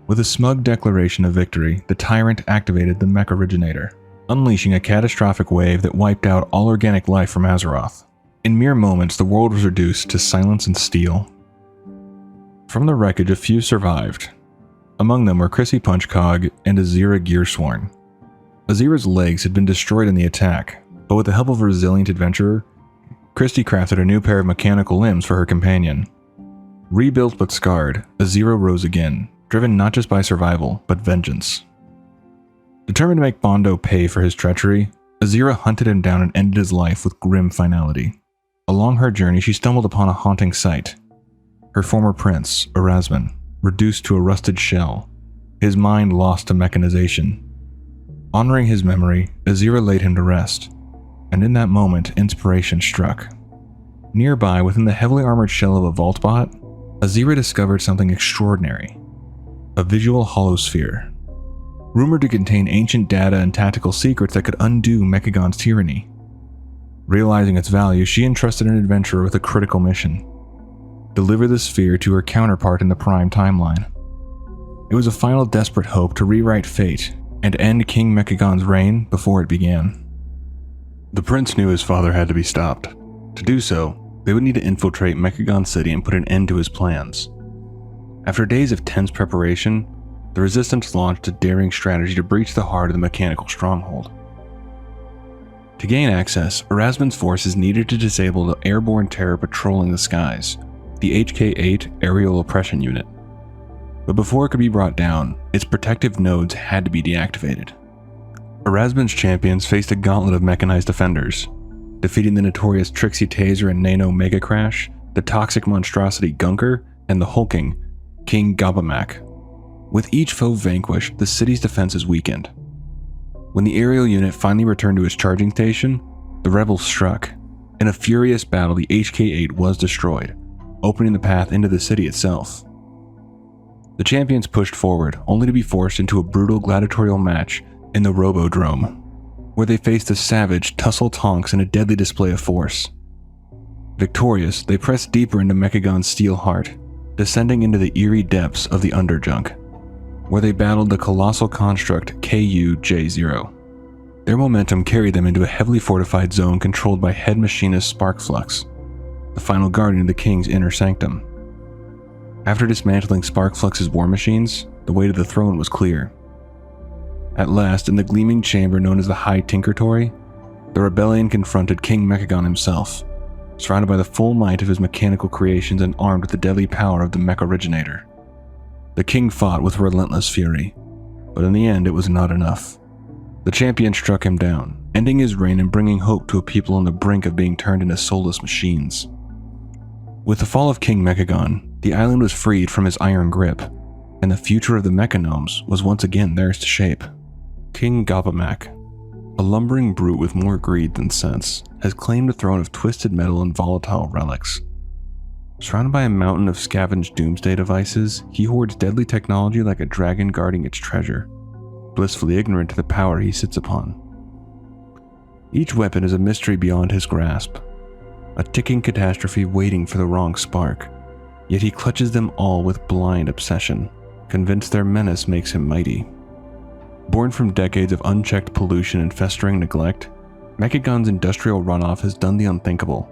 With a smug declaration of victory, the tyrant activated the Mech Originator, unleashing a catastrophic wave that wiped out all organic life from Azeroth. In mere moments, the world was reduced to silence and steel. From the wreckage, a few survived. Among them were Chrissy Punchcog and Azira Gearsworn. Azira's legs had been destroyed in the attack, but with the help of a resilient adventurer, Christy crafted a new pair of mechanical limbs for her companion. Rebuilt but scarred, Azira rose again, driven not just by survival, but vengeance. Determined to make Bondo pay for his treachery, Azira hunted him down and ended his life with grim finality. Along her journey, she stumbled upon a haunting sight. Her former prince, Erasmus, reduced to a rusted shell, his mind lost to mechanization. Honoring his memory, Azira laid him to rest, and in that moment, inspiration struck. Nearby, within the heavily armored shell of a vault-bot, Azira discovered something extraordinary: a visual holosphere. Rumored to contain ancient data and tactical secrets that could undo Mechagon's tyranny. Realizing its value, she entrusted an adventurer with a critical mission: deliver the sphere to her counterpart in the Prime timeline. It was a final desperate hope to rewrite fate and end King Mechagon's reign before it began. The prince knew his father had to be stopped. To do so, they would need to infiltrate Mechagon City and put an end to his plans. After days of tense preparation, the Resistance launched a daring strategy to breach the heart of the mechanical stronghold. To gain access, Erasmus's forces needed to disable the airborne terror patrolling the skies, the HK-8 Aerial Oppression Unit. But before it could be brought down, its protective nodes had to be deactivated. Erasmus's champions faced a gauntlet of mechanized defenders, defeating the notorious Trixie Taser and Nano Mega Crash, the toxic monstrosity Gunker, and the hulking King Gabamak. With each foe vanquished, the city's defenses weakened. When the aerial unit finally returned to its charging station, the rebels struck. In a furious battle, the HK-8 was destroyed, opening the path into the city itself. The champions pushed forward, only to be forced into a brutal gladiatorial match in the Robodrome, where they faced a savage tussle tonks and a deadly display of force. Victorious, they pressed deeper into Mechagon's steel heart, descending into the eerie depths of the Underjunk, where they battled the colossal construct KU-J0. Their momentum carried them into a heavily fortified zone controlled by head machinist Sparkflux, the final guardian of the king's inner sanctum. After dismantling Sparkflux's war machines, the way to the throne was clear. At last, in the gleaming chamber known as the High Tinkertory, the rebellion confronted King Mechagon himself, surrounded by the full might of his mechanical creations and armed with the deadly power of the Mech Originator. The king fought with relentless fury, but in the end it was not enough. The champion struck him down, ending his reign and bringing hope to a people on the brink of being turned into soulless machines. With the fall of King Mechagon, the island was freed from his iron grip, and the future of the Mechanomes was once again theirs to shape. King Gabamak, a lumbering brute with more greed than sense, has claimed a throne of twisted metal and volatile relics. Surrounded by a mountain of scavenged doomsday devices, he hoards deadly technology like a dragon guarding its treasure, blissfully ignorant to the power he sits upon. Each weapon is a mystery beyond his grasp, a ticking catastrophe waiting for the wrong spark, yet he clutches them all with blind obsession, convinced their menace makes him mighty. Born from decades of unchecked pollution and festering neglect, Mechagon's industrial runoff has done the unthinkable.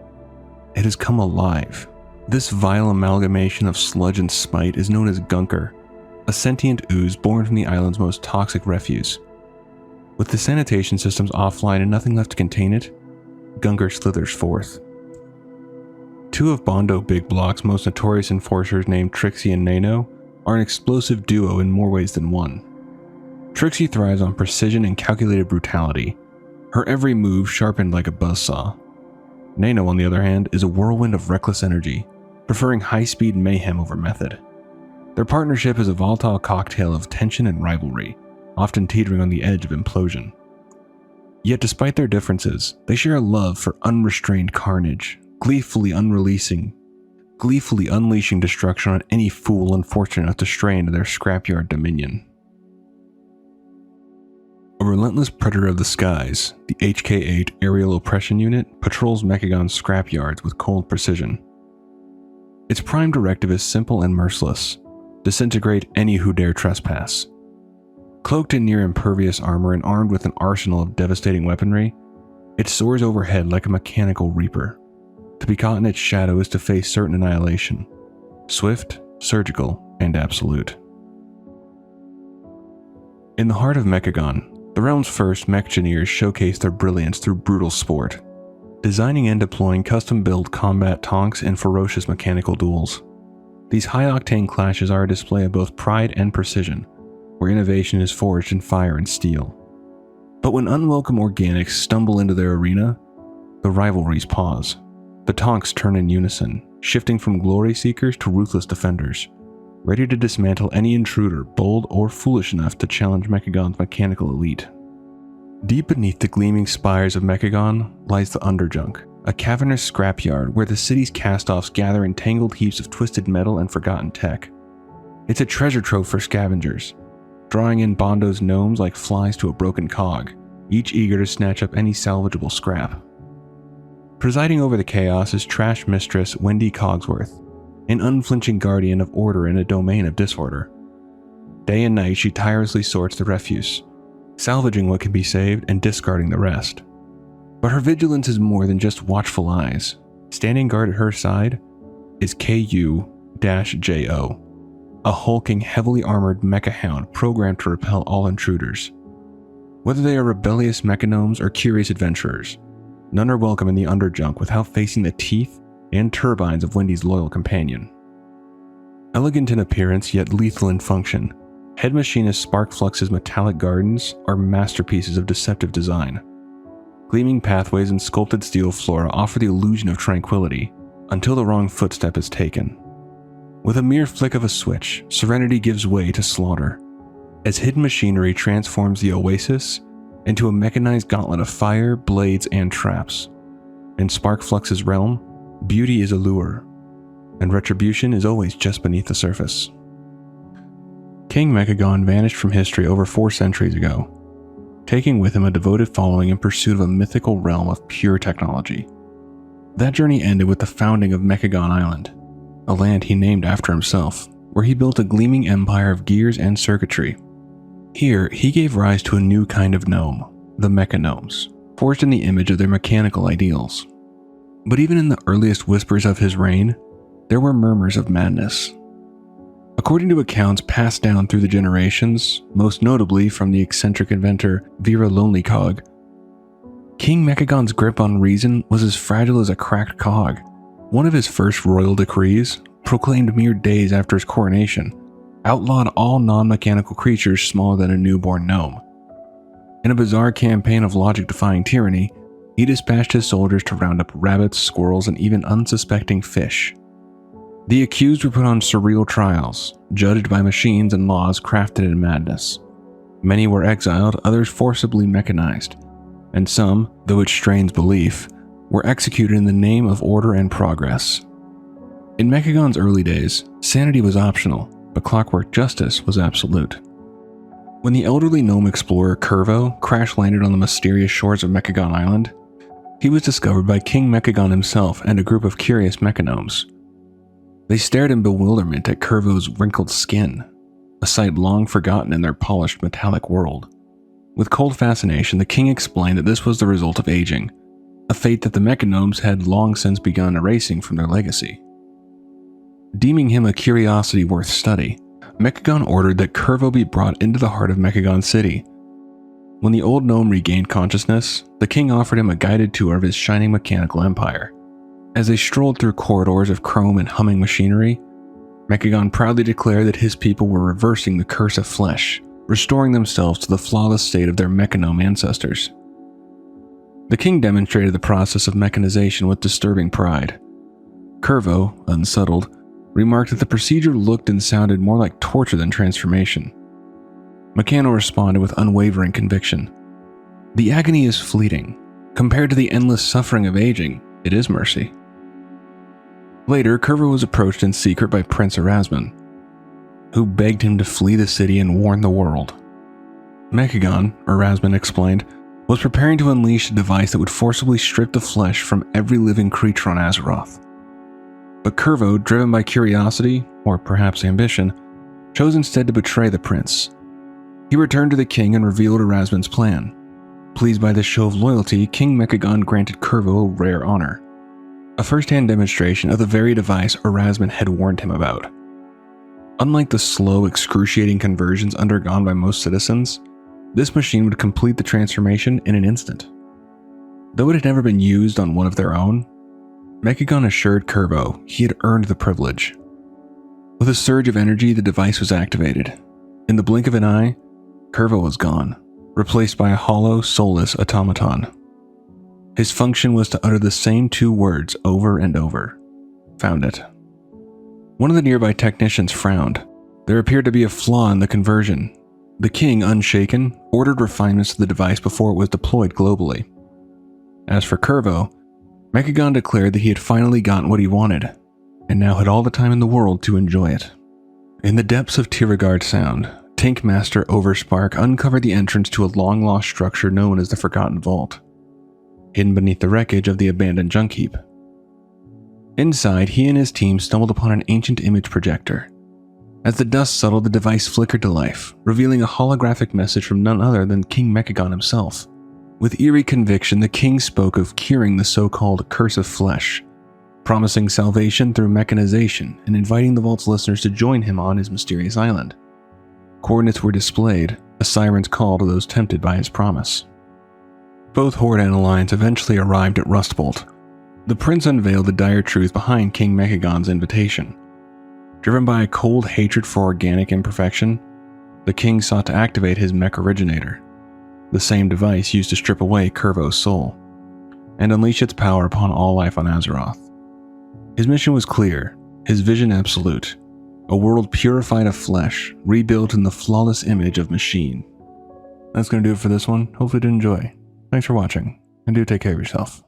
It has come alive. This vile amalgamation of sludge and spite is known as Gunker, a sentient ooze born from the island's most toxic refuse. With the sanitation systems offline and nothing left to contain it, Gunker slithers forth. Two of Bondo Big Block's most notorious enforcers named Trixie and Nano are an explosive duo in more ways than one. Trixie thrives on precision and calculated brutality, her every move sharpened like a buzzsaw. Nano, on the other hand, is a whirlwind of reckless energy, preferring high-speed mayhem over method. Their partnership is a volatile cocktail of tension and rivalry, often teetering on the edge of implosion. Yet despite their differences, they share a love for unrestrained carnage, gleefully unleashing destruction on any fool unfortunate enough to stray into their scrapyard dominion. A relentless predator of the skies, the HK-8 Aerial Oppression Unit patrols Mechagon's scrapyards with cold precision. Its prime directive is simple and merciless: disintegrate any who dare trespass. Cloaked in near impervious armor and armed with an arsenal of devastating weaponry, it soars overhead like a mechanical reaper. To be caught in its shadow is to face certain annihilation. Swift, surgical, and absolute. In the heart of Mechagon, the realm's first mechgineers showcase their brilliance through brutal sport, designing and deploying custom-built combat tonks and ferocious mechanical duels. These high-octane clashes are a display of both pride and precision, where innovation is forged in fire and steel. But when unwelcome organics stumble into their arena, the rivalries pause. The tonks turn in unison, shifting from glory seekers to ruthless defenders, ready to dismantle any intruder bold or foolish enough to challenge Mechagon's mechanical elite. Deep beneath the gleaming spires of Mechagon lies the Underjunk, a cavernous scrapyard where the city's cast-offs gather in tangled heaps of twisted metal and forgotten tech. It's a treasure trove for scavengers, drawing in Bondo's gnomes like flies to a broken cog, each eager to snatch up any salvageable scrap. Presiding over the chaos is trash mistress Wendy Cogsworth, an unflinching guardian of order in a domain of disorder. Day and night she tirelessly sorts the refuse, salvaging what can be saved and discarding the rest. But her vigilance is more than just watchful eyes. Standing guard at her side is KU-JO, a hulking, heavily armored mecha hound programmed to repel all intruders. Whether they are rebellious mechagnomes or curious adventurers, none are welcome in the Underjunk without facing the teeth and turbines of Wendy's loyal companion. Elegant in appearance yet lethal in function, Head Machinist Sparkflux's metallic gardens are masterpieces of deceptive design. Gleaming pathways and sculpted steel flora offer the illusion of tranquility until the wrong footstep is taken. With a mere flick of a switch, serenity gives way to slaughter, as hidden machinery transforms the oasis into a mechanized gauntlet of fire, blades, and traps. In Sparkflux's realm, beauty is a lure, and retribution is always just beneath the surface. King Mechagon vanished from history over 4 centuries ago, taking with him a devoted following in pursuit of a mythical realm of pure technology. That journey ended with the founding of Mechagon Island, a land he named after himself, where he built a gleaming empire of gears and circuitry. Here, he gave rise to a new kind of gnome, the Mechagnomes, forged in the image of their mechanical ideals. But even in the earliest whispers of his reign, there were murmurs of madness. According to accounts passed down through the generations, most notably from the eccentric inventor Vera Lonelycog, King Mechagon's grip on reason was as fragile as a cracked cog. One of his first royal decrees, proclaimed mere days after his coronation, outlawed all non-mechanical creatures smaller than a newborn gnome. In a bizarre campaign of logic-defying tyranny, he dispatched his soldiers to round up rabbits, squirrels, and even unsuspecting fish. The accused were put on surreal trials, judged by machines and laws crafted in madness. Many were exiled, others forcibly mechanized, and some, though it strains belief, were executed in the name of order and progress. In Mechagon's early days, sanity was optional, but clockwork justice was absolute. When the elderly gnome explorer Curvo crash-landed on the mysterious shores of Mechagon Island, he was discovered by King Mechagon himself and a group of curious mechagnomes. They stared in bewilderment at Curvo's wrinkled skin, a sight long forgotten in their polished metallic world. With cold fascination, the king explained that this was the result of aging, a fate that the mechagnomes had long since begun erasing from their legacy. Deeming him a curiosity worth study, Mechagon ordered that Curvo be brought into the heart of Mechagon City. When the old gnome regained consciousness, the king offered him a guided tour of his shining mechanical empire. As they strolled through corridors of chrome and humming machinery, Mechagon proudly declared that his people were reversing the curse of flesh, restoring themselves to the flawless state of their mechagnome ancestors. The king demonstrated the process of mechanization with disturbing pride. Curvo, unsettled, remarked that the procedure looked and sounded more like torture than transformation. Meccano responded with unwavering conviction. The agony is fleeting. Compared to the endless suffering of aging, it is mercy. Later, Curvo was approached in secret by Prince Erasmus, who begged him to flee the city and warn the world. Mechagon, Erasmus explained, was preparing to unleash a device that would forcibly strip the flesh from every living creature on Azeroth. But Curvo, driven by curiosity, or perhaps ambition, chose instead to betray the prince. He returned to the king and revealed Erasmus' plan. Pleased by this show of loyalty, King Mechagon granted Curvo a rare honor, a first-hand demonstration of the very device Erasmus had warned him about. Unlike the slow, excruciating conversions undergone by most citizens, this machine would complete the transformation in an instant. Though it had never been used on one of their own, Mechagon assured Curvo he had earned the privilege. With a surge of energy, the device was activated. In the blink of an eye, Curvo was gone, replaced by a hollow, soulless automaton. His function was to utter the same two words over and over. Found it. One of the nearby technicians frowned. There appeared to be a flaw in the conversion. The king, unshaken, ordered refinements to the device before it was deployed globally. As for Curvo, Mechagon declared that he had finally gotten what he wanted, and now had all the time in the world to enjoy it. In the depths of Tiragarde Sound, Tank Master Overspark uncovered the entrance to a long-lost structure known as the Forgotten Vault, hidden beneath the wreckage of the abandoned junk heap. Inside, he and his team stumbled upon an ancient image projector. As the dust settled, the device flickered to life, revealing a holographic message from none other than King Mechagon himself. With eerie conviction, the king spoke of curing the so-called curse of flesh, promising salvation through mechanization and inviting the Vault's listeners to join him on his mysterious island. Coordinates were displayed, a siren's call to those tempted by his promise. Both Horde and Alliance eventually arrived at Rustbolt. The prince unveiled the dire truth behind King Mechagon's invitation. Driven by a cold hatred for organic imperfection, the king sought to activate his mech originator, the same device used to strip away Curvo's soul, and unleash its power upon all life on Azeroth. His mission was clear, his vision absolute, a world purified of flesh, rebuilt in the flawless image of machine. That's going to do it for this one. Hopefully you did enjoy. Thanks for watching, and do take care of yourself.